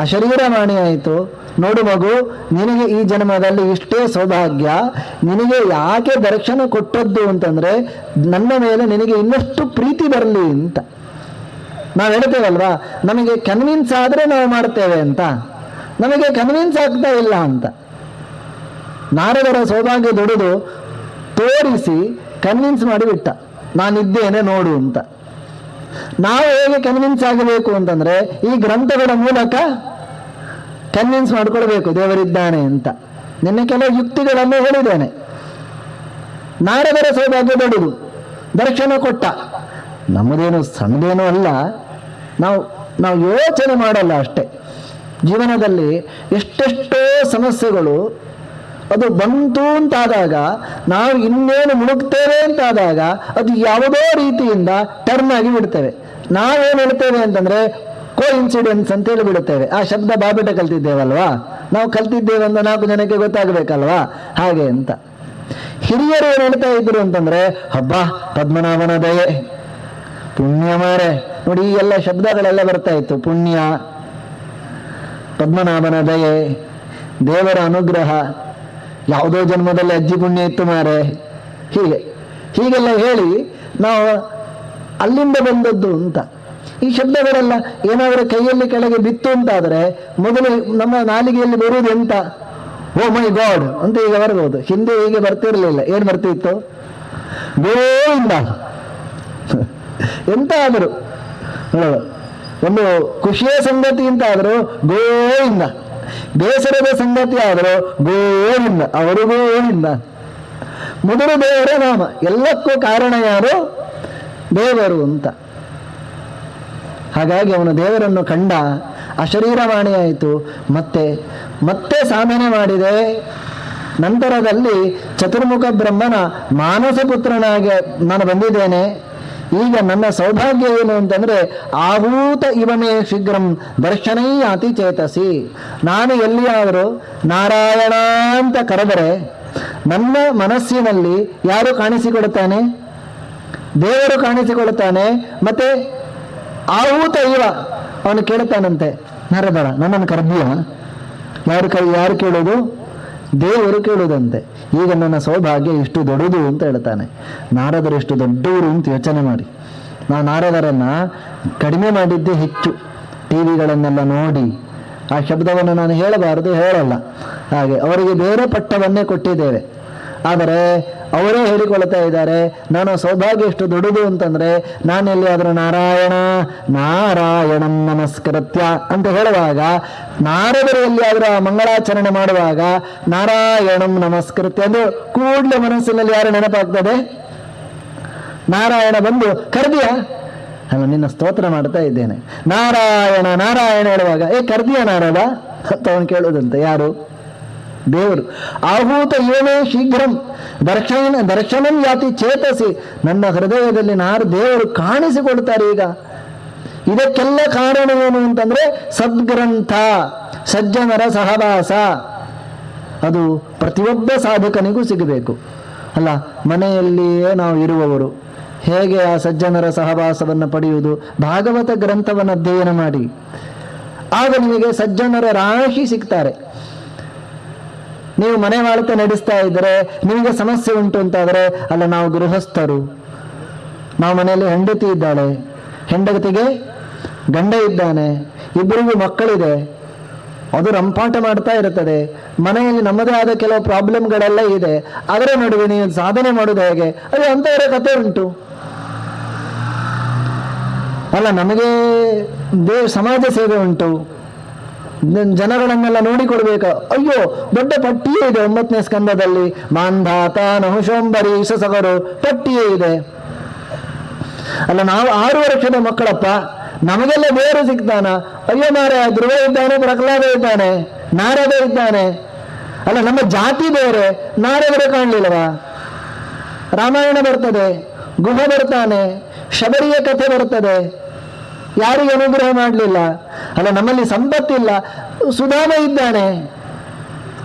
ಅಶರೀರವಾಣಿ ಆಯಿತು, ನೋಡು ಮಗು, ನಿನಗೆ ಈ ಜನ್ಮದಲ್ಲಿ ಇಷ್ಟೇ ಸೌಭಾಗ್ಯ, ನಿನಗೆ ಯಾಕೆ ದರ್ಶನ ಕೊಟ್ಟದ್ದು ಅಂತಂದ್ರೆ ನನ್ನ ಮೇಲೆ ನಿನಗೆ ಇನ್ನಷ್ಟು ಪ್ರೀತಿ ಬರಲಿ ಅಂತ. ನಾವು ಹೇಳ್ತೇವಲ್ವಾ, ನಮಗೆ ಕನ್ವಿನ್ಸ್ ಆದರೆ ನಾವು ಮಾಡ್ತೇವೆ ಅಂತ, ನಮಗೆ ಕನ್ವಿನ್ಸ್ ಆಗ್ತಾ ಇಲ್ಲ ಅಂತ. ನಾರದರ ಸೌಭಾಗ್ಯ ದೊಡ್ಡದು ತೋರಿಸಿ ಕನ್ವಿನ್ಸ್ ಮಾಡಿಬಿಟ್ಟ, ನಾನಿದ್ದೇನೆ ನೋಡು ಅಂತ. ನಾವು ಹೇಗೆ ಕನ್ವಿನ್ಸ್ ಆಗಬೇಕು ಅಂತಂದ್ರೆ ಈ ಗ್ರಂಥಗಳ ಮೂಲಕ ಕನ್ವಿನ್ಸ್ ಮಾಡ್ಕೊಳ್ಬೇಕು ದೇವರಿದ್ದಾನೆ ಅಂತ. ನಿನ್ನೆ ಕೆಲವು ಯುಕ್ತಿಗಳನ್ನು ಹೇಳಿದ್ದೇನೆ. ನಾರದರ ಸೌಭಾಗ್ಯ ದೊಡ್ಡದು, ದರ್ಶನ ಕೊಟ್ಟ. ನಮ್ಮದೇನು ಸಣ್ಣದೇನೂ ಅಲ್ಲ, ನಾವು ಯೋಚನೆ ಮಾಡಲ್ಲ ಅಷ್ಟೇ. ಜೀವನದಲ್ಲಿ ಎಷ್ಟೆಷ್ಟೋ ಸಮಸ್ಯೆಗಳು ಅದು ಬಂತು ಅಂತಾದಾಗ, ನಾವು ಇನ್ನೇನು ಮುಳುಗ್ತೇವೆ ಅಂತಾದಾಗ ಅದು ಯಾವುದೋ ರೀತಿಯಿಂದ ಟರ್ನ್ ಆಗಿ ಬಿಡ್ತೇವೆ. ನಾವೇನು ಹೇಳ್ತೇವೆ ಅಂತಂದ್ರೆ ಕೋಇನ್ಸಿಡೆನ್ಸ್ ಅಂತ ಹೇಳಿ ಬಿಡುತ್ತೇವೆ. ಆ ಶಬ್ದ ಬಾಬಿಟ ಕಲ್ತಿದ್ದೇವಲ್ವಾ, ನಾವು ಕಲ್ತಿದ್ದೇವೆ ಅಂತ 4 ಜನಕ್ಕೆ ಗೊತ್ತಾಗಬೇಕಲ್ವಾ, ಹಾಗೆ ಅಂತ. ಹಿರಿಯರು ಏನು ಹೇಳ್ತಾ ಇದ್ರು ಅಂತಂದ್ರೆ, ಹಬ್ಬ ಪದ್ಮನಾಭನ ದಯೆ, ಪುಣ್ಯ ಮಾರೆ. ನೋಡಿ, ಈ ಎಲ್ಲ ಶಬ್ದಗಳೆಲ್ಲ ಬರ್ತಾ ಇತ್ತು. ಪುಣ್ಯ, ಪದ್ಮನಾಭನ ದಯೆ, ದೇವರ ಅನುಗ್ರಹ, ಯಾವುದೋ ಜನ್ಮದಲ್ಲಿ ಅಜ್ಜಿ ಪುಣ್ಯ ಇತ್ತು ಮಾರೆ, ಹೀಗೆಲ್ಲ ಹೇಳಿ ನಾವು ಅಲ್ಲಿಂದ ಬಂದದ್ದು ಅಂತ. ಈ ಶಬ್ದಗಳೆಲ್ಲ ಏನಾದರೂ ಕೈಯಲ್ಲಿ ಕೆಳಗೆ ಬಿತ್ತು ಅಂತಾದರೆ ಮೊದಲು ನಮ್ಮ ನಾಲಿಗೆಯಲ್ಲಿ ಬರುವುದು ಎಂತ? ಓ ಮೈ ಗಾಡ್ ಅಂತ ಈಗ ಬರ್ಬೋದು. ಹಿಂದೆ ಹೀಗೆ ಬರ್ತಿರ್ಲಿಲ್ಲ. ಏನು ಬರ್ತಿತ್ತು? ಗೋವಿಂದ. ಎಂತ ಆದರೂ ಒಂದು ಖುಷಿಯ ಸಂಗತಿ ಅಂತ ಆದರೂ ಗೋವಿಂದ, ಬೇಸರದ ಸಂಗತಿ ಆದರೂ ಗೋವಿಂದ, ಅವರು ಗೋವಿಂದ. ಮೊದಲು ದೇವರ ನಾಮ, ಎಲ್ಲಕ್ಕೂ ಕಾರಣ ಯಾರು? ದೇವರು ಅಂತ. ಹಾಗಾಗಿ ಅವನು ದೇವರನ್ನು ಕಂಡ, ಅಶರೀರವಾಣಿ ಆಯಿತು. ಮತ್ತೆ ಸಾಧನೆ ಮಾಡಿದೆ. ನಂತರದಲ್ಲಿ ಚತುರ್ಮುಖ ಬ್ರಹ್ಮನ ಮಾನಸ ಪುತ್ರನಾಗಿ ನಾನು ಬಂದಿದ್ದೇನೆ. ಈಗ ನನ್ನ ಸೌಭಾಗ್ಯ ಏನು ಅಂತಂದ್ರೆ, ಆಹೂತ ಇವಮೇ ಶೀಘ್ರಂ ದರ್ಶನೈಯಾತಿ ಚೇತಸಿ. ನಾನು ಎಲ್ಲಿಯಾದರೂ ನಾರಾಯಣ ಅಂತ ಕರೆದರೆ ನನ್ನ ಮನಸ್ಸಿನಲ್ಲಿ ಯಾರು ಕಾಣಿಸಿಕೊಡುತ್ತಾನೆ? ದೇವರು ಕಾಣಿಸಿಕೊಳ್ಳುತ್ತಾನೆ. ಮತ್ತೆ ಆಹೂತ ಇವ, ಅವನು ಕೇಳುತ್ತಾನಂತೆ, ನರದಳ ನನ್ನನ್ನು ಕರೆದೀಯ? ಯಾರು ಕೇಳೋದು? ದೇವರು ಕೇಳುವುದಂತೆ. ಈಗ ನನ್ನ ಸೌಭಾಗ್ಯ ಇಷ್ಟು ದೊಡ್ಡದು ಅಂತ ಹೇಳ್ತಾನೆ. ನಾರದರು ಎಷ್ಟು ದೊಡ್ಡವರು ಅಂತ ಯೋಚನೆ ಮಾಡಿ. ನಾವು ನಾರದರನ್ನ ಕಡಿಮೆ ಮಾಡಿದ್ದೇ ಹೆಚ್ಚು. ಟಿವಿಗಳನ್ನೆಲ್ಲ ನೋಡಿ ಆ ಶಬ್ದವನ್ನು ನಾನು ಹೇಳಬಾರದು, ಹೇಳಲ್ಲ. ಹಾಗೆ ಅವರಿಗೆ ಬೇರೆ ಪಟ್ಟವನ್ನೇ ಕೊಟ್ಟಿದ್ದೇವೆ. ಆದರೆ ಅವರೇ ಹೇಳಿಕೊಳ್ತಾ ಇದ್ದಾರೆ, ನಾನು ಸೌಭಾಗ್ಯ ಎಷ್ಟು ದೊಡ್ಡದು ಅಂತಂದ್ರೆ, ನಾನೆಲ್ಲಿಯಾದರೂ ನಾರಾಯಣ ನಾರಾಯಣಂ ನಮಸ್ಕೃತ್ಯ ಅಂತ ಹೇಳುವಾಗ, ನಾರದರು ಎಲ್ಲಿಯಾದರೂ ಆ ಮಂಗಳಾಚರಣೆ ಮಾಡುವಾಗ ನಾರಾಯಣಂ ನಮಸ್ಕೃತ್ಯ ಅಂದ್ರೆ ಕೂಡಲೇ ಮನಸ್ಸಿನಲ್ಲಿ ಯಾರು ನೆನಪಾಗ್ತದೆ? ನಾರಾಯಣ ಬಂದು ಕರ್ದಿಯಾ? ಅಲ್ಲ, ನಿನ್ನ ಸ್ತೋತ್ರ ಮಾಡ್ತಾ ಇದ್ದೇನೆ. ನಾರಾಯಣ ನಾರಾಯಣ ಹೇಳುವಾಗ ಕರ್ದಿಯ ನಾರದ ಅಂತ ಅವನು ಕೇಳುವುದಂತೆ. ಯಾರು? ದೇವರು. ಆಹೂತ ಇವನೇ ಶೀಘ್ರಂ ದರ್ಶನಂ ಯಾತಿ ಚೇತಸಿ. ನನ್ನ ಹೃದಯದಲ್ಲಿ ದೇವರು ಕಾಣಿಸಿಕೊಳ್ತಾರೆ. ಈಗ ಇದಕ್ಕೆಲ್ಲ ಕಾರಣ ಏನು ಅಂತಂದ್ರೆ ಸದ್ಗ್ರಂಥ, ಸಜ್ಜನರ ಸಹವಾಸ. ಅದು ಪ್ರತಿಯೊಬ್ಬ ಸಾಧಕನಿಗೂ ಸಿಗಬೇಕು. ಅಲ್ಲ, ಮನೆಯಲ್ಲಿಯೇ ನಾವು ಇರುವವರು ಹೇಗೆ ಆ ಸಜ್ಜನರ ಸಹವಾಸವನ್ನು ಪಡೆಯುವುದು? ಭಾಗವತ ಗ್ರಂಥವನ್ನು ಅಧ್ಯಯನ ಮಾಡಿ, ಆಗ ನಿಮಗೆ ಸಜ್ಜನರ ರಾಶಿ ಸಿಗ್ತಾರೆ. ನೀವು ಮನೆ ಮಾಳಿತ ನಡೆಸ್ತಾ ಇದ್ದರೆ ನಿಮಗೆ ಸಮಸ್ಯೆ ಉಂಟು ಅಂತಾದರೆ, ಅಲ್ಲ ನಾವು ಗೃಹಸ್ಥರು, ನಾವು ಮನೆಯಲ್ಲಿ ಹೆಂಡತಿ ಇದ್ದಾಳೆ, ಹೆಂಡತಿಗೆ ಗಂಡ ಇದ್ದಾನೆ, ಇಬ್ಬರಿಗೂ ಮಕ್ಕಳಿದೆ, ಅದು ರಂಪಾಟ ಮಾಡ್ತಾ ಇರುತ್ತದೆ, ಮನೆಯಲ್ಲಿ ನಮ್ಮದೇ ಆದ ಕೆಲವು ಪ್ರಾಬ್ಲಮ್ಗಳೆಲ್ಲ ಇದೆ. ಅದರ ನಡುವೆ ನೀವು ಸಾಧನೆ ಮಾಡೋದು ಹೇಗೆ? ಅದು ಅಂತವರ ಕಥೆ ಉಂಟು. ಅಲ್ಲ, ನಮಗೆ ಸಮಾಜ ಸೇವೆ ಉಂಟು, ಜನಗಳನ್ನೆಲ್ಲ ನೋಡಿಕೊಡ್ಬೇಕು. ಅಯ್ಯೋ, ದೊಡ್ಡ ಪಟ್ಟಿಯೇ ಇದೆ 9ನೇ ಸ್ಕಂದದಲ್ಲಿ. ಮಾಂಧಾತ ನಹುಶೋಂಬರೀಶ ಸಗರು ಪಟ್ಟಿಯೇ ಇದೆ. ಅಲ್ಲ, ನಾವು 6 ವರ್ಷದ ಮಕ್ಕಳಪ್ಪ, ನಮಗೆಲ್ಲ ದೇವರು ಸಿಗ್ತಾನ? ಅಯ್ಯೋ ಮಾರ, ಧ್ರುವ ಇದ್ದಾನೆ, ಪ್ರಹ್ಲಾದ ಇದ್ದಾನೆ, ನಾರದ ಇದ್ದಾನೆ, ಅಲ್ಲ, ನಮ್ಮ ಜಾತಿ ಬೇರೆ, ನಾರದರು ಕಾಣಲಿಲ್ಲವಾ? ರಾಮಾಯಣ ಬರ್ತದೆ, ಗುಹ ಬರ್ತಾನೆ, ಶಬರಿಯ ಕಥೆ ಬರ್ತದೆ, ಯಾರಿಗೆ ಅನುಗ್ರಹ ಮಾಡಲಿಲ್ಲ? ಅಲ್ಲ, ನಮ್ಮಲ್ಲಿ ಸಂಪತ್ತಿಲ್ಲ, ಸುಧಾಮ ಇದ್ದಾನೆ,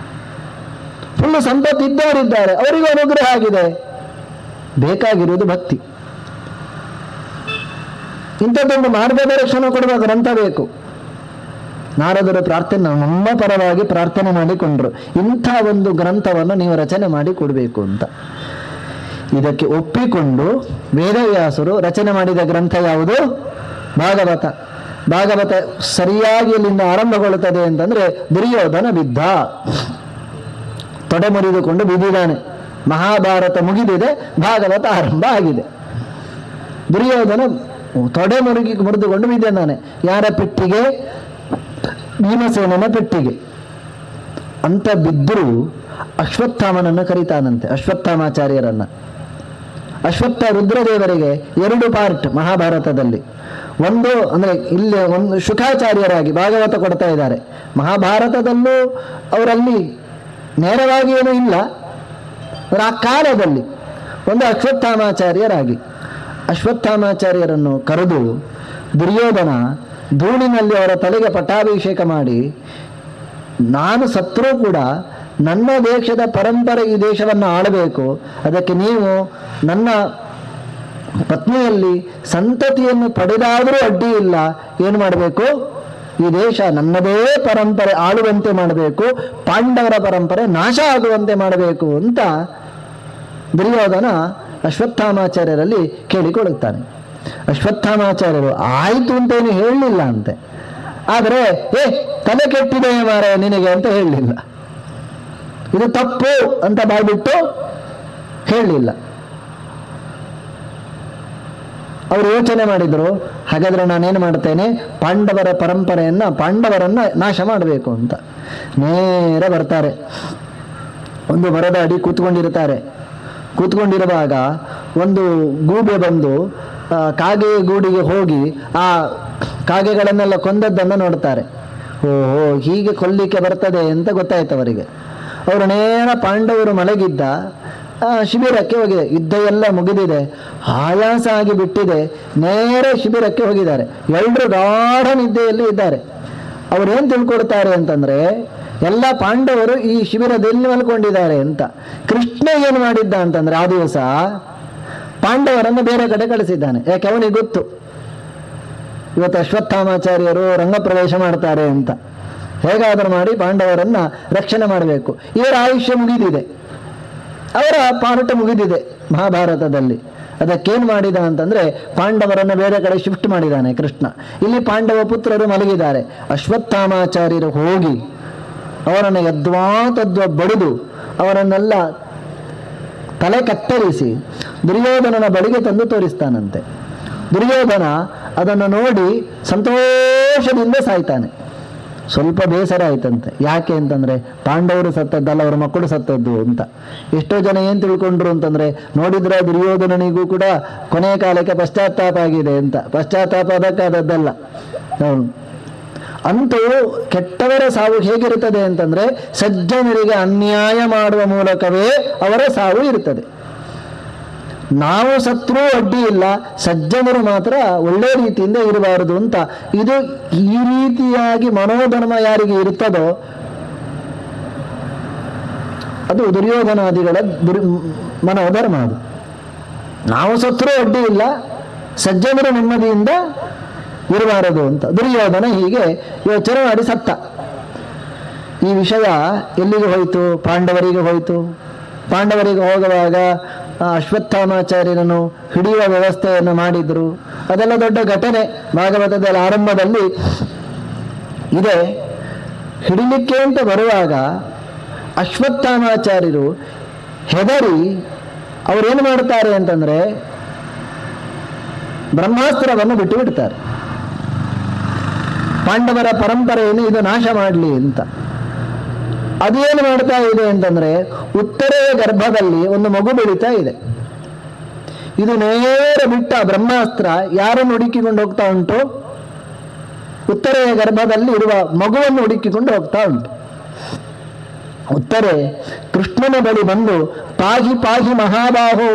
ಫುಲ್ಲು ಸಂಪತ್ತು ಇದ್ದವರಿದ್ದಾರೆ, ಅವರಿಗೂ ಅನುಗ್ರಹ ಆಗಿದೆ. ಬೇಕಾಗಿರುವುದು ಭಕ್ತಿ. ಇಂಥದ್ದೊಂದು ಮಾರ್ಗದರ್ಶನ ಕೊಡುವ ಗ್ರಂಥ ಬೇಕು. ನಾರದರು ಪ್ರಾರ್ಥನೆ, ನಮ್ಮ ಪರವಾಗಿ ಪ್ರಾರ್ಥನೆ ಮಾಡಿಕೊಂಡ್ರು, ಇಂಥ ಒಂದು ಗ್ರಂಥವನ್ನು ನೀವು ರಚನೆ ಮಾಡಿ ಕೊಡಬೇಕು ಅಂತ. ಇದಕ್ಕೆ ಒಪ್ಪಿಕೊಂಡು ವೇದವ್ಯಾಸರು ರಚನೆ ಮಾಡಿದ ಗ್ರಂಥ ಯಾವುದು? ಭಾಗವತ. ಭಾಗವತ ಸರಿಯಾಗಿ ಇಲ್ಲಿಂದ ಆರಂಭಗೊಳ್ಳುತ್ತದೆ ಅಂತಂದ್ರೆ, ದುರ್ಯೋಧನ ಬಿದ್ದ, ತೊಡೆ ಮುರಿದುಕೊಂಡು ಬಿದ್ದಿದ್ದಾನೆ. ಮಹಾಭಾರತ ಮುಗಿದಿದೆ, ಭಾಗವತ ಆರಂಭ ಆಗಿದೆ. ದುರ್ಯೋಧನ ತೊಡೆ ಮುರಿದುಕೊಂಡು ಬಿದ್ದಾನೆ. ಯಾರ ಪೆಟ್ಟಿಗೆ? ಭೀಮಸೇನನ ಪೆಟ್ಟಿಗೆ. ಅಂತ ಬಿದ್ದರೂ ಅಶ್ವತ್ಥಾಮನನ್ನು ಕರೀತಾನಂತೆ, ಅಶ್ವತ್ಥಾಮಾಚಾರ್ಯರನ್ನ. ಅಶ್ವತ್ಥ ರುದ್ರದೇವರಿಗೆ 2 ಪಾರ್ಟ್ ಮಹಾಭಾರತದಲ್ಲಿ. ಒಂದು ಅಂದರೆ ಇಲ್ಲಿ ಒಂದು ಶುಕಾಚಾರ್ಯರಾಗಿ ಭಾಗವತ ಕೊಡ್ತಾ ಇದ್ದಾರೆ. ಮಹಾಭಾರತದಲ್ಲೂ ಅವರಲ್ಲಿ ನೇರವಾಗಿ ಏನೂ ಇಲ್ಲ, ಆ ಕಾಲದಲ್ಲಿ ಒಂದು ಅಶ್ವತ್ಥಾಮಾಚಾರ್ಯರಾಗಿ ಅಶ್ವತ್ಥಾಮಾಚಾರ್ಯರನ್ನು ಕರೆದು ದುರ್ಯೋಧನ ಧೂಳಿನಲ್ಲಿ ಅವರ ತಲೆಗೆ ಪಟ್ಟಾಭಿಷೇಕ ಮಾಡಿ, ನಾನು ಸತ್ರೂ ಕೂಡ ನನ್ನ ದೇಶದ ಪರಂಪರೆ ಈ ದೇಶವನ್ನು ಆಳಬೇಕು, ಅದಕ್ಕೆ ನೀವು ನನ್ನ ಪತ್ನಿಯಲ್ಲಿ ಸಂತತಿಯನ್ನು ಪಡೆದಾದರೂ ಅಡ್ಡಿ ಇಲ್ಲ, ಏನು ಮಾಡಬೇಕು? ಈ ದೇಶ ನನ್ನದೇ ಪರಂಪರೆ ಆಳುವಂತೆ ಮಾಡಬೇಕು, ಪಾಂಡವರ ಪರಂಪರೆ ನಾಶ ಆಗುವಂತೆ ಮಾಡಬೇಕು ಅಂತ ದುರ್ಯೋಧನ ಅಶ್ವತ್ಥಾಮಾಚಾರ್ಯರಲ್ಲಿ ಕೇಳಿಕೊಳ್ಳುತ್ತಾನೆ. ಅಶ್ವತ್ಥಾಮಾಚಾರ್ಯರು ಆಯಿತು ಅಂತೇನು ಹೇಳಲಿಲ್ಲ ಅಂತೆ, ಆದರೆ ತಲೆ ಕೆಟ್ಟಿದೆ ಮಾರ ನಿನಗೆ ಅಂತ ಹೇಳಲಿಲ್ಲ, ಇದು ತಪ್ಪು ಅಂತ ಬಾಯ್ಬಿಟ್ಟು ಹೇಳಲಿಲ್ಲ. ಅವರು ಯೋಚನೆ ಮಾಡಿದರು, ಹಾಗಾದ್ರೆ ನಾನೇನು ಮಾಡ್ತೇನೆ, ಪಾಂಡವರ ಪಾಂಡವರನ್ನ ನಾಶ ಮಾಡಬೇಕು ಅಂತ. ನೇರ ಬರ್ತಾರೆ, ಒಂದು ಮರದ ಅಡಿ ಕೂತ್ಕೊಂಡಿರುವಾಗ ಒಂದು ಗೂಬೆ ಬಂದು ಕಾಗೆ ಗೂಡಿಗೆ ಹೋಗಿ ಆ ಕಾಗೆಗಳನ್ನೆಲ್ಲ ಕೊಂದದ್ದನ್ನು ನೋಡ್ತಾರೆ. ಓಹೋ, ಹೀಗೆ ಕೊಲ್ಲಿಕ್ಕೆ ಬರ್ತದೆ ಅಂತ ಗೊತ್ತಾಯ್ತು ಅವರಿಗೆ. ಅವರು ನೇರ ಪಾಂಡವರು ಮಲಗಿದ್ದ ಶಿಬಿರಕ್ಕೆ ಹೋಗಿದೆ. ಯುದ್ಧ ಎಲ್ಲ ಮುಗಿದಿದೆ, ಆಯಾಸ ಆಗಿ ಬಿಟ್ಟಿದೆ, ನೇರ ಶಿಬಿರಕ್ಕೆ ಹೋಗಿದ್ದಾರೆ. ಎಲ್ಲರೂ ಗಾಢ ನಿದ್ದೆಯಲ್ಲಿ ಇದ್ದಾರೆ. ಅವ್ರೇನು ತಿಳ್ಕೊಡ್ತಾರೆ ಅಂತಂದ್ರೆ, ಎಲ್ಲ ಪಾಂಡವರು ಈ ಶಿಬಿರದಲ್ಲಿ ಮಲ್ಕೊಂಡಿದ್ದಾರೆ ಅಂತ. ಕೃಷ್ಣ ಏನು ಮಾಡಿದ್ದ ಅಂತಂದ್ರೆ, ಆ ದಿವಸ ಪಾಂಡವರನ್ನು ಬೇರೆ ಕಡೆ ಕಳಿಸಿದ್ದಾನೆ. ಯಾಕೆ? ಅವನಿಗೆ ಗೊತ್ತು ಇವತ್ತು ಅಶ್ವತ್ಥಾಮಾಚಾರ್ಯರು ರಂಗಪ್ರವೇಶ ಮಾಡ್ತಾರೆ ಅಂತ. ಹೇಗಾದರೂ ಮಾಡಿ ಪಾಂಡವರನ್ನ ರಕ್ಷಣೆ ಮಾಡಬೇಕು. ಇವರ ಆಯುಷ್ಯ ಮುಗಿದಿದೆ, ಅವರ ಪಾಠ ಮುಗಿದಿದೆ ಮಹಾಭಾರತದಲ್ಲಿ. ಅದಕ್ಕೇನು ಮಾಡಿದ ಅಂತಂದ್ರೆ, ಪಾಂಡವರನ್ನು ಬೇರೆ ಕಡೆ ಶಿಫ್ಟ್ ಮಾಡಿದ್ದಾನೆ ಕೃಷ್ಣ. ಇಲ್ಲಿ ಪಾಂಡವ ಪುತ್ರರು ಮಲಗಿದ್ದಾರೆ. ಅಶ್ವತ್ಥಾಮಾಚಾರ್ಯರು ಹೋಗಿ ಅವರನ್ನು ಯದ್ವಾ ಬಡಿದು ಅವರನ್ನೆಲ್ಲ ತಲೆ ಕತ್ತರಿಸಿ ದುರ್ಯೋಧನನ ಬಳಿಗೆ ತಂದು ತೋರಿಸ್ತಾನಂತೆ. ದುರ್ಯೋಧನ ಅದನ್ನು ನೋಡಿ ಸಂತೋಷದಿಂದ ಸಾಯ್ತಾನೆ. ಸ್ವಲ್ಪ ಬೇಸರ ಆಯ್ತಂತೆ. ಯಾಕೆ ಅಂತಂದ್ರೆ, ಪಾಂಡವರು ಸತ್ತದ್ದಲ್ಲ, ಅವರ ಮಕ್ಕಳು ಸತ್ತದ್ದು ಅಂತ. ಎಷ್ಟೋ ಜನ ಏನು ತಿಳ್ಕೊಂಡ್ರು ಅಂತಂದ್ರೆ, ನೋಡಿದ್ರೆ ದುರ್ಯೋಧನನಿಗೂ ಕೂಡ ಕೊನೆಯ ಕಾಲಕ್ಕೆ ಪಶ್ಚಾತ್ತಾಪ ಆಗಿದೆ ಅಂತ. ಪಶ್ಚಾತ್ತಾಪ ಅದಕ್ಕಾದದ್ದಲ್ಲ. ಅಂತೂ ಕೆಟ್ಟವರ ಸಾವು ಹೇಗಿರುತ್ತದೆ ಅಂತಂದ್ರೆ, ಸಜ್ಜನರಿಗೆ ಅನ್ಯಾಯ ಮಾಡುವ ಮೂಲಕವೇ ಅವರ ಸಾವು ಇರುತ್ತದೆ. ನಾವು ಸತ್ರೂ ಅಡ್ಡಿ ಇಲ್ಲ, ಸಜ್ಜನರು ಮಾತ್ರ ಒಳ್ಳೆ ರೀತಿಯಿಂದ ಇರಬಾರದು ಅಂತ. ಇದು ಈ ರೀತಿಯಾಗಿ ಮನೋಧರ್ಮ ಯಾರಿಗೆ ಇರುತ್ತದೋ ಅದು ದುರ್ಯೋಧನಾದಿಗಳ ಮನೋಧರ್ಮ. ಅದು ನಾವು ಸತ್ರೂ ಅಡ್ಡಿ ಇಲ್ಲ, ಸಜ್ಜನರು ನೆಮ್ಮದಿಯಿಂದ ಇರಬಾರದು ಅಂತ ದುರ್ಯೋಧನ ಹೀಗೆ ಯೋಚನೆ ಮಾಡಿ ಸತ್ತ. ಈ ವಿಷಯ ಎಲ್ಲಿಗೆ ಹೋಯಿತು? ಪಾಂಡವರಿಗೆ ಹೋಯಿತು. ಪಾಂಡವರಿಗೆ ಹೋಗುವಾಗ ಅಶ್ವತ್ಥಾಮಾಚಾರ್ಯರನ್ನು ಹಿಡಿಯುವ ವ್ಯವಸ್ಥೆಯನ್ನು ಮಾಡಿದ್ರು. ಅದೆಲ್ಲ ದೊಡ್ಡ ಘಟನೆ ಭಾಗವತದ ಆರಂಭದಲ್ಲಿ ಇದೆ. ಹಿಡಿಲಿಕ್ಕೆ ಅಂತ ಬರುವಾಗ ಅಶ್ವತ್ಥಾಮಾಚಾರ್ಯರು ಹೆದರಿ ಅವರೇನು ಮಾಡ್ತಾರೆ ಅಂತಂದ್ರೆ, ಬ್ರಹ್ಮಾಸ್ತ್ರವನ್ನು ಬಿಟ್ಟು ಬಿಡ್ತಾರೆ. ಪಾಂಡವರ ಪರಂಪರೆಯನ್ನು ಇದು ನಾಶ ಮಾಡಲಿ ಅಂತ. ಅದೇನು ಮಾಡ್ತಾ ಇದೆ ಅಂತಂದ್ರೆ, ಉತ್ತರೆಯ ಗರ್ಭದಲ್ಲಿ ಒಂದು ಮಗು ಬೆಳೀತಾ ಇದೆ. ಇದು ನೇರ ಬಿಟ್ಟ ಬ್ರಹ್ಮಾಸ್ತ್ರ ಯಾರನ್ನು ಹುಡುಕಿಕೊಂಡು ಹೋಗ್ತಾ ಉಂಟು? ಉತ್ತರೆಯ ಗರ್ಭದಲ್ಲಿ ಇರುವ ಮಗುವನ್ನು ಹುಡುಕಿಕೊಂಡು ಹೋಗ್ತಾ ಉಂಟು. ಉತ್ತರೆ ಕೃಷ್ಣನ ಬಳಿ ಬಂದು ಪಾಹಿ ಪಾಹಿ ಮಹಾಬಾಹೋ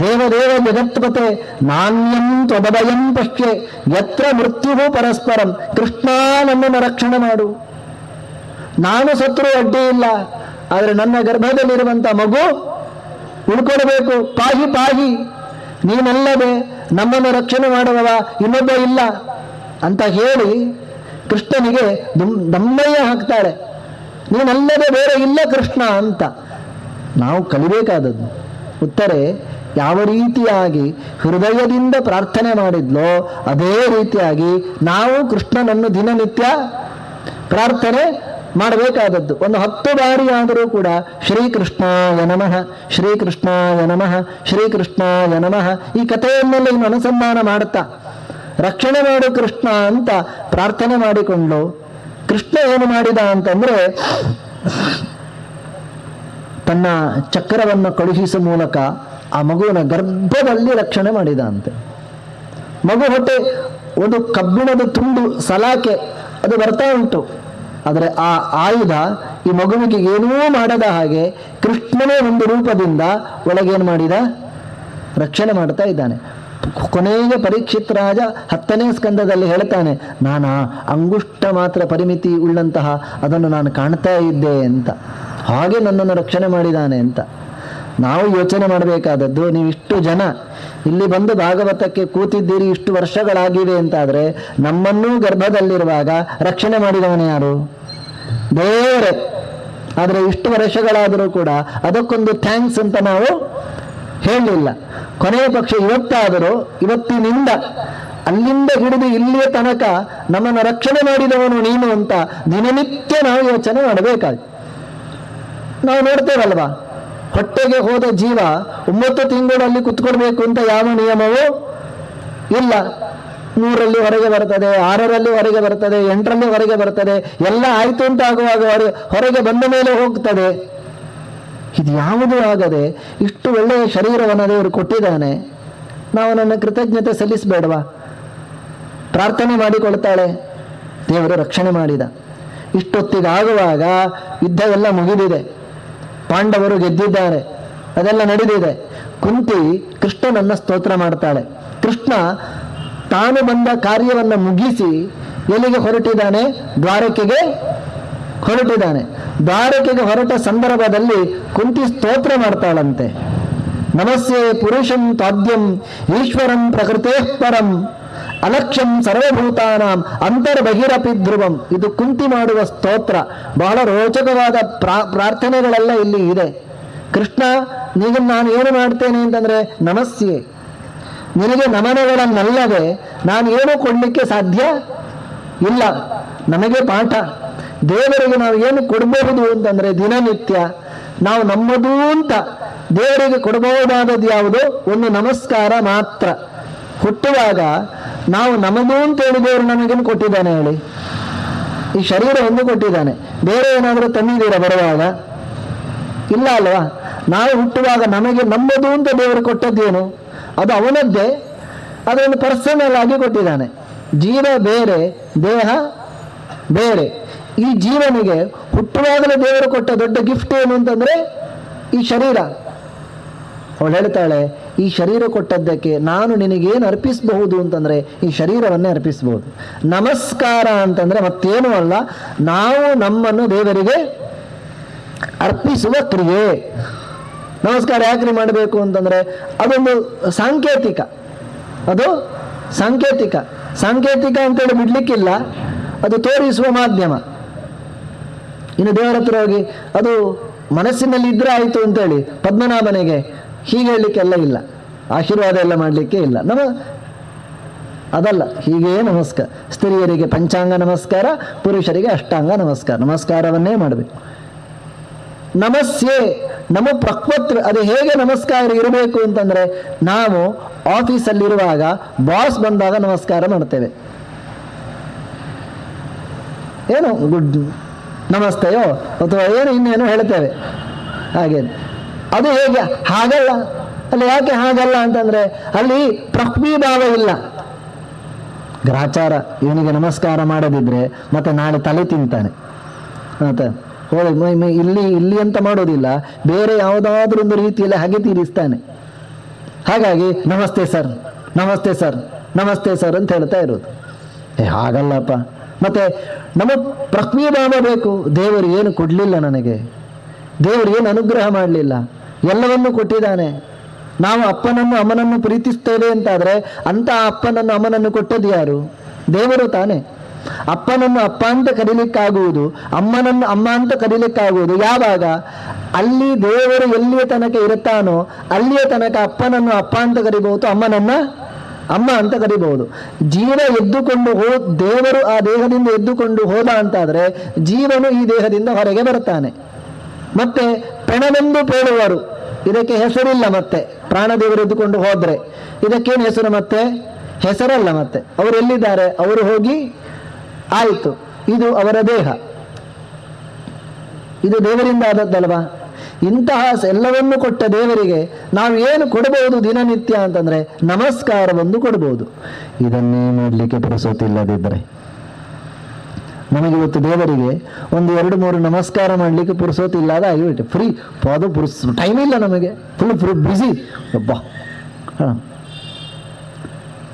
ದೇವದೇವ ಜಗತ್ಪತೆ ನಾಣ್ಯಂ ತ್ವದಭಯಂ ಪಶ್ಯೆ ಯತ್ರ ಮೃತ್ಯು ಪರಸ್ಪರಂ. ಕೃಷ್ಣ ನನ್ನನ್ನು ರಕ್ಷಣೆ ಮಾಡು, ನಾನು ಸತ್ರು ಅಡ್ಡಿ ಇಲ್ಲ, ಆದರೆ ನನ್ನ ಗರ್ಭದಲ್ಲಿರುವಂಥ ಮಗು ಉಳ್ಕೊಳ್ಬೇಕು. ಪಾಹಿ ಪಾಹಿ, ನೀನಲ್ಲದೆ ನಮ್ಮನ್ನು ರಕ್ಷಣೆ ಮಾಡುವವ ಇನ್ನೊಬ್ಬ ಇಲ್ಲ ಅಂತ ಹೇಳಿ ಕೃಷ್ಣನಿಗೆ ದಮ್ಮಯ್ಯ ಹಾಕ್ತಾಳೆ. ನೀನಲ್ಲದೆ ಬೇರೆ ಇಲ್ಲ ಕೃಷ್ಣ ಅಂತ. ನಾವು ಕಲಿಬೇಕಾದದ್ದು ಉತ್ತರೆ ಯಾವ ರೀತಿಯಾಗಿ ಹೃದಯದಿಂದ ಪ್ರಾರ್ಥನೆ ಮಾಡಿದ್ಲೋ ಅದೇ ರೀತಿಯಾಗಿ ನಾವು ಕೃಷ್ಣನನ್ನು ದಿನನಿತ್ಯ ಪ್ರಾರ್ಥನೆ ಮಾಡಬೇಕಾದದ್ದು. ಒಂದು 10 ಬಾರಿ ಆದರೂ ಕೂಡ ಶ್ರೀಕೃಷ್ಣಾಯ ನಮಃ, ಶ್ರೀಕೃಷ್ಣಾಯ ನಮಃ, ಶ್ರೀಕೃಷ್ಣಾಯ ನಮಃ ಈ ಕಥೆಯನ್ನೆಲ್ಲ ಇನ್ನು ಅನುಸಂಧಾನ ಮಾಡುತ್ತಾ ರಕ್ಷಣೆ ಮಾಡು ಕೃಷ್ಣ ಅಂತ ಪ್ರಾರ್ಥನೆ ಮಾಡಿಕೊಂಡು ಕೃಷ್ಣ ಏನು ಮಾಡಿದ ಅಂತಂದ್ರೆ ತನ್ನ ಚಕ್ರವನ್ನು ಕಳುಹಿಸುವ ಮೂಲಕ ಆ ಮಗುವಿನ ಗರ್ಭದಲ್ಲಿ ರಕ್ಷಣೆ ಮಾಡಿದ ಅಂತೆ. ಮಗು ಹೊಟ್ಟೆ ಒಂದು ಕಬ್ಬಿಣದ ತುಂಡು ಸಲಾಕೆ ಅದು ಬರ್ತಾ ಉಂಟು, ಆದರೆ ಆ ಆಯುಧ ಈ ಮಗುವಿಗೆ ಏನೂ ಮಾಡದ ಹಾಗೆ ಕೃಷ್ಣನೇ ಒಂದು ರೂಪದಿಂದ ಒಳಗೇನು ಮಾಡಿದ, ರಕ್ಷಣೆ ಮಾಡ್ತಾ ಇದ್ದಾನೆ. ಕೊನೆಗೆ ಪರೀಕ್ಷಿತ್ ರಾಜ 10ನೇ ಸ್ಕಂದದಲ್ಲಿ ಹೇಳ್ತಾನೆ, ನಾನಾ ಅಂಗುಷ್ಟ ಮಾತ್ರ ಪರಿಮಿತಿ ಉಳ್ಳಂತಹ ಅದನ್ನು ನಾನು ಕಾಣ್ತಾ ಇದ್ದೆ ಅಂತ, ಹಾಗೆ ನನ್ನನ್ನು ರಕ್ಷಣೆ ಮಾಡಿದ್ದಾನೆ ಅಂತ. ನಾವು ಯೋಚನೆ ಮಾಡಬೇಕಾದದ್ದು, ನೀವಿಷ್ಟು ಜನ ಇಲ್ಲಿ ಬಂದು ಭಾಗವತಕ್ಕೆ ಕೂತಿದ್ದೀರಿ, ಇಷ್ಟು ವರ್ಷಗಳಾಗಿವೆ ಅಂತಾದರೆ ನಮ್ಮನ್ನೂ ಗರ್ಭದಲ್ಲಿರುವಾಗ ರಕ್ಷಣೆ ಮಾಡಿದವನೇ ಯಾರು? ದೇವರೇ. ಆದರೆ ಇಷ್ಟು ವರ್ಷಗಳಾದರೂ ಕೂಡ ಅದಕ್ಕೊಂದು ಥ್ಯಾಂಕ್ಸ್ ಅಂತ ನಾವು ಹೇಳಲಿಲ್ಲ. ಕೊನೆಯ ಪಕ್ಷ ಇವತ್ತಾದರೂ, ಇವತ್ತಿನಿಂದ ಅಲ್ಲಿಂದ ಹಿಡಿದು ಇಲ್ಲಿಯ ತನಕ ನಮ್ಮನ್ನು ರಕ್ಷಣೆ ಮಾಡಿದವನು ನೀನು ಅಂತ ದಿನನಿತ್ಯ ನಾವು ಯೋಚನೆ ಮಾಡಬೇಕಾಗಿ. ನಾವು ನೋಡ್ತೇವಲ್ವಾ, ಹೊಟ್ಟೆಗೆ ಹೋದ ಜೀವ 9 ತಿಂಗಳಲ್ಲಿ ಕುತ್ಕೊಳ್ಬೇಕು ಅಂತ ಯಾವ ನಿಯಮವೂ ಇಲ್ಲ. 3ರಲ್ಲಿ ಹೊರಗೆ ಬರ್ತದೆ, 6ರಲ್ಲಿ ಹೊರಗೆ ಬರ್ತದೆ, 8ರಲ್ಲಿ ಹೊರಗೆ ಬರ್ತದೆ, ಎಲ್ಲ ಆಯ್ತು ಅಂತ ಆಗುವಾಗ ಹೊರಗೆ ಬಂದ ಮೇಲೆ ಹೋಗ್ತದೆ. ಇದು ಯಾವುದೂ ಆಗದೆ ಇಷ್ಟು ಒಳ್ಳೆಯ ಶರೀರವನ್ನು ದೇವರು ಕೊಟ್ಟಿದ್ದಾನೆ. ನಾವು ನನ್ನ ಕೃತಜ್ಞತೆ ಸಲ್ಲಿಸಬೇಡವಾ? ಪ್ರಾರ್ಥನೆ ಮಾಡಿಕೊಳ್ತಾಳೆ, ದೇವರು ರಕ್ಷಣೆ ಮಾಡಿದ. ಇಷ್ಟೊತ್ತಿಗಾಗುವಾಗ ಯುದ್ಧ ಎಲ್ಲ ಮುಗಿದಿದೆ, ಪಾಂಡವರು ಗೆದ್ದಿದ್ದಾರೆ, ಅದೆಲ್ಲ ನಡೆದಿದೆ. ಕುಂತಿ ಕೃಷ್ಣನನ್ನ ಸ್ತೋತ್ರ ಮಾಡ್ತಾಳೆ. ಕೃಷ್ಣ ತಾನು ಬಂದ ಕಾರ್ಯವನ್ನು ಮುಗಿಸಿ ಎಲ್ಲಿಗೆ ಹೊರಟಿದ್ದಾನೆ? ದ್ವಾರಕೆಗೆ ಹೊರಟಿದ್ದಾನೆ. ದ್ವಾರಕೆಗೆ ಹೊರಟ ಸಂದರ್ಭದಲ್ಲಿ ಕುಂತಿ ಸ್ತೋತ್ರ ಮಾಡ್ತಾಳಂತೆ. ನಮಸ್ಯೆ ಪುರುಷಂ ತಾದ್ಯಂ ಈಶ್ವರಂ ಪ್ರಕೃತೇ ಪರಂ ಅಲಕ್ಷ್ಯಂ ಸರ್ವಭೂತಾನಾಂ ಅಂತರ್ಬಹಿರಪಿ ಧ್ರುವಂ. ಇದು ಕುಂತಿ ಮಾಡುವ ಸ್ತೋತ್ರ. ಬಹಳ ರೋಚಕವಾದ ಪ್ರಾರ್ಥನೆಗಳೆಲ್ಲ ಇಲ್ಲಿ ಇದೆ. ಕೃಷ್ಣ, ಈಗ ನಾನು ಏನು ಮಾಡ್ತೇನೆ ಅಂತಂದ್ರೆ ನಮಸ್ಯೆ, ನಿನಗೆ ನಮನಗಳನ್ನಲ್ಲದೆ ನಾನು ಏನೂ ಕೊಡಲಿಕ್ಕೆ ಸಾಧ್ಯ ಇಲ್ಲ. ನಮಗೆ ಪಾಠ, ದೇವರಿಗೆ ನಾವು ಏನು ಕೊಡಬಹುದು ಅಂತಂದ್ರೆ ದಿನನಿತ್ಯ ನಾವು ನಮ್ಮದು ಅಂತ ದೇವರಿಗೆ ಕೊಡಬಹುದಾದದ್ದು ಯಾವುದು? ಒಂದು ನಮಸ್ಕಾರ ಮಾತ್ರ. ಹುಟ್ಟುವಾಗ ನಾವು ನಮ್ಮದು ಅಂತ ಹೇಳಿ ದೇವರು ನಮಗೇನು ಕೊಟ್ಟಿದ್ದಾನೆ ಹೇಳಿ? ಈ ಶರೀರ ಒಂದು ಕೊಟ್ಟಿದ್ದಾನೆ. ಬೇರೆ ಏನಾದರೂ ತಂದಿದ್ದೀರಾ ಬರುವಾಗ? ಇಲ್ಲ ಅಲ್ವಾ? ನಾವು ಹುಟ್ಟುವಾಗ ನಮಗೆ ನಮ್ಮದು ಅಂತ ದೇವರು ಕೊಟ್ಟದ್ದೇನು? ಅದು ಅವನದ್ದೇ, ಅದೊಂದು ಪರ್ಸನಲ್ ಆಗಿ ಕೊಟ್ಟಿದ್ದಾನೆ. ಜೀವ ಬೇರೆ, ದೇಹ ಬೇರೆ. ಈ ಜೀವನಿಗೆ ಹುಟ್ಟುವಾಗಲೇ ದೇವರು ಕೊಟ್ಟ ದೊಡ್ಡ ಗಿಫ್ಟ್ ಏನು ಅಂತಂದ್ರೆ ಈ ಶರೀರ. ಅವಳು ಹೇಳ್ತಾಳೆ, ಈ ಶರೀರ ಕೊಟ್ಟದ್ದಕ್ಕೆ ನಾನು ನಿನಗೇನು ಅರ್ಪಿಸಬಹುದು ಅಂತಂದ್ರೆ ಈ ಶರೀರವನ್ನೇ ಅರ್ಪಿಸಬಹುದು. ನಮಸ್ಕಾರ ಅಂತಂದ್ರೆ ಮತ್ತೇನು ಅಲ್ಲ, ನಾವು ನಮ್ಮನ್ನು ದೇವರಿಗೆ ಅರ್ಪಿಸುವ ಕ್ರಿಯೆ. ನಮಸ್ಕಾರ ಯಾಕ್ರಿ ಮಾಡಬೇಕು ಅಂತಂದ್ರೆ ಅದೊಂದು ಸಾಂಕೇತಿಕ, ಅದು ಸಾಂಕೇತಿಕ. ಸಾಂಕೇತಿಕ ಅಂತೇಳಿ ಬಿಡ್ಲಿಕ್ಕಿಲ್ಲ, ಅದು ತೋರಿಸುವ ಮಾಧ್ಯಮ. ಇನ್ನು ದೇವರ ಹತ್ರ ಹೋಗಿ ಅದು ಮನಸ್ಸಿನಲ್ಲಿ ಇದ್ರೆ ಆಯಿತು ಅಂತೇಳಿ ಪದ್ಮನಾಭನಿಗೆ ಹೀಗೆ ಹೇಳಲಿಕ್ಕೆಲ್ಲ ಇಲ್ಲ, ಆಶೀರ್ವಾದ ಎಲ್ಲ ಮಾಡಲಿಕ್ಕೆ ಇಲ್ಲ. ಅದಲ್ಲ, ಹೀಗೇ ನಮಸ್ಕಾರ. ಸ್ತ್ರೀಯರಿಗೆ ಪಂಚಾಂಗ ನಮಸ್ಕಾರ, ಪುರುಷರಿಗೆ ಅಷ್ಟಾಂಗ ನಮಸ್ಕಾರ. ನಮಸ್ಕಾರವನ್ನೇ ಮಾಡಬೇಕು. ನಮಸ್ಯೆ, ನಮ್ಮ ಪ್ರಕೃತಿ. ಅದು ಹೇಗೆ ನಮಸ್ಕಾರ ಇರಬೇಕು ಅಂತಂದ್ರೆ, ನಾವು ಆಫೀಸಲ್ಲಿರುವಾಗ ಬಾಸ್ ಬಂದಾಗ ನಮಸ್ಕಾರ ಮಾಡ್ತೇವೆ. ಏನು ಗುಡ್ ನಮಸ್ತೆಯೋ ಅಥವಾ ಏನು ಇನ್ನೇನು ಹೇಳ್ತೇವೆ. ಹಾಗೆ ಅದು ಹೇಗೆ? ಹಾಗಲ್ಲ. ಅಲ್ಲಿ ಯಾಕೆ ಹಾಗಲ್ಲ ಅಂತಂದ್ರೆ ಅಲ್ಲಿ ಪ್ರಕೃತಿ ಭಾವ ಇಲ್ಲ. ಗ್ರಾಚಾರ ಇವನಿಗೆ ನಮಸ್ಕಾರ ಮಾಡದಿದ್ರೆ ಮತ್ತೆ ನಾಳೆ ತಲೆ ತಿಂತಾನೆ. ಮತ್ತೆ ಹೋಳಿ ಇಲ್ಲಿ ಅಂತ ಮಾಡೋದಿಲ್ಲ, ಬೇರೆ ಯಾವುದಾದ್ರೂ ಒಂದು ರೀತಿಯಲ್ಲಿ ಹಾಗೆ ತೀರಿಸ್ತಾನೆ. ಹಾಗಾಗಿ ನಮಸ್ತೆ ಸರ್, ನಮಸ್ತೆ ಸರ್, ನಮಸ್ತೆ ಸರ್ ಅಂತ ಹೇಳ್ತಾ ಇರೋದು. ಹಾಗಲ್ಲಪ್ಪ. ಮತ್ತೆ ನಮಗೆ ಪ್ರಜ್ಞಾಭಾವ ಬೇಕು. ದೇವರು ಏನು ಕೊಡಲಿಲ್ಲ ನನಗೆ, ದೇವರು ಏನು ಅನುಗ್ರಹ ಮಾಡಲಿಲ್ಲ, ಎಲ್ಲವನ್ನೂ ಕೊಟ್ಟಿದ್ದಾನೆ. ನಾವು ಅಪ್ಪನನ್ನು ಅಮ್ಮನನ್ನು ಪ್ರೀತಿಸ್ತೇವೆ ಅಂತಾದರೆ ಅಂತ ಅಪ್ಪನನ್ನು ಅಮ್ಮನನ್ನು ಕೊಟ್ಟದ್ದು ಯಾರು? ದೇವರು ತಾನೆ. ಅಪ್ಪನನ್ನು ಅಪ್ಪ ಅಂತ ಕರೀಲಿಕ್ಕಾಗುವುದು, ಅಮ್ಮನನ್ನು ಅಮ್ಮ ಅಂತ ಕರೀಲಿಕ್ಕಾಗುವುದು ಯಾವಾಗ? ಅಲ್ಲಿ ದೇವರು ಎಲ್ಲಿಯ ತನಕ ಇರುತ್ತಾನೋ ಅಲ್ಲಿಯ ತನಕ ಅಪ್ಪನನ್ನು ಅಪ್ಪ ಅಂತ ಕರಿಬಹುದು, ಅಮ್ಮನನ್ನ ಅಮ್ಮ ಅಂತ ಕರಿಬಹುದು. ಜೀವ ಎದ್ದುಕೊಂಡು ದೇವರು ಆ ದೇಹದಿಂದ ಎದ್ದುಕೊಂಡು ಹೋದ ಅಂತಾದರೆ ಜೀವನು ಈ ದೇಹದಿಂದ ಹೊರಗೆ ಬರ್ತಾನೆ. ಮತ್ತೆ ಪೆಣವೆಂದು ಪೇಳುವರು, ಇದಕ್ಕೆ ಹೆಸರಿಲ್ಲ. ಮತ್ತೆ ಪ್ರಾಣದೇವರು ಎದ್ದುಕೊಂಡು ಹೋದ್ರೆ ಇದಕ್ಕೇನು ಹೆಸರು? ಮತ್ತೆ ಹೆಸರಲ್ಲ. ಮತ್ತೆ ಅವರು ಎಲ್ಲಿದ್ದಾರೆ? ಅವರು ಹೋಗಿ ಆಯಿತು, ಇದು ಅವರ ದೇಹ, ಇದು ದೇವರಿಂದ ಆದದ್ದಲ್ವಾ? ಇಂತಹ ಎಲ್ಲವನ್ನು ಕೊಟ್ಟ ದೇವರಿಗೆ ನಾವು ಏನು ಕೊಡಬಹುದು ದಿನನಿತ್ಯ ಅಂತಂದ್ರೆ ನಮಸ್ಕಾರವೊಂದು ಕೊಡಬಹುದು. ಇದನ್ನೇ ಮಾಡಲಿಕ್ಕೆ ಪುರುಸೊತ್ತಿಲ್ಲದಿದ್ದರೆ ನಮಗಿವತ್ತು ದೇವರಿಗೆ ಒಂದು 2-3 ನಮಸ್ಕಾರ ಮಾಡಲಿಕ್ಕೆ ಪುರುಸೊತ್ತಿಲ್ಲದ ಆಗಿಬಿಟ್ಟು ಫ್ರೀ ಅದು ಟೈಮ್ ಇಲ್ಲ ನಮಗೆ, ಫುಲ್ ಬ್ಯುಸಿ. ಒಬ್ಬ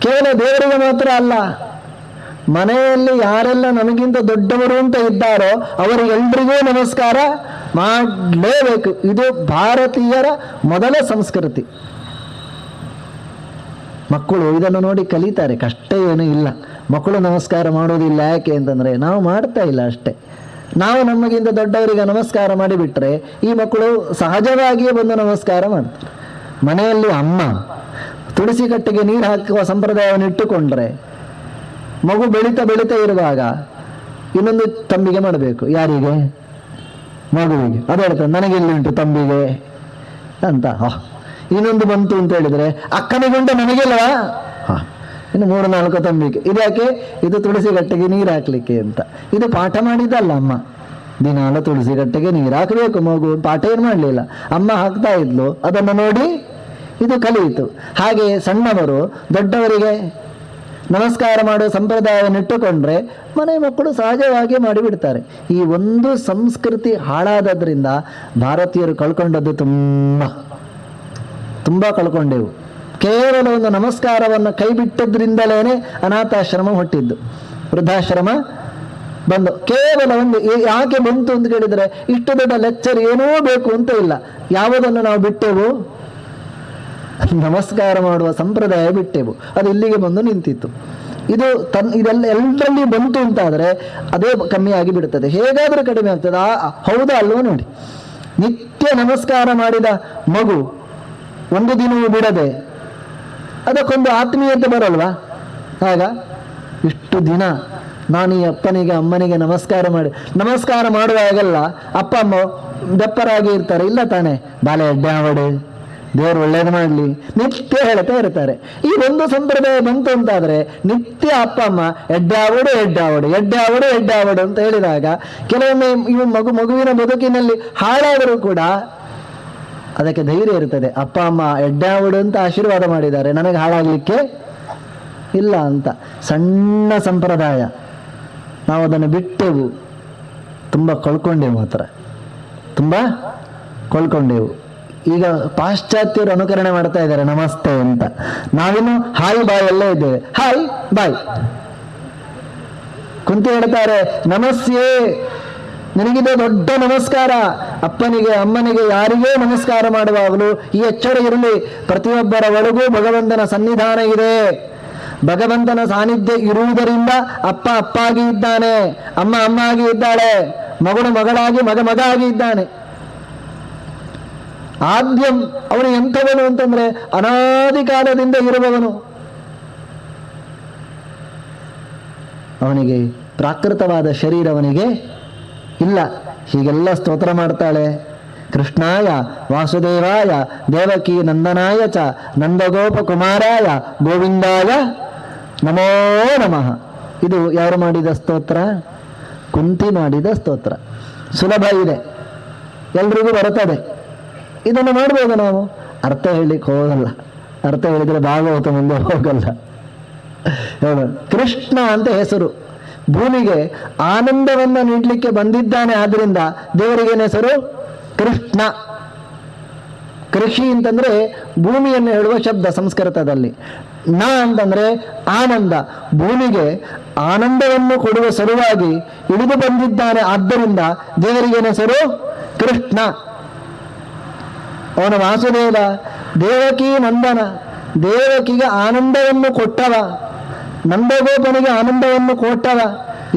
ಕೇವಲ ದೇವರಿಗೆ ಮಾತ್ರ ಅಲ್ಲ, ಮನೆಯಲ್ಲಿ ಯಾರೆಲ್ಲ ನಮಗಿಂತ ದೊಡ್ಡವರು ಅಂತ ಇದ್ದಾರೋ ಅವರಿಗೆಲ್ರಿಗೂ ನಮಸ್ಕಾರ ಮಾಡಲೇಬೇಕು. ಇದು ಭಾರತೀಯರ ಮೊದಲ ಸಂಸ್ಕೃತಿ. ಮಕ್ಕಳು ಇದನ್ನು ನೋಡಿ ಕಲಿತಾರೆ, ಕಷ್ಟ ಏನೂ ಇಲ್ಲ. ಮಕ್ಕಳು ನಮಸ್ಕಾರ ಮಾಡೋದಿಲ್ಲ, ಯಾಕೆ ಅಂತಂದರೆ ನಾವು ಮಾಡ್ತಾ ಇಲ್ಲ ಅಷ್ಟೇ. ನಾವು ನಮಗಿಂತ ದೊಡ್ಡವರಿಗೆ ನಮಸ್ಕಾರ ಮಾಡಿಬಿಟ್ರೆ ಈ ಮಕ್ಕಳು ಸಹಜವಾಗಿಯೇ ಬಂದು ನಮಸ್ಕಾರ ಮಾಡ್ತಾರೆ. ಮನೆಯಲ್ಲಿ ಅಮ್ಮ ತುಳಸಿ ಕಟ್ಟೆಗೆ ನೀರು ಹಾಕುವ ಸಂಪ್ರದಾಯವನ್ನು ಇಟ್ಟುಕೊಂಡ್ರೆ ಮಗು ಬೆಳೀತಾ ಇರುವಾಗ ಇನ್ನೊಂದು ತಂಬಿಗೆ ಮಾಡಬೇಕು. ಯಾರಿಗೆ? ಮಗುವಿಗೆ. ಅದು ಹೇಳ್ತಾರೆ ನನಗೆಲ್ಲಿ ಉಂಟು ತಂಬಿಗೆ ಅಂತ. ಇನ್ನೊಂದು ಬಂತು ಅಂತ ಹೇಳಿದ್ರೆ ಅಕ್ಕನಿಗುಂಟು ನನಗೆಲ್ಲವಾ? ಇನ್ನು 3-4 ತಂಬಿಗೆ. ಇದ್ಯಾಕೆ? ಇದು ತುಳಸಿ ಕಟ್ಟೆಗೆ ನೀರು ಹಾಕ್ಲಿಕ್ಕೆ ಅಂತ. ಇದು ಪಾಠ ಮಾಡಿದ್ದಲ್ಲ ಅಮ್ಮ. ದಿನಾಲ ತುಳಸಿ ಕಟ್ಟೆಗೆ ನೀರು ಹಾಕಬೇಕು. ಮಗು ಪಾಠ ಏನು ಮಾಡಲಿಲ್ಲ, ಅಮ್ಮ ಹಾಕ್ತಾ ಇದ್ಲು, ಅದನ್ನು ನೋಡಿ ಇದು ಕಲಿಯಿತು. ಹಾಗೆ ಸಣ್ಣವರು ದೊಡ್ಡವರಿಗೆ ನಮಸ್ಕಾರ ಮಾಡುವ ಸಂಪ್ರದಾಯವನ್ನು ಇಟ್ಟುಕೊಂಡ್ರೆ ಮನೆ ಮಕ್ಕಳು ಸಹಜವಾಗಿ ಮಾಡಿಬಿಡ್ತಾರೆ. ಈ ಒಂದು ಸಂಸ್ಕೃತಿ ಹಾಳಾದದ್ರಿಂದ ಭಾರತೀಯರು ಕಳ್ಕೊಂಡದ್ದು ತುಂಬ ಕಳ್ಕೊಂಡೆವು. ಕೇವಲ ಒಂದು ನಮಸ್ಕಾರವನ್ನು ಕೈ ಬಿಟ್ಟದ್ರಿಂದಲೇ ಅನಾಥಾಶ್ರಮ ಹುಟ್ಟಿದ್ದು, ವೃದ್ಧಾಶ್ರಮ ಬಂದು. ಕೇವಲ ಒಂದು ಯಾಕೆ ಬಂತು ಅಂತ ಕೇಳಿದರೆ ಇಷ್ಟು ದೊಡ್ಡ ಲೆಕ್ಚರ್ ಏನೂ ಬೇಕು ಅಂತ ಇಲ್ಲ. ಯಾವುದನ್ನು ನಾವು ಬಿಟ್ಟೆವು? ನಮಸ್ಕಾರ ಮಾಡುವ ಸಂಪ್ರದಾಯ ಬಿಟ್ಟೆವು. ಅದು ಇಲ್ಲಿಗೆ ಬಂದು ನಿಂತಿತ್ತು. ಇದು ಇದೆಲ್ಲ ಎಲ್ಲರಲ್ಲಿ ಬಂತು ಅಂತಾದರೆ ಅದೇ ಕಮ್ಮಿಯಾಗಿ ಬಿಡುತ್ತದೆ, ಹೇಗಾದರೂ ಕಡಿಮೆ ಆಗ್ತದೆ. ಹೌದಾ ಅಲ್ವೋ ನೋಡಿ. ನಿತ್ಯ ನಮಸ್ಕಾರ ಮಾಡಿದ ಮಗು ಒಂದು ದಿನವೂ ಬಿಡದೆ ಅದಕ್ಕೊಂದು ಆತ್ಮೀಯತೆ ಬರಲ್ವಾ? ಆಗ ಇಷ್ಟು ದಿನ ನಾನು ಈ ಅಪ್ಪನಿಗೆ ಅಮ್ಮನಿಗೆ ನಮಸ್ಕಾರ ಮಾಡುವಾಗೆಲ್ಲ ಅಪ್ಪ ಅಮ್ಮ ಬೆಪ್ಪರಾಗಿ ಇರ್ತಾರೆ, ಇಲ್ಲ ತಾನೆ? ಬಾಲೆ ಅಡ್ಡಾವಡೆ, ದೇವರು ಒಳ್ಳೇದು ಮಾಡಲಿ ನಿತ್ಯ ಹೇಳ್ತಾ ಇರ್ತಾರೆ. ಈ ಒಂದು ಸಂಪ್ರದಾಯ ಬಂತು ಅಂತಾದರೆ ನಿತ್ಯ ಅಪ್ಪ ಅಮ್ಮ ಎಡ್ಡಾವಡು ಅಂತ ಹೇಳಿದಾಗ ಕೆಲವೊಮ್ಮೆ ಇವು ಮಗುವಿನ ಬದುಕಿನಲ್ಲಿ ಹಾಳಾದರೂ ಕೂಡ ಅದಕ್ಕೆ ಧೈರ್ಯ ಇರ್ತದೆ. ಅಪ್ಪ ಅಮ್ಮ ಎಡ್ಡಾವಡು ಅಂತ ಆಶೀರ್ವಾದ ಮಾಡಿದ್ದಾರೆ, ನನಗೆ ಹಾಳಾಗಲಿಕ್ಕೆ ಇಲ್ಲ ಅಂತ. ಸಣ್ಣ ಸಂಪ್ರದಾಯ, ನಾವು ಅದನ್ನು ಬಿಟ್ಟೆವು, ತುಂಬ ಕಳ್ಕೊಂಡೆವು. ಈಗ ಪಾಶ್ಚಾತ್ಯರು ಅನುಕರಣೆ ಮಾಡ್ತಾ ಇದ್ದಾರೆ ನಮಸ್ತೆ ಅಂತ. ನಾವಿನ್ನು ಹಾಯ್ ಬಾಯ್ ಎಲ್ಲ ಇದ್ದೇವೆ. ಹಾಯ್ ಬಾಯ್ ಕುಂತಿ ಹೇಳ್ತಾರೆ ನಮಸ್ಯೆ, ನಿನಗಿದೆ ದೊಡ್ಡ ನಮಸ್ಕಾರ. ಅಪ್ಪನಿಗೆ ಅಮ್ಮನಿಗೆ ಯಾರಿಗೇ ನಮಸ್ಕಾರ ಮಾಡುವಾಗಲೂ ಈ ಎಚ್ಚರ ಇರಲಿ, ಪ್ರತಿಯೊಬ್ಬರ ಒಳಗೂ ಭಗವಂತನ ಸನ್ನಿಧಾನ ಇದೆ. ಭಗವಂತನ ಸಾನ್ನಿಧ್ಯ ಇರುವುದರಿಂದ ಅಪ್ಪ ಅಪ್ಪಾಗಿ ಇದ್ದಾನೆ, ಅಮ್ಮ ಆಗಿ ಇದ್ದಾಳೆ, ಮಗಳು ಮಗಳಾಗಿ ಮಗ ಆಗಿ ಇದ್ದಾನೆ. ಆದ್ಯಂ ಅವನು ಎಂಥವನು ಅಂತಂದ್ರೆ ಅನಾದಿ ಕಾಲದಿಂದ ಇರುವವನು. ಅವನಿಗೆ ಪ್ರಾಕೃತವಾದ ಶರೀರ ಅವನಿಗೆ ಇಲ್ಲ. ಹೀಗೆಲ್ಲ ಸ್ತೋತ್ರ ಮಾಡ್ತಾಳೆ. ಕೃಷ್ಣಾಯ ವಾಸುದೇವಾಯ ದೇವಕಿ ನಂದನಾಯ ಚ ನಂದಗೋಪ ಕುಮಾರಾಯ ಗೋವಿಂದಾಯ ನಮೋ ನಮಃ. ಇದು ಯಾರು ಮಾಡಿದ ಸ್ತೋತ್ರ? ಕುಂತಿ ಮಾಡಿದ ಸ್ತೋತ್ರ. ಸುಲಭ ಇದೆ, ಎಲ್ರಿಗೂ ಬರುತ್ತದೆ. ಇದನ್ನು ಮಾಡ್ಬೋದು ನಾವು. ಅರ್ಥ ಹೇಳಲಿಕ್ಕೆ ಹೋಗಲ್ಲ, ಅರ್ಥ ಹೇಳಿದ್ರೆ ಭಾಗವತ ಮುಂದೆ ಹೋಗಲ್ಲ. ಕೃಷ್ಣ ಅಂತ ಹೆಸರು. ಭೂಮಿಗೆ ಆನಂದವನ್ನು ನೀಡಲಿಕ್ಕೆ ಬಂದಿದ್ದಾನೆ. ಆದ್ರಿಂದ ದೇವರಿಗೇನು ಹೆಸರು? ಕೃಷ್ಣ. ಕೃಷಿ ಅಂತಂದ್ರೆ ಭೂಮಿಯನ್ನು ಹೇಳುವ ಶಬ್ದ ಸಂಸ್ಕೃತದಲ್ಲಿ. ನ ಅಂತಂದ್ರೆ ಆನಂದ. ಭೂಮಿಗೆ ಆನಂದವನ್ನು ಕೊಡುವ ಸಲುವಾಗಿ ಇಳಿದು ಬಂದಿದ್ದಾನೆ. ಆದ್ದರಿಂದ ದೇವರಿಗೇನು ಹೆಸರು? ಕೃಷ್ಣ. ಅವನ ವಾಸುದೇವ, ದೇವಕಿ ನಂದನ. ದೇವಕಿಗೆ ಆನಂದವನ್ನು ಕೊಟ್ಟವ, ನಂದಗೋಪನಿಗೆ ಆನಂದವನ್ನು ಕೊಟ್ಟವ.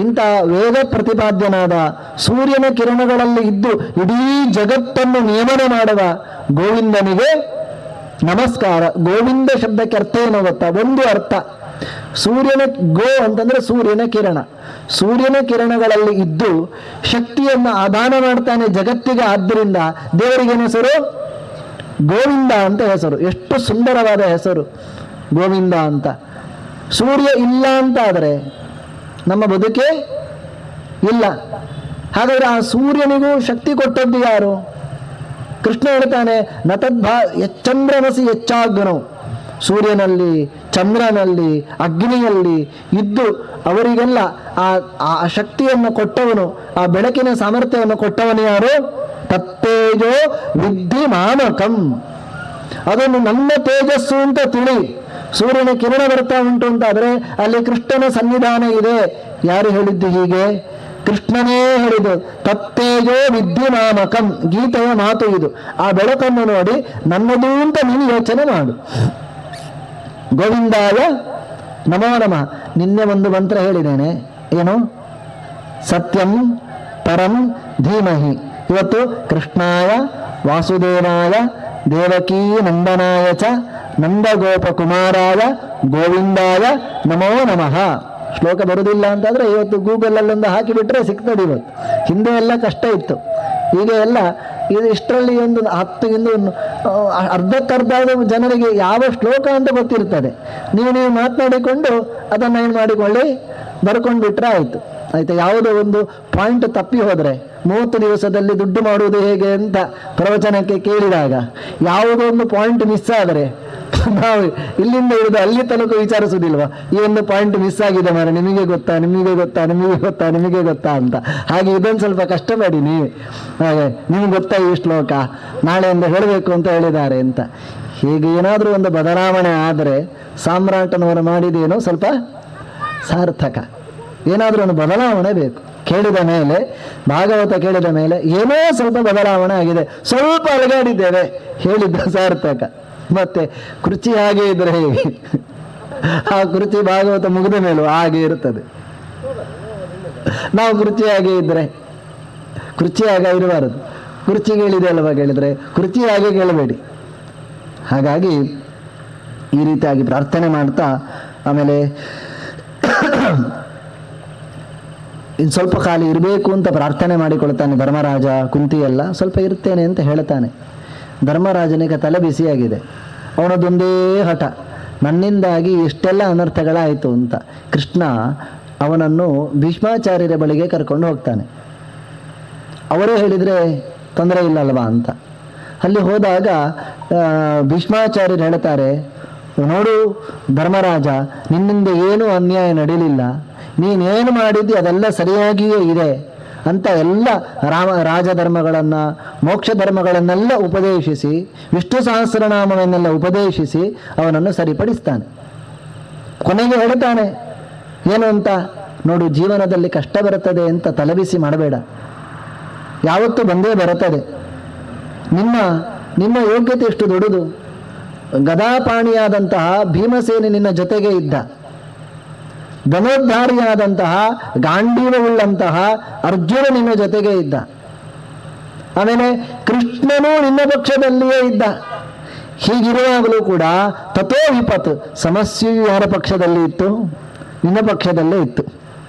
ಇಂಥ ವೇದ ಪ್ರತಿಪಾದ್ಯನಾದ ಸೂರ್ಯನ ಕಿರಣಗಳಲ್ಲಿ ಇದ್ದು ಇಡೀ ಜಗತ್ತನ್ನು ನಿಯಮನ ಮಾಡುವ ಗೋವಿಂದನಿಗೆ ನಮಸ್ಕಾರ. ಗೋವಿಂದ ಶಬ್ದಕ್ಕೆ ಅರ್ಥ ಏನೋ ಗೊತ್ತಾ? ಒಂದು ಅರ್ಥ, ಸೂರ್ಯನ ಗೋ ಅಂತಂದ್ರೆ ಸೂರ್ಯನ ಕಿರಣ. ಸೂರ್ಯನ ಕಿರಣಗಳಲ್ಲಿ ಇದ್ದು ಶಕ್ತಿಯನ್ನು ಆದಾನ ಮಾಡ್ತಾನೆ ಜಗತ್ತಿಗೆ. ಆದ್ದರಿಂದ ದೇವರಿಗೇನು ಹೆಸರು? ಗೋವಿಂದ ಅಂತ ಹೆಸರು. ಎಷ್ಟು ಸುಂದರವಾದ ಹೆಸರು ಗೋವಿಂದ ಅಂತ. ಸೂರ್ಯ ಇಲ್ಲ ಅಂತ ಆದರೆ ನಮ್ಮ ಬದುಕೆ ಇಲ್ಲ. ಹಾಗಾದ್ರೆ ಆ ಸೂರ್ಯನಿಗೂ ಶಕ್ತಿ ಕೊಟ್ಟದ್ದು ಯಾರು? ಕೃಷ್ಣ ಹೇಳ್ತಾನೆ, ನತದ್ಭಾ ಚಂದ್ರಮಸಿ ಹೆಚ್ಚಾಗ್ನೋ. ಸೂರ್ಯನಲ್ಲಿ, ಚಂದ್ರನಲ್ಲಿ, ಅಗ್ನಿಯಲ್ಲಿ ಇದ್ದು ಅವರಿಗೆಲ್ಲ ಆ ಶಕ್ತಿಯನ್ನು ಕೊಟ್ಟವನು, ಆ ಬೆಳಕಿನ ಸಾಮರ್ಥ್ಯವನ್ನು ಕೊಟ್ಟವನು ಯಾರು? ತತ್ತೇಜೋ ವಿದ್ಧಿ ಮಾಮಕಂ. ಅದನ್ನು ನನ್ನ ತೇಜಸ್ಸು ಅಂತ ತಿಳಿ. ಸೂರ್ಯನ ಕಿರಣ ಬರ್ತಾ ಉಂಟು ಅಂತ ಆದರೆ ಅಲ್ಲಿ ಕೃಷ್ಣನ ಸನ್ನಿಧಾನ ಇದೆ. ಯಾರು ಹೇಳಿದ್ದು ಹೀಗೆ? ಕೃಷ್ಣನೇ ಹೇಳಿದ್ದು. ತತ್ತೇಜೋ ವಿದ್ಧಿ ಮಾಮಕಂ, ಗೀತೆಯ ಮಾತು ಇದು. ಆ ಬೆಳಕನ್ನು ನೋಡಿ ನನ್ನದು ಅಂತ ನೀನು ಯೋಚನೆ ಮಾಡು. ಗೋವಿಂದಾಯ ನಮೋ ನಮಃ. ನಿನ್ನೆ ಒಂದು ಮಂತ್ರ ಹೇಳಿದ್ದೇನೆ, ಏನು? ಸತ್ಯಂ ಪರಂ ಧೀಮಹಿ. ಇವತ್ತು ಕೃಷ್ಣಾಯ ವಾಸುದೇವಾಯ ದೇವಕೀ ನಂದನಾಯ ಚ ನಂದಗೋಪಕುಮಾರಾಯ ಗೋವಿಂದಾಯ ನಮೋ ನಮಃ. ಶ್ಲೋಕ ಬರುವುದಿಲ್ಲ ಅಂತಾದರೆ ಇವತ್ತು ಗೂಗಲಲ್ಲೊಂದು ಹಾಕಿಬಿಟ್ರೆ ಸಿಗ್ತದೆ. ಇವತ್ತು ಹಿಂದೆ ಎಲ್ಲ ಕಷ್ಟ ಇತ್ತು, ಈಗ ಎಲ್ಲ ಇದು ಇಷ್ಟರಲ್ಲಿ ಒಂದು 10 ಅರ್ಧಕ್ಕರ್ಧ ಜನರಿಗೆ ಯಾವ ಶ್ಲೋಕ ಅಂತ ಗೊತ್ತಿರ್ತದೆ. ನೀವು ಮಾತನಾಡಿಕೊಂಡು ಅದನ್ನು ಏನು ಮಾಡಿಕೊಳ್ಳಿ, ಬರ್ಕೊಂಡು ಬಿಟ್ರೆ ಆಯಿತು. ಆಯ್ತಾ? ಯಾವುದೋ ಒಂದು ಪಾಯಿಂಟ್ ತಪ್ಪಿ ಹೋದರೆ 30 ದಿವಸದಲ್ಲಿ ದುಡ್ಡು ಮಾಡುವುದು ಹೇಗೆ ಅಂತ ಪ್ರವಚನಕ್ಕೆ ಕೇಳಿದಾಗ ಯಾವುದೋ ಒಂದು ಪಾಯಿಂಟ್ ಮಿಸ್ ಆದರೆ ನಾವು ಇಲ್ಲಿಂದ ಹಿಡಿದು ಅಲ್ಲಿ ತನಕ ವಿಚಾರಿಸುವುದಿಲ್ವಾ? ಈ ಒಂದು ಪಾಯಿಂಟ್ ಮಿಸ್ ಆಗಿದೆ ಮಾರೆ, ನಿಮಗೆ ಗೊತ್ತಾ, ನಿಮಗೆ ಗೊತ್ತಾ, ನಿಮಗೆ ಗೊತ್ತಾ, ನಿಮಗೆ ಗೊತ್ತಾ ಅಂತ. ಹಾಗೆ ಇದೊಂದು ಸ್ವಲ್ಪ ಕಷ್ಟಪಡಿ ನೀವು. ಹಾಗೆ ನಿಮ್ಗೆ ಗೊತ್ತಾ ಈ ಶ್ಲೋಕ, ನಾಳೆಯಿಂದ ಹೇಳಬೇಕು ಅಂತ ಹೇಳಿದ್ದಾರೆ ಅಂತ. ಹೀಗೆ ಏನಾದರೂ ಒಂದು ಬದಲಾವಣೆ ಆದರೆ ಸಾಮ್ರಾಟನವರು ಮಾಡಿದೇನೋ ಸ್ವಲ್ಪ ಸಾರ್ಥಕ. ಏನಾದರೂ ಒಂದು ಬದಲಾವಣೆ ಬೇಕು. ಕೇಳಿದ ಮೇಲೆ, ಭಾಗವತ ಕೇಳಿದ ಮೇಲೆ ಏನೋ ಸ್ವಲ್ಪ ಬದಲಾವಣೆ ಆಗಿದೆ, ಸ್ವಲ್ಪ ಅಲಗಾಡಿದ್ದೇವೆ, ಹೇಳಿದ್ದ ಸಾರ್ಥಕ. ಮತ್ತೆ ಕುರ್ಚಿ ಹಾಗೆ ಇದ್ರೆ ಹೇಗೆ? ಆ ಕುರ್ಚಿ ಭಾಗವತ ಮುಗಿದ ಮೇಲೂ ಹಾಗೆ ಇರುತ್ತದೆ. ನಾವು ಕುರ್ಚಿ ಹಾಗೆ ಇದ್ರೆ, ಕುರ್ಚಿ ಹಾಗೆ ಇರಬಾರದು. ಕುರ್ಚಿ ಕೇಳಿದೆ ಅಲ್ವಾ ಕೇಳಿದ್ರೆ, ಕುರ್ಚಿ ಹಾಗೆ ಕೇಳಬೇಡಿ. ಹಾಗಾಗಿ ಈ ರೀತಿಯಾಗಿ ಪ್ರಾರ್ಥನೆ ಮಾಡ್ತಾ, ಆಮೇಲೆ ಇನ್ನು ಸ್ವಲ್ಪ ಕಾಲ ಇರಬೇಕು ಅಂತ ಪ್ರಾರ್ಥನೆ ಮಾಡಿಕೊಳ್ತಾನೆ ಧರ್ಮರಾಜ. ಕುಂತಿ ಎಲ್ಲ ಸ್ವಲ್ಪ ಇರ್ತೇನೆ ಅಂತ ಹೇಳ್ತಾನೆ. ಧರ್ಮರಾಜನಿಗೆ ತಲೆ ಬಿಸಿಯಾಗಿದೆ. ಅವನದೊಂದೇ ಹಠ, ನನ್ನಿಂದಾಗಿ ಎಷ್ಟೆಲ್ಲ ಅನರ್ಥಗಳಾಯಿತು ಅಂತ. ಕೃಷ್ಣ ಅವನನ್ನು ಭೀಷ್ಮಾಚಾರ್ಯರ ಬಳಿಗೆ ಕರ್ಕೊಂಡು ಹೋಗ್ತಾನೆ. ಅವರೇ ಹೇಳಿದರೆ ತೊಂದರೆ ಇಲ್ಲಲ್ವಾ ಅಂತ. ಅಲ್ಲಿ ಹೋದಾಗ ಭೀಷ್ಮಾಚಾರ್ಯರು ಹೇಳ್ತಾರೆ, ನೋಡು ಧರ್ಮರಾಜ, ನಿನ್ನಿಂದ ಏನೂ ಅನ್ಯಾಯ ನಡೀಲಿಲ್ಲ, ನೀನೇನು ಮಾಡಿದ್ದಿ ಅದೆಲ್ಲ ಸರಿಯಾಗಿಯೇ ಇದೆ ಅಂತ ಎಲ್ಲ ರಾಜಧರ್ಮಗಳನ್ನು, ಮೋಕ್ಷ ಧರ್ಮಗಳನ್ನೆಲ್ಲ ಉಪದೇಶಿಸಿ, ವಿಷ್ಣು ಸಹಸ್ರನಾಮವನ್ನೆಲ್ಲ ಉಪದೇಶಿಸಿ ಅವನನ್ನು ಸರಿಪಡಿಸ್ತಾನೆ. ಕೊನೆಗೆ ಹೇಳ್ತಾನೆ ಏನು ಅಂತ, ನೋಡು, ಜೀವನದಲ್ಲಿ ಕಷ್ಟ ಬರುತ್ತದೆ ಅಂತ ತಲೆಬಿಸಿ ಮಾಡಬೇಡ, ಯಾವತ್ತೂ ಬಂದೇ ಬರುತ್ತದೆ. ನಿಮ್ಮ ಯೋಗ್ಯತೆ ಎಷ್ಟು ದೊಡ್ಡದು. ಗದಾಪಾಣಿಯಾದಂತಹ ಭೀಮಸೇನೆ ನಿನ್ನ ಜೊತೆಗೆ ಇದ್ದ, ಧನೋದ್ಧಾರಿಯಾದಂತಹ ಗಾಂಡೀವವುಳ್ಳಂತಹ ಅರ್ಜುನ ನಿನ್ನ ಜೊತೆಗೆ ಇದ್ದ, ಆಮೇಲೆ ಕೃಷ್ಣನೂ ನಿನ್ನ ಪಕ್ಷದಲ್ಲಿಯೇ ಇದ್ದ. ಹೀಗಿರುವಾಗಲೂ ಕೂಡ ತಥೋ ವಿಪತ್, ಸಮಸ್ಯೆಯು ಯಾರ ಪಕ್ಷದಲ್ಲಿ ಇತ್ತು? ನಿನ್ನ ಪಕ್ಷದಲ್ಲೇ ಇತ್ತು.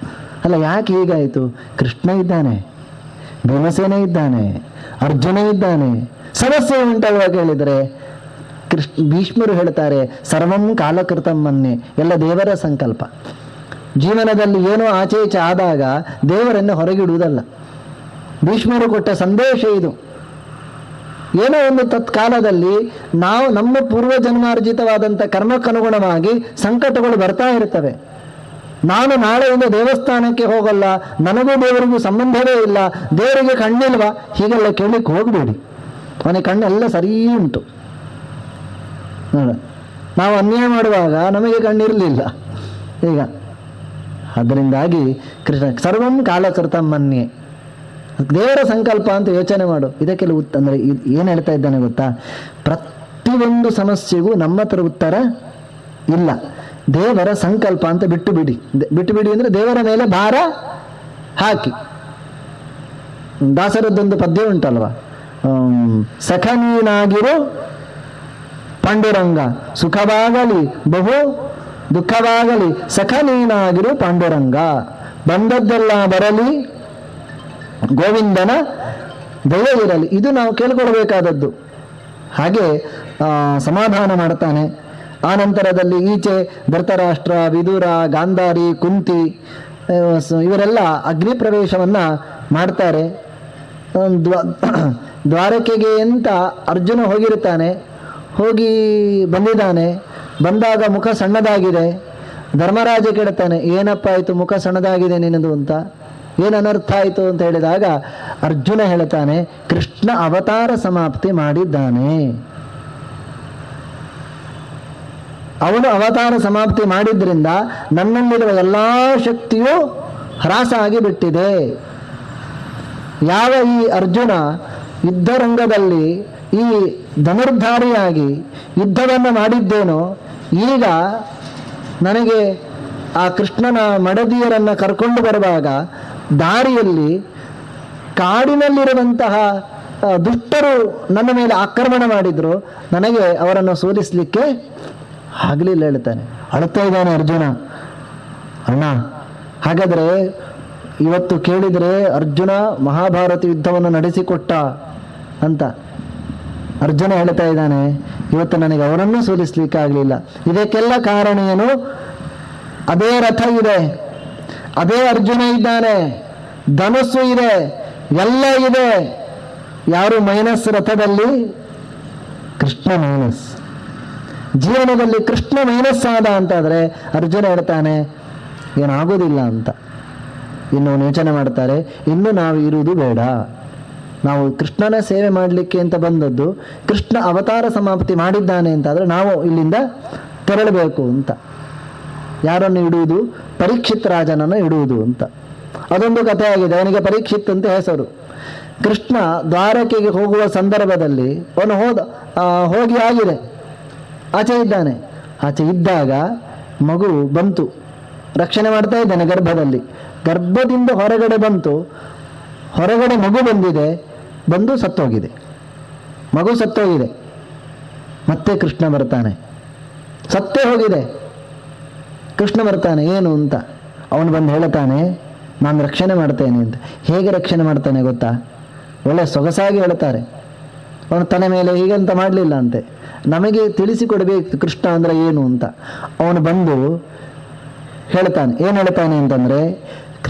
ಅಲ್ಲ, ಯಾಕೆ ಹೀಗಾಯಿತು? ಕೃಷ್ಣ ಇದ್ದಾನೆ, ಭೀಮಸೇನೆ ಇದ್ದಾನೆ, ಅರ್ಜುನ ಇದ್ದಾನೆ, ಸಮಸ್ಯೆ ಉಂಟಲ್ವ ಕೇಳಿದರೆ ಭೀಷ್ಮರು ಹೇಳ್ತಾರೆ, ಸರ್ವಂ ಕಾಲಕೃತಂ ಮನ್ನೆ, ಎಲ್ಲ ದೇವರ ಸಂಕಲ್ಪ. ಜೀವನದಲ್ಲಿ ಏನೋ ಆಚೆ ಈಚೆ ಆದಾಗ ದೇವರನ್ನು ಹೊರಗಿಡುವುದಲ್ಲ. ಭೀಷ್ಮರು ಕೊಟ್ಟ ಸಂದೇಶ ಇದು. ಏನೋ ಒಂದು ತತ್ಕಾಲದಲ್ಲಿ ನಾವು ನಮ್ಮ ಪೂರ್ವಜನ್ಮಾರ್ಜಿತವಾದಂಥ ಕರ್ಮಕ್ಕನುಗುಣವಾಗಿ ಸಂಕಟಗಳು ಬರ್ತಾ ಇರ್ತವೆ. ನಾನು ನಾಳೆಯಿಂದ ದೇವಸ್ಥಾನಕ್ಕೆ ಹೋಗಲ್ಲ, ನನಗೂ ದೇವರಿಗೂ ಸಂಬಂಧವೇ ಇಲ್ಲ, ದೇವರಿಗೆ ಕಣ್ಣಿಲ್ವಾ, ಹೀಗೆಲ್ಲ ಕೇಳಲಿಕ್ಕೆ ಹೋಗಬೇಡಿ. ಅವನಿಗೆ ಕಣ್ಣೆಲ್ಲ ಸರಿ ಉಂಟು. ನೋಡ, ನಾವು ಅನ್ಯಾಯ ಮಾಡುವಾಗ ನಮಗೆ ಕಣ್ಣಿರಲಿಲ್ಲ ಈಗ. ಅದರಿಂದಾಗಿ ಕೃಷ್ಣ ಸರ್ವಂ ಕಾಲಕೃತ ಮನ್ಯೆ, ದೇವರ ಸಂಕಲ್ಪ ಅಂತ ಯೋಚನೆ ಮಾಡು. ಇದಕ್ಕೆಲ್ಲ ಅಂದರೆ ಏನು ಹೇಳ್ತಾ ಇದ್ದಾನೆ ಗೊತ್ತಾ, ಪ್ರತಿಯೊಂದು ಸಮಸ್ಯೆಗೂ ನಮ್ಮ ಹತ್ರ ಉತ್ತರ ಇಲ್ಲ, ದೇವರ ಸಂಕಲ್ಪ ಅಂತ ಬಿಟ್ಟು ಬಿಡಿ. ಬಿಟ್ಟು ಬಿಡಿ ಅಂದರೆ ದೇವರ ಮೇಲೆ ಭಾರ ಹಾಕಿ. ದಾಸರದ್ದೊಂದು ಪದ್ಯ ಉಂಟಲ್ವ, ಸಖ ನೀನಾಗಿರು ಪಾಂಡುರಂಗ, ಸುಖವಾಗಲಿ ಬಹು ದುಃಖವಾಗಲಿ ಸಖ ನೀನಾಗಿರು ಪಾಂಡುರಂಗ, ಬಂದದ್ದೆಲ್ಲ ಬರಲಿ ಗೋವಿಂದನ ದಯ ಇರಲಿ. ಇದು ನಾವು ಕೇಳ್ಕೊಳ್ಬೇಕಾದದ್ದು. ಹಾಗೆ ಸಮಾಧಾನ ಮಾಡ್ತಾನೆ. ಆ ನಂತರದಲ್ಲಿ ಈಚೆ ಧೃತರಾಷ್ಟ್ರ, ವಿದುರ, ಗಾಂಧಾರಿ, ಕುಂತಿ ಇವರೆಲ್ಲ ಅಗ್ನಿ ಪ್ರವೇಶವನ್ನು ಮಾಡ್ತಾರೆ. ದ್ವಾರಕೆಗೆ ಅಂತ ಅರ್ಜುನ ಹೋಗಿರ್ತಾನೆ, ಹೋಗಿ ಬಂದಿದ್ದಾನೆ. ಬಂದಾಗ ಮುಖ ಸಣ್ಣದಾಗಿದೆ. ಧರ್ಮರಾಜ ಕೇಳ್ತಾನೆ, ಏನಪ್ಪ ಆಯಿತು ಮುಖ ಸಣ್ಣದಾಗಿದೆ ನಿನ್ನದು ಅಂತ, ಏನು ಅನರ್ಥ ಆಯಿತು ಅಂತ ಹೇಳಿದಾಗ ಅರ್ಜುನ ಹೇಳ್ತಾನೆ, ಕೃಷ್ಣ ಅವತಾರ ಸಮಾಪ್ತಿ ಮಾಡಿದ್ದಾನೆ. ಅವನು ಅವತಾರ ಸಮಾಪ್ತಿ ಮಾಡಿದ್ರಿಂದ ನನ್ನಲ್ಲಿರುವ ಎಲ್ಲ ಶಕ್ತಿಯೂ ಹ್ರಾಸ ಆಗಿಬಿಟ್ಟಿದೆ. ಯಾವ ಈ ಅರ್ಜುನ ಯುದ್ಧರಂಗದಲ್ಲಿ ಈ ಧನುರ್ಧಾರಿಯಾಗಿ ಯುದ್ಧವನ್ನು ಮಾಡಿದ್ದೇನೋ, ಈಗ ನನಗೆ ಆ ಕೃಷ್ಣನ ಮಡದಿಯರನ್ನು ಕರ್ಕೊಂಡು ಬರುವಾಗ ದಾರಿಯಲ್ಲಿ ಕಾಡಿನಲ್ಲಿರುವಂತಹ ದುಷ್ಟರು ನನ್ನ ಮೇಲೆ ಆಕ್ರಮಣ ಮಾಡಿದ್ರು, ನನಗೆ ಅವರನ್ನು ಸೋಲಿಸಲಿಕ್ಕೆ ಆಗಲಿಲ್ಲ ಹೇಳ್ತಾನೆ. ಅಳುತ್ತಾ ಇದ್ದಾನೆ ಅರ್ಜುನ. ಅಣ್ಣ, ಹಾಗಾದರೆ ಇವತ್ತು ಕೇಳಿದರೆ ಅರ್ಜುನ ಮಹಾಭಾರತ ಯುದ್ಧವನ್ನು ನಡೆಸಿಕೊಟ್ಟ ಅಂತ ಅರ್ಜುನ ಹೇಳ್ತಾ ಇದ್ದಾನೆ, ಇವತ್ತು ನನಗೆ ಅವರನ್ನು ಸೋಲಿಸ್ಲಿಕ್ಕೆ ಆಗಲಿಲ್ಲ. ಇದಕ್ಕೆಲ್ಲ ಕಾರಣ ಏನು? ಅದೇ ರಥ ಇದೆ, ಅದೇ ಅರ್ಜುನ ಇದ್ದಾನೆ, ಧನುಸ್ಸು ಇದೆ, ಎಲ್ಲ ಇದೆ. ಯಾರು ಮೈನಸ್ ರಥದಲ್ಲಿ? ಕೃಷ್ಣ ಮೈನಸ್. ಜೀವನದಲ್ಲಿ ಕೃಷ್ಣ ಮೈನಸ್ ಆದ ಅಂತಾದರೆ ಅರ್ಜುನ ಹೇಳ್ತಾನೆ ಏನಾಗೋದಿಲ್ಲ ಅಂತ. ಇನ್ನು ಯೋಚನೆ ಮಾಡ್ತಾರೆ, ಇನ್ನು ನಾವು ಇರುವುದು ಬೇಡ, ನಾವು ಕೃಷ್ಣನ ಸೇವೆ ಮಾಡಲಿಕ್ಕೆ ಅಂತ ಬಂದದ್ದು, ಕೃಷ್ಣ ಅವತಾರ ಸಮಾಪ್ತಿ ಮಾಡಿದ್ದಾನೆ ಅಂತಾದರೆ ನಾವು ಇಲ್ಲಿಂದ ತೆರಳಬೇಕು ಅಂತ. ಯಾರನ್ನು ಇಡುವುದು? ಪರೀಕ್ಷಿತ್ ರಾಜನನ್ನು ಇಡುವುದು ಅಂತ. ಅದೊಂದು ಕಥೆ ಆಗಿದೆ. ಅವನಿಗೆ ಪರೀಕ್ಷಿತ್ ಅಂತ ಹೆಸರು. ಕೃಷ್ಣ ದ್ವಾರಕೆಗೆ ಹೋಗುವ ಸಂದರ್ಭದಲ್ಲಿ ಅವನು ಹೋಗಿ ಆಗಿದೆ, ಆಚೆ ಇದ್ದಾನೆ. ಆಚೆ ಇದ್ದಾಗ ಮಗು ಬಂತು, ರಕ್ಷಣೆ ಮಾಡ್ತಾ ಇದ್ದಾನೆ ಗರ್ಭದಲ್ಲಿ. ಗರ್ಭದಿಂದ ಹೊರಗಡೆ ಬಂತು, ಹೊರಗಡೆ ಮಗು ಬಂದಿದೆ, ಬಂದು ಸತ್ತೋಗಿದೆ. ಮಗು ಸತ್ತೋಗಿದೆ. ಮತ್ತೆ ಕೃಷ್ಣ ಬರ್ತಾನೆ, ಸತ್ತೇ ಹೋಗಿದೆ. ಕೃಷ್ಣ ಬರ್ತಾನೆ, ಏನು ಅಂತ. ಅವನು ಬಂದು ಹೇಳ್ತಾನೆ, ನಾನು ರಕ್ಷಣೆ ಮಾಡ್ತೇನೆ ಅಂತ. ಹೇಗೆ ರಕ್ಷಣೆ ಮಾಡ್ತಾನೆ ಗೊತ್ತಾ? ಒಳ್ಳೆ ಸೊಗಸಾಗಿ ಹೇಳ್ತಾರೆ. ಅವನು ತನ್ನ ಮೇಲೆ ಹೀಗಂತ ಮಾಡಲಿಲ್ಲ ಅಂತೆ. ನಮಗೆ ತಿಳಿಸಿಕೊಡಬೇಕು ಕೃಷ್ಣ ಅಂದರೆ ಏನು ಅಂತ. ಅವನು ಬಂದು ಹೇಳ್ತಾನೆ, ಏನು ಹೇಳ್ತಾನೆ ಅಂತಂದರೆ,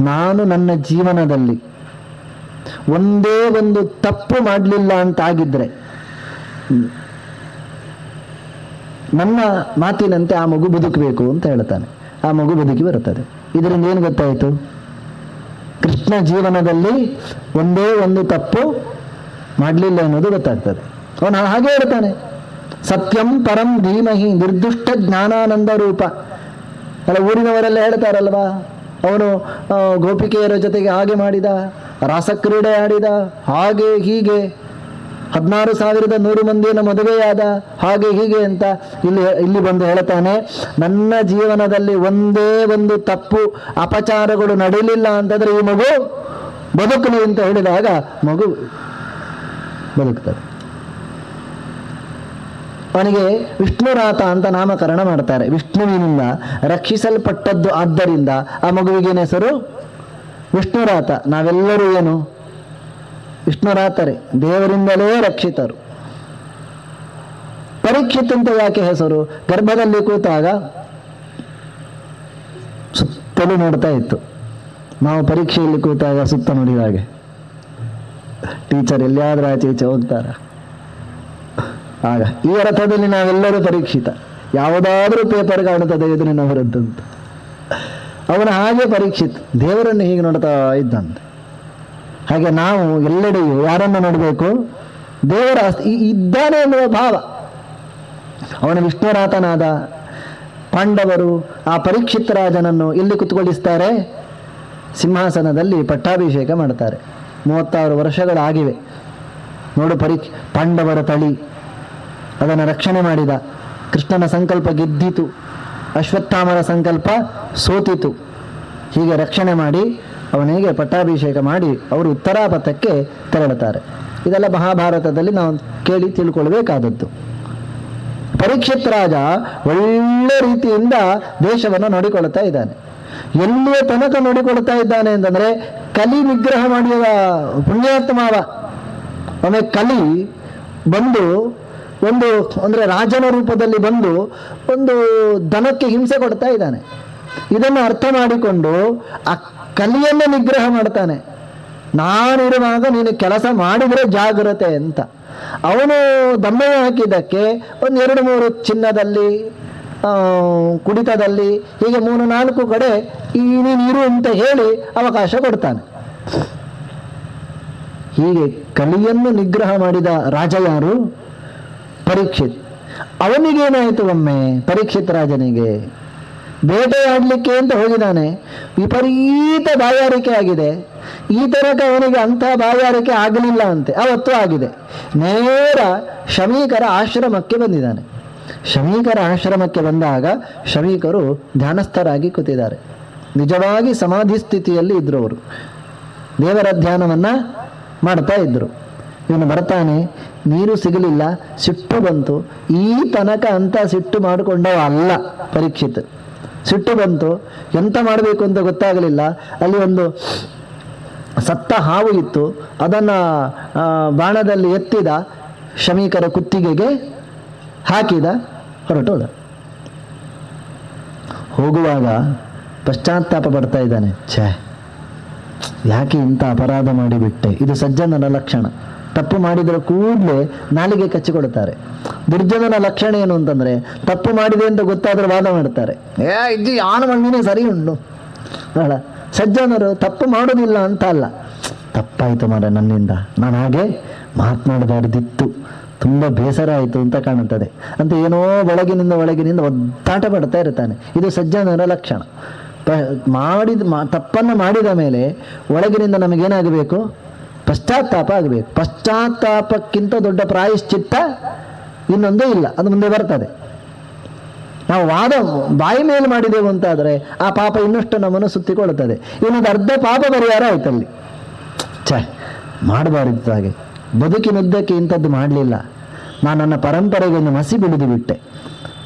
ನಾನು ನನ್ನ ಜೀವನದಲ್ಲಿ ಒಂದೇ ಒಂದು ತಪ್ಪು ಮಾಡಲಿಲ್ಲ ಅಂತಾಗಿದ್ದರೆ ನನ್ನ ಮಾತಿನಂತೆ ಆ ಮಗು ಬದುಕಬೇಕು ಅಂತ ಹೇಳ್ತಾನೆ. ಆ ಮಗು ಬದುಕಿ ಬರುತ್ತದೆ. ಇದರಿಂದ ಏನು ಗೊತ್ತಾಯಿತು? ಕೃಷ್ಣ ಜೀವನದಲ್ಲಿ ಒಂದೇ ಒಂದು ತಪ್ಪು ಮಾಡಲಿಲ್ಲ ಅನ್ನೋದು ಗೊತ್ತಾಗ್ತದೆ. ಅವನು ಹಾಗೆ ಹೇಳ್ತಾನೆ, ಸತ್ಯಂ ಪರಂ ಧೀಮಹಿ ನಿರ್ದುಷ್ಟ ಜ್ಞಾನಾನಂದ ರೂಪ. ಅಲ್ಲ, ಊರಿನವರೆಲ್ಲ ಹೇಳ್ತಾರಲ್ವಾ, ಅವನು ಗೋಪಿಕೆಯರ ಜೊತೆಗೆ ಹಾಗೆ ಮಾಡಿದ, ರಾಸಕ್ರೀಡೆ ಆಡಿದ, ಹಾಗೆ ಹೀಗೆ 16,100 ಮಂದಿಯನ್ನು ಮದುವೆಯಾದ, ಹಾಗೆ ಹೀಗೆ ಅಂತ. ಇಲ್ಲಿ ಬಂದು ಹೇಳ್ತಾನೆ, ನನ್ನ ಜೀವನದಲ್ಲಿ ಒಂದೇ ಒಂದು ತಪ್ಪು ಅಪಚಾರಗಳು ನಡೀಲಿಲ್ಲ ಅಂತಂದ್ರೆ ಈ ಮಗು ಬದುಕಲಿ ಅಂತ ಹೇಳಿದಾಗ ಮಗು ಬದುಕ್ತದೆ. ಅವನಿಗೆ ವಿಷ್ಣುರಾತ ಅಂತ ನಾಮಕರಣ ಮಾಡ್ತಾರೆ. ವಿಷ್ಣುವಿನಿಂದ ರಕ್ಷಿಸಲ್ಪಟ್ಟದ್ದು ಆದ್ದರಿಂದ ಆ ಮಗುವಿಗೇನು ಹೆಸರು? ವಿಷ್ಣುರಾತ. ನಾವೆಲ್ಲರೂ ಏನು ವಿಷ್ಣುರಾತರೇ, ದೇವರಿಂದಲೇ ರಕ್ಷಿತರು. ಪರೀಕ್ಷಿತ್ ಅಂತ ಯಾಕೆ ಹೆಸರು? ಗರ್ಭದಲ್ಲಿ ಕೂತಾಗ ಸುತ್ತಲೂ ನೋಡ್ತಾ ಇತ್ತು. ನಾವು ಪರೀಕ್ಷೆಯಲ್ಲಿ ಕೂತಾಗ ಸುತ್ತ ನೋಡಿದ ಹಾಗೆ ಟೀಚರ್ ಎಲ್ಲಿಯಾದ್ರೂ ಆಚೆ ಈಚೆ ಹೋಗ್ತಾರ. ಆಗ ಈ ರಥದಲ್ಲಿ ನಾವೆಲ್ಲರೂ ಪರೀಕ್ಷಿತ. ಯಾವುದಾದ್ರೂ ಪೇಪರ್ ಕಾಣುತ್ತದೆ ಎದುರಿನವರದ್ದಂತ. ಅವನ ಹಾಗೆ ಪರೀಕ್ಷಿತ್ ದೇವರನ್ನು ಹೀಗೆ ನೋಡ್ತಾ ಇದ್ದಂತೆ. ಹಾಗೆ ನಾವು ಎಲ್ಲೆಡೆಯೂ ಯಾರನ್ನು ನೋಡಬೇಕು? ದೇವರ ಇದ್ದಾನೆ ಎನ್ನುವ ಭಾವ. ಅವನ ವಿಷ್ಣುರಾತನಾದ ಪಾಂಡವರು ಆ ಪರೀಕ್ಷಿತ್ ರಾಜನನ್ನು ಇಲ್ಲಿ ಕುತ್ಕೊಳಿಸ್ತಾರೆ, ಸಿಂಹಾಸನದಲ್ಲಿ ಪಟ್ಟಾಭಿಷೇಕ ಮಾಡ್ತಾರೆ. 36 ವರ್ಷಗಳಾಗಿವೆ. ನೋಡು, ಪಾಂಡವರ ತಳಿ ಅದನ್ನು ರಕ್ಷಣೆ ಮಾಡಿದ. ಕೃಷ್ಣನ ಸಂಕಲ್ಪ ಗೆದ್ದಿತು, ಅಶ್ವತ್ಥಾಮರ ಸಂಕಲ್ಪ ಸೋತಿತು. ಹೀಗೆ ರಕ್ಷಣೆ ಮಾಡಿ ಅವನಿಗೆ ಪಟ್ಟಾಭಿಷೇಕ ಮಾಡಿ ಅವರು ಉತ್ತರಾಪಥಕ್ಕೆ ತೆರಳುತ್ತಾರೆ. ಇದೆಲ್ಲ ಮಹಾಭಾರತದಲ್ಲಿ ನಾವು ಕೇಳಿ ತಿಳ್ಕೊಳ್ಬೇಕಾದದ್ದು. ಪರೀಕ್ಷಿತ್ ರಾಜ ಒಳ್ಳೆ ರೀತಿಯಿಂದ ದೇಶವನ್ನು ನೋಡಿಕೊಳ್ತಾ ಇದ್ದಾನೆ. ಎಲ್ಲಿಯ ತನಕ ನೋಡಿಕೊಳ್ತಾ ಇದ್ದಾನೆ ಅಂತಂದ್ರೆ, ಕಲಿ ನಿಗ್ರಹ ಮಾಡಿದ ಪುಣ್ಯಾತ್ಮಾವ. ಒಮ್ಮೆ ಕಲಿ ಬಂದು ಅಂದ್ರೆ ರಾಜನ ರೂಪದಲ್ಲಿ ಬಂದು ಒಂದು ದನಕ್ಕೆ ಹಿಂಸೆ ಕೊಡ್ತಾ ಇದ್ದಾನೆ. ಇದನ್ನು ಅರ್ಥ ಮಾಡಿಕೊಂಡು ಆ ಕಲಿಯನ್ನು ನಿಗ್ರಹ ಮಾಡ್ತಾನೆ. ನಾನಿರುವಾಗ ನೀನು ಕೆಲಸ ಮಾಡಿದರೆ ಜಾಗ್ರತೆ ಅಂತ. ಅವನು ದಮ್ಮಯ್ಯ ಹಾಕಿದ್ದಕ್ಕೆ 1-2-3 ಚಿನ್ನದಲ್ಲಿ, ಕುಡಿತದಲ್ಲಿ, ಹೀಗೆ 3-4 ಕಡೆ ನೀನಿರು ಅಂತ ಹೇಳಿ ಅವಕಾಶ ಕೊಡ್ತಾನೆ. ಹೀಗೆ ಕಲಿಯನ್ನು ನಿಗ್ರಹ ಮಾಡಿದ ರಾಜ ಯಾರು? ಪರೀಕ್ಷಿತ್. ಅವನಿಗೇನಾಯಿತು ಒಮ್ಮೆ, ಪರೀಕ್ಷಿತ್ ರಾಜನಿಗೆ ಬೇಟೆಯಾಡಲಿಕ್ಕೆ ಅಂತ ಹೋಗಿದ್ದಾನೆ. ವಿಪರೀತ ಬಾಯಾರಿಕೆ ಆಗಿದೆ. ಈ ತನಕ ಅವನಿಗೆ ಅಂಥ ಬಾಯಾರಿಕೆ ಆಗಲಿಲ್ಲ ಅಂತೆ, ಅವತ್ತು ಆಗಿದೆ. ನೇರ ಶಮೀಕರ ಆಶ್ರಮಕ್ಕೆ ಬಂದಿದ್ದಾನೆ. ಶಮೀಕರ ಆಶ್ರಮಕ್ಕೆ ಬಂದಾಗ ಶಮೀಕರು ಧ್ಯಾನಸ್ಥರಾಗಿ ಕೂತಿದ್ದಾರೆ. ನಿಜವಾಗಿ ಸಮಾಧಿ ಸ್ಥಿತಿಯಲ್ಲಿ ಇದ್ರು ಅವರು. ದೇವರ ಧ್ಯಾನವನ್ನು ಮಾಡ್ತಾ ಇದ್ರು. ಇವನು ಬರ್ತಾನೆ, ನೀರು ಸಿಗಲಿಲ್ಲ, ಸಿಟ್ಟು ಬಂತು. ಈ ತನಕ ಅಂತ ಸಿಟ್ಟು ಮಾಡಿಕೊಂಡವ ಅಲ್ಲ ಪರೀಕ್ಷಿತ್. ಸಿಟ್ಟು ಬಂತು, ಎಂತ ಮಾಡಬೇಕು ಅಂತ ಗೊತ್ತಾಗಲಿಲ್ಲ. ಅಲ್ಲಿ ಒಂದು ಸತ್ತ ಹಾವು ಇತ್ತು, ಅದನ್ನು ಬಾಣದಲ್ಲಿ ಎತ್ತಿದ, ಶಮೀಕರ ಕುತ್ತಿಗೆಗೆ ಹಾಕಿದ, ಹೊರಟೋದ. ಹೋಗುವಾಗ ಪಶ್ಚಾತ್ತಾಪ ಪಡ್ತಾ ಇದ್ದಾನೆ. ಯಾಕೆ ಇಂಥ ಅಪರಾಧ ಮಾಡಿಬಿಟ್ಟೆ. ಇದು ಸಜ್ಜನನ ಲಕ್ಷಣ. ತಪ್ಪು ಮಾಡಿದರೆ ಕೂಡಲೇ ನಾಲಿಗೆ ಕಚ್ಚಿಕೊಳ್ತಾರೆ. ದುರ್ಜನನ ಲಕ್ಷಣ ಏನು ಅಂತಂದ್ರೆ, ತಪ್ಪು ಮಾಡಿದೆ ಅಂತ ಗೊತ್ತಾದ್ರೆ ವಾದ ಮಾಡ್ತಾರೆ. ಇದು ಯಾನ ಮಣ್ಣಿನೇ ಸರಿ ಉಂಟು ಅಲ್ಲ. ಸಜ್ಜನರು ತಪ್ಪು ಮಾಡೋದಿಲ್ಲ ಅಂತ ಅಲ್ಲ, ತಪ್ಪಾಯಿತು ಮಾರ ನನ್ನಿಂದ, ನಾನು ಹಾಗೆ ಮಾತನಾಡಬಾರ್ದಿತ್ತು, ತುಂಬ ಬೇಸರ ಆಯಿತು ಅಂತ ಕಾಣುತ್ತದೆ ಅಂತ ಏನೋ ಒಳಗಿನಿಂದ ಒದ್ದಾಟ ಪಡ್ತಾ ಇರ್ತಾನೆ. ಇದು ಸಜ್ಜನರ ಲಕ್ಷಣ. ತಪ್ಪನ್ನು ಮಾಡಿದ ಮೇಲೆ ಒಳಗಿನಿಂದ ನಮಗೇನಾಗಬೇಕು? ಪಶ್ಚಾತ್ತಾಪ ಆಗಬೇಕು. ಪಶ್ಚಾತ್ತಾಪಕ್ಕಿಂತ ದೊಡ್ಡ ಪ್ರಾಯಶ್ಚಿತ್ತ ಇನ್ನೊಂದೇ ಇಲ್ಲ, ಅದು ಮುಂದೆ ಬರ್ತದೆ. ನಾವು ವಾದ ಬಾಯಿ ಮೇಲೆ ಮಾಡಿದೆವು ಅಂತಾದರೆ ಆ ಪಾಪ ಇನ್ನಷ್ಟು ನಮ್ಮನ್ನು ಸುತ್ತಿಕೊಳ್ಳುತ್ತದೆ. ಇನ್ನೊಂದು ಅರ್ಧ ಪಾಪ ಪರಿಹಾರ ಆಯ್ತಲ್ಲಿ. ಮಾಡಬಾರಿತ್ತು ಹಾಗೆ. ಬದುಕಿನುದ್ದಕ್ಕೆ ಇಂಥದ್ದು ಮಾಡಲಿಲ್ಲ. ನಾನು ನನ್ನ ಪರಂಪರೆಗೆ ಒಂದು ಮಸಿ ಬಿಡಿದು ಬಿಟ್ಟೆ.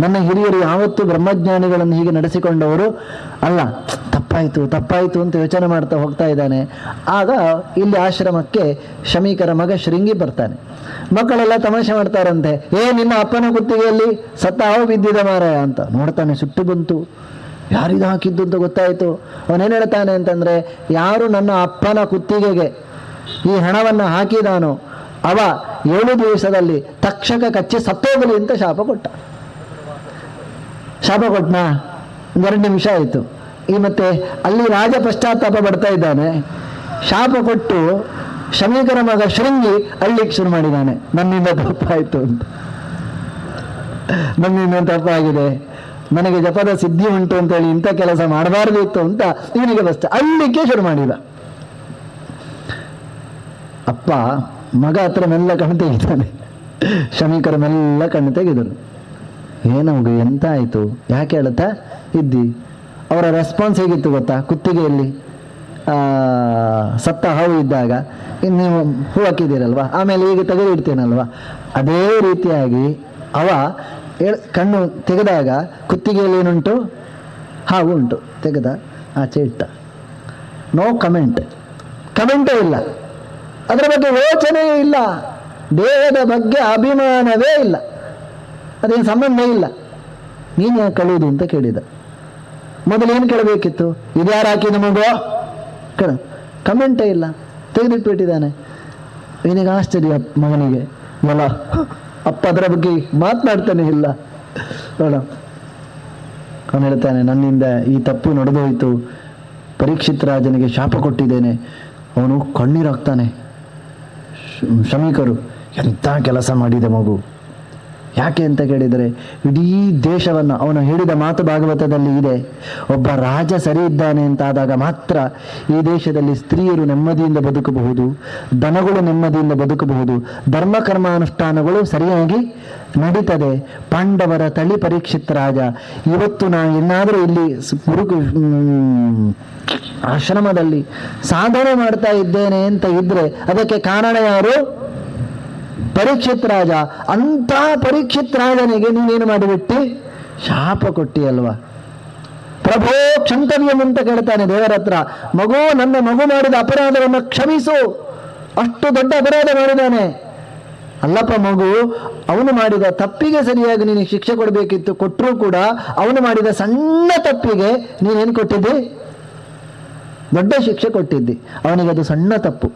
ನನ್ನ ಹಿರಿಯರು ಯಾವತ್ತೂ ಬ್ರಹ್ಮಜ್ಞಾನಿಗಳನ್ನು ಹೀಗೆ ನಡೆಸಿಕೊಂಡವರು ಅಲ್ಲ. ತಪ್ಪಾಯಿತು ಅಂತ ಯೋಚನೆ ಮಾಡ್ತಾ ಹೋಗ್ತಾ ಇದ್ದಾನೆ. ಆಗ ಇಲ್ಲಿ ಆಶ್ರಮಕ್ಕೆ ಶಮೀಕರ ಮಗ ಶೃಂಗಿ ಬರ್ತಾನೆ. ಮಕ್ಕಳೆಲ್ಲ ತಮಾಷೆ ಮಾಡ್ತಾರಂತೆ, ನಿನ್ನ ಅಪ್ಪನ ಕುತ್ತಿಗೆಯಲ್ಲಿ ಸತ್ತ ಹಾವು ಬಿದ್ದಿದೆ ಮಾರಾಯ ಅಂತ. ನೋಡ್ತಾನೆ, ಸುಟ್ಟು ಬಂತು. ಯಾರಿದು ಹಾಕಿದ್ದು ಅಂತ ಗೊತ್ತಾಯಿತು. ಅವನೇನು ಹೇಳ್ತಾನೆ ಅಂತಂದ್ರೆ, ಯಾರು ನನ್ನ ಅಪ್ಪನ ಕುತ್ತಿಗೆಗೆ ಈ ಹಣವನ್ನು ಹಾಕಿದಾನೋ ಅವ 7 ದಿವಸದಲ್ಲಿ ತಕ್ಷಕ ಕಚ್ಚಿ ಸತ್ತೋಗಲಿ ಅಂತ ಶಾಪ ಕೊಟ್ಟನಾ? 2 ನಿಮಿಷ ಆಯಿತು. ಮತ್ತೆ ಅಲ್ಲಿ ರಾಜ ಪಶ್ಚಾತ್ತಾಪ ಪಡ್ತಾ ಇದ್ದಾನೆ. ಶಾಪ ಕೊಟ್ಟು ಶಮೀಕರ ಮಗ ಶೃಂಗಿ ಅಳ್ಳಿಕ್ಕೆ ಶುರು ಮಾಡಿದ್ದಾನೆ, ನನ್ನಿಂದ ತಪ್ಪಾಯಿತು ಅಂತ. ನನ್ನಿಂದ ತಪ್ಪಾಗಿದೆ, ನನಗೆ ಜಪದ ಸಿದ್ಧಿ ಉಂಟು ಅಂತೇಳಿ ಇಂಥ ಕೆಲಸ ಮಾಡಬಾರ್ದಿತ್ತು ಅಂತ ಇವನಿಗೆ ಅಳ್ಳಿಕ್ಕೆ ಶುರು ಮಾಡಿದ. ಅಪ್ಪ ಮಗ ಹತ್ರ ಮೆಲ್ಲ ಕಣ್ಣು ತೆಗಿತಾನೆ. ಶಮೀಕರ ಮೆಲ್ಲ ಕಣ್ಣು ತೆಗೆದರು. ಏನವ್ಗೆ ಎಂತ ಆಯಿತು, ಯಾಕೆ ಹೇಳ್ತಾ ಇದ್ದಿ? ಅವರ ರೆಸ್ಪಾನ್ಸ್ ಹೇಗಿತ್ತು ಗೊತ್ತಾ? ಕುತ್ತಿಗೆಯಲ್ಲಿ ಸತ್ತ ಹಾವು ಇದ್ದಾಗ ನೀವು ಹೂ ಹಾಕಿದ್ದೀರಲ್ವ, ಆಮೇಲೆ ಈಗ ತೆಗೆದಿಡ್ತೇನಲ್ವ, ಅದೇ ರೀತಿಯಾಗಿ ಅವ ಕಣ್ಣು ತೆಗೆದಾಗ ಕುತ್ತಿಗೆಯಲ್ಲಿ ಏನುಂಟು? ಹಾವು ಉಂಟು. ತೆಗೆದ ಆಚೆ ಇಟ್ಟ. ನೋ ಕಮೆಂಟೇ ಇಲ್ಲ, ಅದರ ಬಗ್ಗೆ ಯೋಚನೆಯೇ ಇಲ್ಲ, ದೇಹದ ಬಗ್ಗೆ ಅಭಿಮಾನವೇ ಇಲ್ಲ, ಅದೇನು ಸಂಬಂಧ ಇಲ್ಲ. ನೀನು ಯಾಕೆ ಕಳೆಯುವುದು ಅಂತ ಕೇಳಿದ. ಮೊದಲೇನು ಕೇಳಬೇಕಿತ್ತು? ಇದ್ಯಾರು ಹಾಕಿದ ಮಗು? ಕಮೆಂಟೇ ಇಲ್ಲ, ತೆಗೆದಿಟ್ಬಿಟ್ಟಿದ್ದಾನೆ. ಇವನಿಗೆ ಆಶ್ಚರ್ಯ ಮಗನಿಗೆ. ಅಲ್ಲ, ಅಪ್ಪ ಅದರ ಬಗ್ಗೆ ಮಾತನಾಡ್ತಾನೆ ಇಲ್ಲ. ಅವನು ಹೇಳ್ತಾನೆ, ನನ್ನಿಂದ ಈ ತಪ್ಪು ನಡೆದೋಯ್ತು, ಪರೀಕ್ಷಿತ್ ರಾಜನಿಗೆ ಶಾಪ ಕೊಟ್ಟಿದ್ದೇನೆ. ಅವನು ಕಣ್ಣೀರಾಗ್ತಾನೆ. ಶಮೀಕರು, ಎಂಥ ಕೆಲಸ ಮಾಡಿದೆ ಮಗು. ಯಾಕೆ ಅಂತ ಕೇಳಿದರೆ, ಇಡೀ ದೇಶವನ್ನು, ಅವನು ಹೇಳಿದ ಮಾತು ಭಾಗವತದಲ್ಲಿ ಇದೆ, ಒಬ್ಬ ರಾಜ ಸರಿ ಇದ್ದಾನೆ ಅಂತಾದಾಗ ಮಾತ್ರ ಈ ದೇಶದಲ್ಲಿ ಸ್ತ್ರೀಯರು ನೆಮ್ಮದಿಯಿಂದ ಬದುಕಬಹುದು, ದನಗಳು ನೆಮ್ಮದಿಯಿಂದ ಬದುಕಬಹುದು, ಧರ್ಮ ಕರ್ಮಾನುಷ್ಠಾನಗಳು ಸರಿಯಾಗಿ ನಡೀತದೆ. ಪಾಂಡವರ ತಳಿ ಪರೀಕ್ಷಿತ್ ರಾಜ. ಇವತ್ತು ನಾನು ಏನಾದರೂ ಇಲ್ಲಿ ಆಶ್ರಮದಲ್ಲಿ ಸಾಧನೆ ಮಾಡ್ತಾ ಇದ್ದೇನೆ ಅಂತ ಇದ್ರೆ ಅದಕ್ಕೆ ಕಾರಣ ಯಾರು? ಪರೀಕ್ಷಿತ್ ರಾಜ. ಅಂತ ಪರೀಕ್ಷಿತ್ ರಾಜನಿಗೆ ನೀನೇನು ಮಾಡಿಬಿಟ್ಟಿ? ಶಾಪ ಕೊಟ್ಟಿ ಅಲ್ವಾ. ಪ್ರಭೋ ಕ್ಷಂತವ್ಯಂ ಅಂತ ಕೇಳ್ತಾನೆ ದೇವರ ಹತ್ರ. ಮಗು, ನನ್ನ ಮಗು ಮಾಡಿದ ಅಪರಾಧವನ್ನು ಕ್ಷಮಿಸು, ಅಷ್ಟು ದೊಡ್ಡ ಅಪರಾಧ ಮಾಡಿದ್ದಾನೆ. ಅಲ್ಲಪ್ಪ ಮಗು, ಅವನು ಮಾಡಿದ ತಪ್ಪಿಗೆ ಸರಿಯಾಗಿ ನೀನು ಶಿಕ್ಷೆ ಕೊಡಬೇಕಿತ್ತು, ಕೊಟ್ಟರೂ ಕೂಡ ಅವನು ಮಾಡಿದ ಸಣ್ಣ ತಪ್ಪಿಗೆ ನೀನೇನು ಕೊಟ್ಟಿದ್ದಿ? ದೊಡ್ಡ ಶಿಕ್ಷೆ ಕೊಟ್ಟಿದ್ದಿ. ಅವನಿಗೆ ಅದು ಸಣ್ಣ ತಪ್ಪು.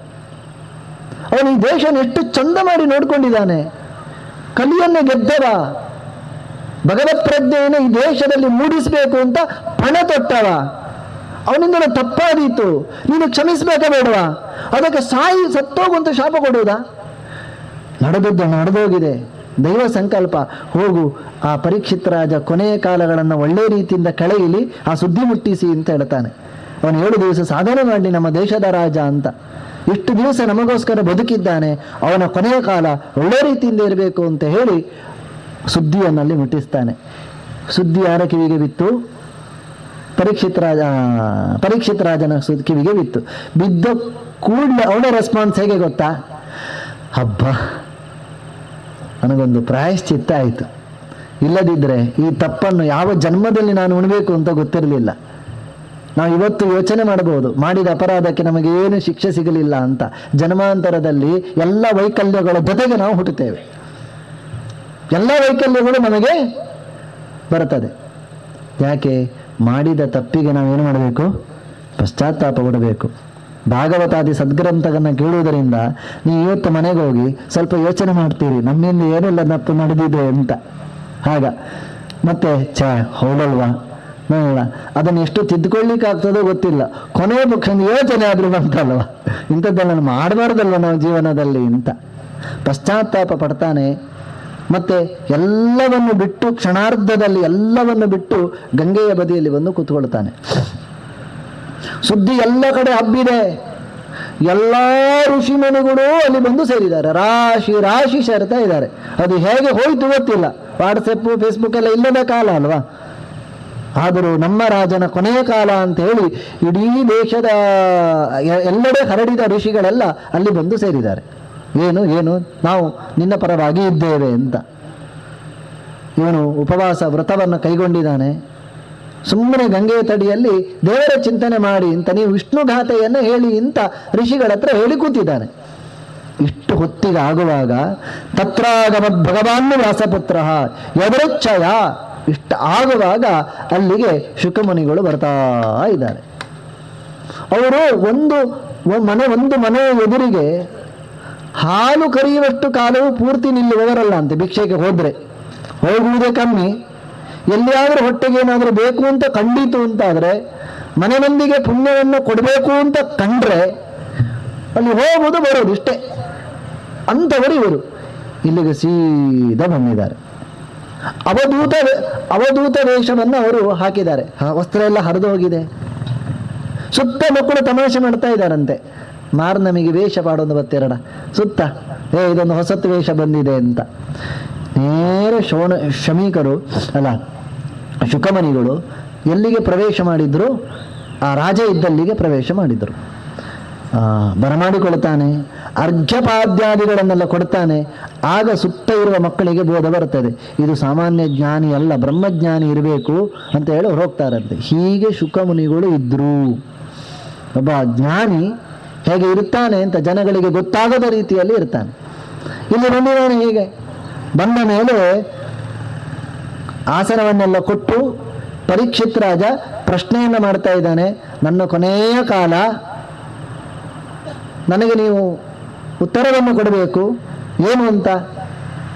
ಅವನು ಈ ದೇಶನ ಎಷ್ಟು ಚಂದ ಮಾಡಿ ನೋಡ್ಕೊಂಡಿದ್ದಾನೆ. ಕಲಿಯನ್ನು ಗೆದ್ದವ, ಭಗವತ್ ಪ್ರಜ್ಞೆಯನ್ನು ಈ ದೇಶದಲ್ಲಿ ಮೂಡಿಸಬೇಕು ಅಂತ ಪಣ ತೊಟ್ಟವ. ಅವನಿಂದ ತಪ್ಪಾದೀತು, ನೀನು ಕ್ಷಮಿಸಬೇಕ ಬೇಡವಾ? ಅದಕ್ಕೆ ಸತ್ತೋಗುವಂತ ಶಾಪ ಕೊಡುವುದಾ? ನಡೆದದ್ದು ನಡೆದೋಗಿದೆ, ದೈವ ಸಂಕಲ್ಪ. ಹೋಗು, ಆ ಪರೀಕ್ಷಿತ್ ರಾಜ ಕೊನೆಯ ಕಾಲಗಳನ್ನು ಒಳ್ಳೆ ರೀತಿಯಿಂದ ಕಳೆಯಲಿ, ಆ ಸುದ್ದಿ ಮುಟ್ಟಿಸಿ ಅಂತ ಹೇಳ್ತಾನೆ. ಅವನು 7 ದಿವಸ ಸಾಧನೆ ಮಾಡಲಿ ನಮ್ಮ ದೇಶದ ರಾಜ ಅಂತ. ಇಷ್ಟು ದಿವಸ ನಮಗೋಸ್ಕರ ಬದುಕಿದ್ದಾನೆ, ಅವನ ಕೊನೆಯ ಕಾಲ ಒಳ್ಳೆ ರೀತಿಯಿಂದ ಇರಬೇಕು ಅಂತ ಹೇಳಿ ಸುದ್ದಿಯನ್ನಲ್ಲಿ ಮುಟ್ಟಿಸ್ತಾನೆ. ಸುದ್ದಿ ಯಾರ ಕಿವಿಗೆ ಬಿತ್ತು? ಪರೀಕ್ಷಿತ್ ರಾಜನ ಕಿವಿಗೆ ಬಿತ್ತು. ಬಿದ್ದ ಕೂಡಲೇ ಅವನ ರೆಸ್ಪಾನ್ಸ್ ಹೇಗೆ ಗೊತ್ತಾ? ಹಬ್ಬ, ನನಗೊಂದು ಪ್ರಾಯಶ್ಚಿತ್ತ ಆಯಿತು. ಇಲ್ಲದಿದ್ದರೆ ಈ ತಪ್ಪನ್ನು ಯಾವ ಜನ್ಮದಲ್ಲಿ ನಾನು ಉಣಬೇಕು ಅಂತ ಗೊತ್ತಿರಲಿಲ್ಲ. ನಾವು ಇವತ್ತು ಯೋಚನೆ ಮಾಡಬಹುದು, ಮಾಡಿದ ಅಪರಾಧಕ್ಕೆ ನಮಗೆ ಏನು ಶಿಕ್ಷೆ ಸಿಗಲಿಲ್ಲ ಅಂತ. ಜನ್ಮಾಂತರದಲ್ಲಿ ಎಲ್ಲ ವೈಕಲ್ಯಗಳ ಜೊತೆಗೆ ನಾವು ಹುಟ್ಟುತ್ತೇವೆ, ಎಲ್ಲ ವೈಕಲ್ಯಗಳು ನಮಗೆ ಬರುತ್ತದೆ. ಯಾಕೆ? ಮಾಡಿದ ತಪ್ಪಿಗೆ ನಾವೇನು ಮಾಡಬೇಕು? ಪಶ್ಚಾತ್ತಾಪ ಪಡಬೇಕು. ಭಾಗವತಾದಿ ಸದ್ಗ್ರಂಥಗಳನ್ನು ಕೇಳುವುದರಿಂದ ನೀವು ಇವತ್ತು ಮನೆಗೆ ಹೋಗಿ ಸ್ವಲ್ಪ ಯೋಚನೆ ಮಾಡ್ತೀರಿ, ನಮ್ಮಿಂದ ಏನೆಲ್ಲ ತಪ್ಪು ನಡೆದಿದೆ ಅಂತ. ಆಗ ಮತ್ತೆ ಹೌದಲ್ವಾ, ಅದನ್ನು ಎಷ್ಟು ತಿದ್ದುಕೊಳ್ಳಿಕ್ಕಾಗ್ತದೋ ಗೊತ್ತಿಲ್ಲ, ಕೊನೆ ಪಕ್ಷ ಯೋಚನೆ ಆದ್ರೂ ಬಂತಲ್ವ, ಇಂಥದ್ದೆಲ್ಲ ಮಾಡಬಾರ್ದಲ್ವ ನಾವು ಜೀವನದಲ್ಲಿ ಅಂತ ಪಶ್ಚಾತ್ತಾಪ ಪಡ್ತಾನೆ. ಮತ್ತೆ ಎಲ್ಲವನ್ನು ಬಿಟ್ಟು, ಕ್ಷಣಾರ್ಧದಲ್ಲಿ ಎಲ್ಲವನ್ನು ಬಿಟ್ಟು ಗಂಗೆಯ ಬದಿಯಲ್ಲಿ ಬಂದು ಕೂತ್ಕೊಳ್ತಾನೆ. ಸುದ್ದಿ ಎಲ್ಲ ಕಡೆ ಹಬ್ಬಿದೆ, ಎಲ್ಲ ಋಷಿಮುನಿಗಳು ಅಲ್ಲಿ ಬಂದು ಸೇರಿದ್ದಾರೆ, ರಾಶಿ ರಾಶಿ ಸೇರ್ತಾ ಇದ್ದಾರೆ. ಅದು ಹೇಗೆ ಹೋಯ್ತು ಗೊತ್ತಿಲ್ಲ, ವಾಟ್ಸಪ್ ಫೇಸ್ಬುಕ್ ಎಲ್ಲ ಇಲ್ಲದ ಕಾಲ ಅಲ್ವಾ. ಆದರೂ ನಮ್ಮ ರಾಜನ ಕೊನೆಯ ಕಾಲ ಅಂತ ಹೇಳಿ ಇಡೀ ದೇಶದ ಎಲ್ಲೆಡೆ ಹರಡಿದ ಋಷಿಗಳೆಲ್ಲ ಅಲ್ಲಿ ಬಂದು ಸೇರಿದ್ದಾರೆ. ಏನು ಏನು ನಾವು ನಿನ್ನ ಪರವಾಗಿ ಇದ್ದೇವೆ ಅಂತ. ಇವನು ಉಪವಾಸ ವ್ರತವನ್ನು ಕೈಗೊಂಡಿದ್ದಾನೆ. ಸುಮ್ಮನೆ ಗಂಗೆಯ ತಡಿಯಲ್ಲಿ ದೇವರ ಚಿಂತನೆ ಮಾಡಿ ಅಂತ, ನೀವು ವಿಷ್ಣುಘಾತೆಯನ್ನು ಹೇಳಿ ಅಂತ ಋಷಿಗಳ ಹತ್ರ ಹೇಳಿ ಕೂತಿದ್ದಾನೆ. ಇಷ್ಟು ಹೊತ್ತಿಗೆ ಆಗುವಾಗ ತತ್ರಾಗಮದ್ ಭಗವಾನ್ ವ್ಯಾಸಪುತ್ರ ಯದೃಚ್ಛಯ, ಇಷ್ಟ ಆಗುವಾಗ ಅಲ್ಲಿಗೆ ಶುಕಮುನಿಗಳು ಬರ್ತಾ ಇದ್ದಾರೆ. ಅವರು ಒಂದು ಮನೆಯ ಎದುರಿಗೆ ಹಾಲು ಕರೆಯುವಷ್ಟು ಕಾಲವು ಪೂರ್ತಿ ನಿಲ್ಲುವವರಲ್ಲ ಅಂತೆ. ಭಿಕ್ಷೆಗೆ ಹೋಗುವುದೇ ಕಮ್ಮಿ, ಎಲ್ಲಿಯಾದರೂ ಹೊಟ್ಟೆಗೆ ಏನಾದರೂ ಬೇಕು ಅಂತ ಕಂಡಿತು ಅಂತಾದರೆ, ಮನೆ ಮಂದಿಗೆ ಪುಣ್ಯವನ್ನು ಕೊಡಬೇಕು ಅಂತ ಕಂಡ್ರೆ ಅಲ್ಲಿ ಹೋಗುವುದು ಬರೋದು ಇಷ್ಟೇ. ಅಂಥವರು ಇವರು ಇಲ್ಲಿಗೆ ಸೀದಾ ಬಂದಿದ್ದಾರೆ. ಅವಧೂತ ವೇಷವನ್ನು ಅವರು ಹಾಕಿದ್ದಾರೆ. ವಸ್ತ್ರ ಎಲ್ಲ ಹರಿದು ಹೋಗಿದೆ. ಸುತ್ತ ಮಕ್ಕಳು ತಮಾಷೆ ಮಾಡ್ತಾ ಇದ್ದಾರಂತೆ. ನಮಗೆ ವೇಷ ಪಾಡೊಂದು ಬತ್ತೆರಡ ಸುತ್ತ, ಇದೊಂದು ಹೊಸತ್ತು ವೇಷ ಬಂದಿದೆ ಅಂತ. ನೇರ ಶಮೀಕರು ಶುಕಮನಿಗಳು ಎಲ್ಲಿಗೆ ಪ್ರವೇಶ ಮಾಡಿದ್ರು? ಆ ರಾಜ ಇದ್ದಲ್ಲಿಗೆ ಪ್ರವೇಶ ಮಾಡಿದರು. ಬರಮಾಡಿಕೊಳ್ತಾನೆ, ಅರ್ಘ್ಯಪಾದ್ಯಾದಿಗಳನ್ನೆಲ್ಲ ಕೊಡ್ತಾನೆ. ಆಗ ಸುತ್ತ ಇರುವ ಮಕ್ಕಳಿಗೆ ಬೋಧ ಬರ್ತದೆ, ಇದು ಸಾಮಾನ್ಯ ಜ್ಞಾನಿ ಅಲ್ಲ, ಬ್ರಹ್ಮಜ್ಞಾನಿ ಇರಬೇಕು ಅಂತ ಹೇಳಿ ಹೋಗ್ತಾರಂತೆ. ಹೀಗೆ ಶುಕಮುನಿಗಳು ಇದ್ರು. ಒಬ್ಬ ಜ್ಞಾನಿ ಹೇಗೆ ಇರ್ತಾನೆ ಅಂತ ಜನಗಳಿಗೆ ಗೊತ್ತಾಗದ ರೀತಿಯಲ್ಲಿ ಇರ್ತಾನೆ. ಇಲ್ಲಿ ಬಂದಿದ್ದಾನೆ. ಹೀಗೆ ಬಂದ ಮೇಲೆ ಆಸನವನ್ನೆಲ್ಲ ಕೊಟ್ಟು ಪರೀಕ್ಷಿತ್ ರಾಜ ಪ್ರಶ್ನೆಯನ್ನು ಮಾಡ್ತಾ ಇದ್ದಾನೆ. ನನ್ನ ಕೊನೆಯ ಕಾಲ, ನನಗೆ ನೀವು ಉತ್ತರವನ್ನು ಕೊಡಬೇಕು. ಏನು ಅಂತ?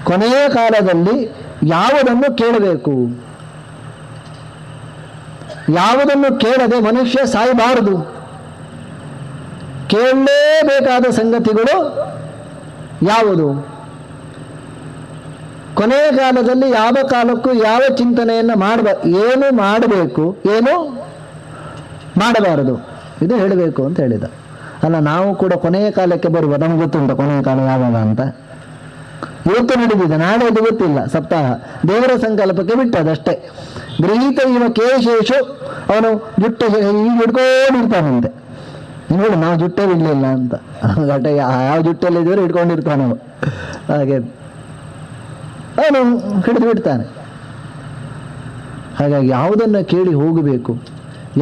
ಕೊನೆಯ ಕಾಲದಲ್ಲಿ ಯಾವುದನ್ನು ಕೇಳಬೇಕು? ಯಾವುದನ್ನು ಕೇಳದೆ ಮನುಷ್ಯ ಸಾಯಬಾರದು. ಕೇಳಲೇಬೇಕಾದ ಸಂಗತಿಗಳು ಯಾವುದು? ಕೊನೆಯ ಕಾಲದಲ್ಲಿ ಯಾವ ಕಾಲಕ್ಕೂ ಯಾವ ಚಿಂತನೆಯನ್ನು ಏನು ಮಾಡಬೇಕು, ಏನು ಮಾಡಬಾರದು, ಇದು ಹೇಳಬೇಕು ಅಂತ ಹೇಳಿದ. ಅಲ್ಲ, ನಾವು ಕೂಡ ಕೊನೆಯ ಕಾಲಕ್ಕೆ ಬರುವ, ನಮ್ಗೆ ಗೊತ್ತುಂಟ ಕೊನೆಯ ಕಾಲ ಯಾವಾಗ ಅಂತ. ಇವತ್ತು ನಡೆದಿದೆ, ನಾಳೆ ಅದು ಗೊತ್ತಿಲ್ಲ. ಸಪ್ತಾಹ ದೇವರ ಸಂಕಲ್ಪಕ್ಕೆ ಬಿಟ್ಟದಷ್ಟೇ. ಗೃಹೀತ ಇವ ಕೇಶೇಶು, ಅವನು ಜುಟ್ಟು ಹಿಡ್ಕೊಂಡಿರ್ತಾನಂತೆ. ನೋಡಿ, ನಾವು ಜುಟ್ಟೇ ಬಿಡಲಿಲ್ಲ ಅಂತ. ಗಟ್ಟ ಯಾವ ಜುಟ್ಟಲ್ಲಿ ಇದ್ದರೂ ಹಿಡ್ಕೊಂಡಿರ್ತಾನವ. ಹಾಗೆ ಅವನು ಹಿಡಿದು ಬಿಡ್ತಾನೆ. ಹಾಗಾಗಿ ಯಾವುದನ್ನು ಕೇಳಿ ಹೋಗಬೇಕು,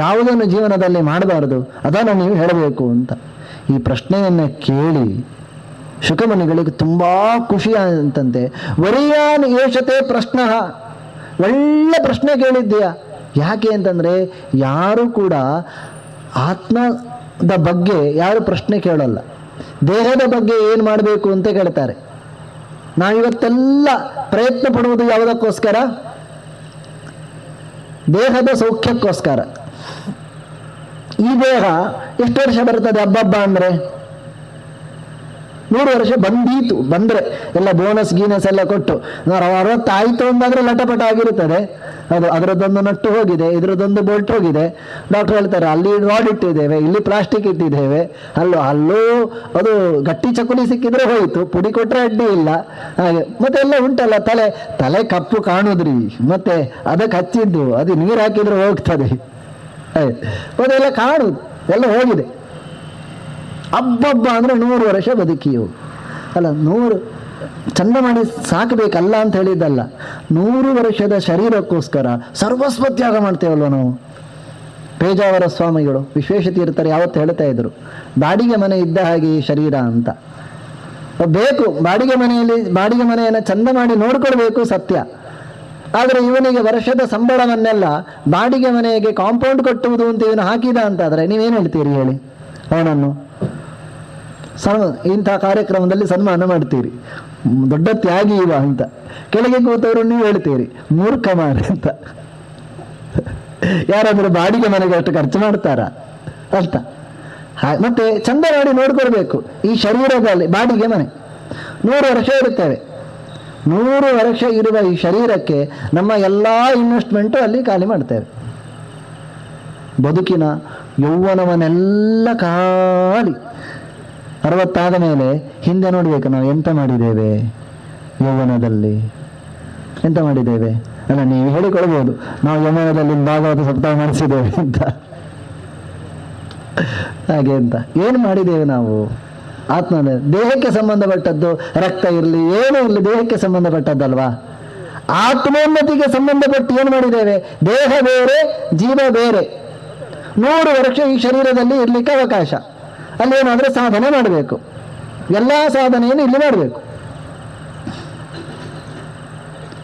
ಯಾವುದನ್ನು ಜೀವನದಲ್ಲಿ ಮಾಡಬಾರದು, ಅದನ್ನು ನೀವು ಹೇಳಬೇಕು ಅಂತ ಈ ಪ್ರಶ್ನೆಯನ್ನು ಕೇಳಿ ಶುಕಮುನಿಗಳಿಗೆ ತುಂಬ ಖುಷಿ ಅಂತಂತೆ. ವರಿಯಾನ್ ಏಷತೆ ಪ್ರಶ್ನ, ಒಳ್ಳೆ ಪ್ರಶ್ನೆ ಕೇಳಿದ್ದೀಯ. ಯಾಕೆ ಅಂತಂದರೆ ಯಾರು ಕೂಡ ಆತ್ಮದ ಬಗ್ಗೆ ಯಾರು ಪ್ರಶ್ನೆ ಕೇಳಲ್ಲ, ದೇಹದ ಬಗ್ಗೆ ಏನು ಮಾಡಬೇಕು ಅಂತ ಕೇಳ್ತಾರೆ. ನಾವಿವತ್ತೆಲ್ಲ ಪ್ರಯತ್ನ ಪಡುವುದು ಯಾವುದಕ್ಕೋಸ್ಕರ? ದೇಹದ ಸೌಖ್ಯಕ್ಕೋಸ್ಕರ. ಈ ದೇಹ ಎಷ್ಟು ವರ್ಷ ಬರ್ತದೆ ಹಬ್ಬ ಅಂದರೆ? 100 ವರ್ಷ ಬಂದೀತು. ಬಂದರೆ ಎಲ್ಲ ಬೋನಸ್ ಗೀನಸ್ ಎಲ್ಲ ಕೊಟ್ಟು 60 ಆಯಿತು ಅಂದಾದರೆ ಲಟಪಟ ಆಗಿರುತ್ತದೆ. ಅದು ಅದರದ್ದೊಂದು ನಟ್ಟು ಹೋಗಿದೆ, ಇದರದ್ದೊಂದು ಬೋಲ್ಟ್ ಹೋಗಿದೆ. ಡಾಕ್ಟರ್ ಹೇಳ್ತಾರೆ ಅಲ್ಲಿ ರಾಡ್ ಇಟ್ಟಿದ್ದೇವೆ, ಇಲ್ಲಿ ಪ್ಲಾಸ್ಟಿಕ್ ಇಟ್ಟಿದ್ದೇವೆ, ಅಲ್ಲೂ ಅದು ಗಟ್ಟಿ ಚಕುಲಿ ಸಿಕ್ಕಿದ್ರೆ ಹೋಯಿತು, ಪುಡಿ ಕೊಟ್ಟರೆ ಅಡ್ಡಿ ಇಲ್ಲ. ಹಾಗೆ ಮತ್ತೆ ಎಲ್ಲ ಉಂಟಲ್ಲ, ತಲೆ ಕಪ್ಪು ಕಾಣುದ್ರಿ, ಮತ್ತೆ ಅದಕ್ಕೆ ಹಚ್ಚಿದ್ದು, ಅದು ನೀರು ಹಾಕಿದ್ರೆ ಹೋಗ್ತದೆ, ಅದೆಲ್ಲ ಕಾಣುದು, ಎಲ್ಲ ಹೋಗಿದೆ. ಹಬ್ಬ ಅಂದರೆ 100 ವರ್ಷ ಬದುಕಿಯು. ಅಲ್ಲ, 100 ಚಂದ ಮಾಡಿ ಸಾಕಬೇಕಲ್ಲ ಅಂತ ಹೇಳಿದ್ದಲ್ಲ, 100 ವರ್ಷದ ಶರೀರಕ್ಕೋಸ್ಕರ ಸರ್ವಸ್ವ ತ್ಯಾಗ ಮಾಡ್ತೇವಲ್ವ ನಾವು. ಪೇಜಾವರ ಸ್ವಾಮಿಗಳು, ವಿಶ್ವೇಶತೀರ್ಥರು ಯಾವತ್ತು ಹೇಳ್ತಾ ಇದ್ರು, ಬಾಡಿಗೆ ಮನೆ ಇದ್ದ ಹಾಗೆ ಈ ಶರೀರ ಅಂತ. ಬೇಕು, ಬಾಡಿಗೆ ಮನೆಯನ್ನು ಚಂದ ಮಾಡಿ ನೋಡ್ಕೊಳ್ಬೇಕು, ಸತ್ಯ. ಆದರೆ ಇವನಿಗೆ ವರ್ಷದ ಸಂಬಳವನ್ನೆಲ್ಲ ಬಾಡಿಗೆ ಮನೆಗೆ ಕಾಂಪೌಂಡ್ ಕಟ್ಟುವುದು ಅಂತ ಇವನು ಹಾಕಿದ ಅಂತಾದರೆ ನೀವೇನು ಹೇಳ್ತೀರಿ ಹೇಳಿ? ಅವನನ್ನು ಇಂಥ ಕಾರ್ಯಕ್ರಮದಲ್ಲಿ ಸನ್ಮಾನ ಮಾಡ್ತೀರಿ, ದೊಡ್ಡ ತ್ಯಾಗಿ ಇವ ಅಂತ. ಕೆಳಗೆ ಕೂತವರು ನೀವು ಹೇಳ್ತೀರಿ ಮೂರ್ಖ ಮಾರೆ ಅಂತ. ಯಾರಾದರೂ ಬಾಡಿಗೆ ಮನೆಗೆ ಅಷ್ಟು ಖರ್ಚು ಮಾಡ್ತಾರಾ ಅಂತ? ಮತ್ತೆ ಚಂದ ಮಾಡಿ ನೋಡ್ಕೊಳ್ಬೇಕು. ಈ ಶರೀರದಲ್ಲಿ ಬಾಡಿಗೆ ಮನೆ 100 ವರ್ಷ ಇರುತ್ತೇವೆ. 100 ವರ್ಷ ಇರುವ ಈ ಶರೀರಕ್ಕೆ ನಮ್ಮ ಎಲ್ಲ ಇನ್ವೆಸ್ಟ್ಮೆಂಟು ಅಲ್ಲಿ ಖಾಲಿ ಮಾಡ್ತೇವೆ. ಬದುಕಿನ ಯೌವನವನ್ನೆಲ್ಲ ಖಾಲಿ. 60 ಆದ ಮೇಲೆ ಹಿಂದೆ ನೋಡ್ಬೇಕು, ನಾವು ಎಂತ ಮಾಡಿದ್ದೇವೆ ಯೌವನದಲ್ಲಿ, ಎಂತ ಮಾಡಿದ್ದೇವೆ. ಅಲ್ಲ, ನೀವು ಹೇಳಿಕೊಳ್ಬೋದು ನಾವು ಯೌವನದಲ್ಲಿ ಭಾಗವತ ಸಪ್ತಾಹ ಮಾಡಿಸಿದ್ದೇವೆ ಅಂತ. ಹಾಗೆ ಅಂತ ಏನು ಮಾಡಿದ್ದೇವೆ ನಾವು? ಆತ್ಮದ ದೇಹಕ್ಕೆ ಸಂಬಂಧಪಟ್ಟದ್ದು, ರಕ್ತ ಇರಲಿ ಏನೂ ಇರಲಿ ದೇಹಕ್ಕೆ ಸಂಬಂಧಪಟ್ಟದ್ದಲ್ವಾ. ಆತ್ಮೋನ್ನತಿಗೆ ಸಂಬಂಧಪಟ್ಟು ಏನು ಮಾಡಿದ್ದೇವೆ? ದೇಹ ಬೇರೆ, ಜೀವ ಬೇರೆ. 100 ವರ್ಷ ಈ ಶರೀರದಲ್ಲಿ ಇರ್ಲಿಕ್ಕೆ ಅವಕಾಶ. ಅಲ್ಲಿ ಏನಾದರೂ ಸಾಧನೆ ಮಾಡಬೇಕು, ಎಲ್ಲ ಸಾಧನೆಯನ್ನು ಇಲ್ಲಿ ಮಾಡಬೇಕು.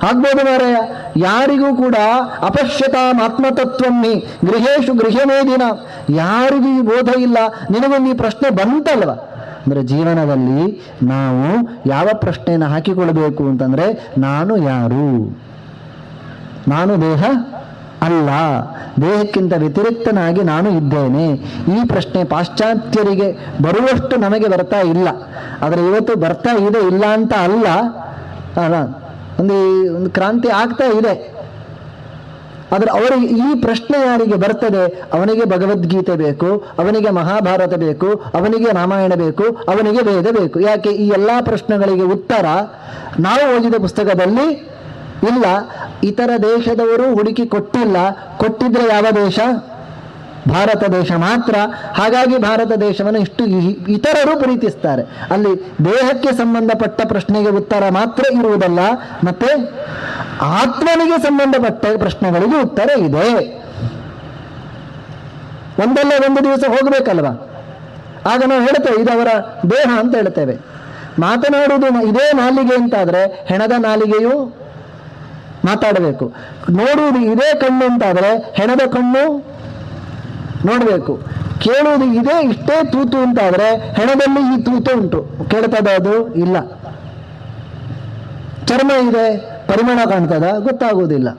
ಆಗ್ಬೋದು ಮಾರಾಯ. ಯಾರಿಗೂ ಕೂಡ ಅಪಶ್ಯತಾಂ ಆತ್ಮತತ್ವಮ್ಮಿ ಗೃಹೇಶು ಗೃಹಮೇದಿನ, ಯಾರಿಗೂ ಈ ಬೋಧ ಇಲ್ಲ. ನಿನಗೊಂದು ಈ ಪ್ರಶ್ನೆ ಬಂತಲ್ವ ಅಂದರೆ ಜೀವನದಲ್ಲಿ ನಾವು ಯಾವ ಪ್ರಶ್ನೆಯನ್ನು ಹಾಕಿಕೊಳ್ಬೇಕು ಅಂತಂದರೆ, ನಾನು ಯಾರು? ನಾನು ದೇಹ ಅಲ್ಲ, ದೇಹಕ್ಕಿಂತ ವ್ಯತಿರಿಕ್ತನಾಗಿ ನಾನು ಇದ್ದೇನೆ. ಈ ಪ್ರಶ್ನೆ ಪಾಶ್ಚಾತ್ಯರಿಗೆ ಬರುವಷ್ಟು ನಮಗೆ ಬರ್ತಾ ಇಲ್ಲ. ಆದರೆ ಇವತ್ತು ಬರ್ತಾ ಇದೆ, ಇಲ್ಲ ಅಂತ ಅಲ್ಲ, ಒಂದು ಕ್ರಾಂತಿ ಆಗ್ತಾ ಇದೆ. ಆದರೆ ಅವರಿಗೆ ಈ ಪ್ರಶ್ನೆ ಯಾರಿಗೆ ಬರ್ತದೆ, ಅವನಿಗೆ ಭಗವದ್ಗೀತೆ ಬೇಕು, ಅವನಿಗೆ ಮಹಾಭಾರತ ಬೇಕು, ಅವನಿಗೆ ರಾಮಾಯಣ ಬೇಕು, ಅವನಿಗೆ ವೇದ ಬೇಕು. ಯಾಕೆ? ಈ ಎಲ್ಲ ಪ್ರಶ್ನೆಗಳಿಗೆ ಉತ್ತರ ನಾವು ಓದಿದ ಪುಸ್ತಕದಲ್ಲಿ ಇಲ್ಲ, ಇತರ ದೇಶದವರು ಹುಡುಕಿ ಕೊಟ್ಟಿಲ್ಲ. ಕೊಟ್ಟಿದ್ರೆ ಯಾವ ದೇಶ? ಭಾರತ ದೇಶ ಮಾತ್ರ. ಹಾಗಾಗಿ ಭಾರತ ದೇಶವನ್ನು ಇಷ್ಟು ಇತರರು ಪ್ರೀತಿಸ್ತಾರೆ. ಅಲ್ಲಿ ದೇಹಕ್ಕೆ ಸಂಬಂಧಪಟ್ಟ ಪ್ರಶ್ನೆಗೆ ಉತ್ತರ ಮಾತ್ರ ಇರುವುದಲ್ಲ, ಮತ್ತೆ ಆತ್ಮನಿಗೆ ಸಂಬಂಧಪಟ್ಟ ಪ್ರಶ್ನೆಗಳಿಗೆ ಉತ್ತರ ಇದೆ. ಒಂದಲ್ಲ ಒಂದು ದಿವಸ ಹೋಗಬೇಕಲ್ವಾ? ಆಗ ನಾವು ಹೇಳ್ತೇವೆ ಇದು ಅವರ ದೇಹ ಅಂತ ಹೇಳ್ತೇವೆ. ಮಾತನಾಡುವುದು ಇದೇ ನಾಲಿಗೆ ಅಂತಾದರೆ ಹೆಣದ ನಾಲಿಗೆಯು ಮಾತಾಡಬೇಕು. ನೋಡುವುದು ಇದೇ ಕಣ್ಣು ಅಂತಾದರೆ ಹೆಣದ ಕಣ್ಣು ನೋಡಬೇಕು. ಕೇಳುವುದು ಇದೇ ಇಷ್ಟೇ ತೂತು ಅಂತಾದರೆ ಹೆಣದಲ್ಲಿ ಈ ತೂತು ಉಂಟು, ಕೇಳ್ತದ? ಅದು ಇಲ್ಲ. ಚರ್ಮ ಇದೆ, ಪರಿಮಳ ಕಾಣ್ತದ? ಗೊತ್ತಾಗುವುದಿಲ್ಲ.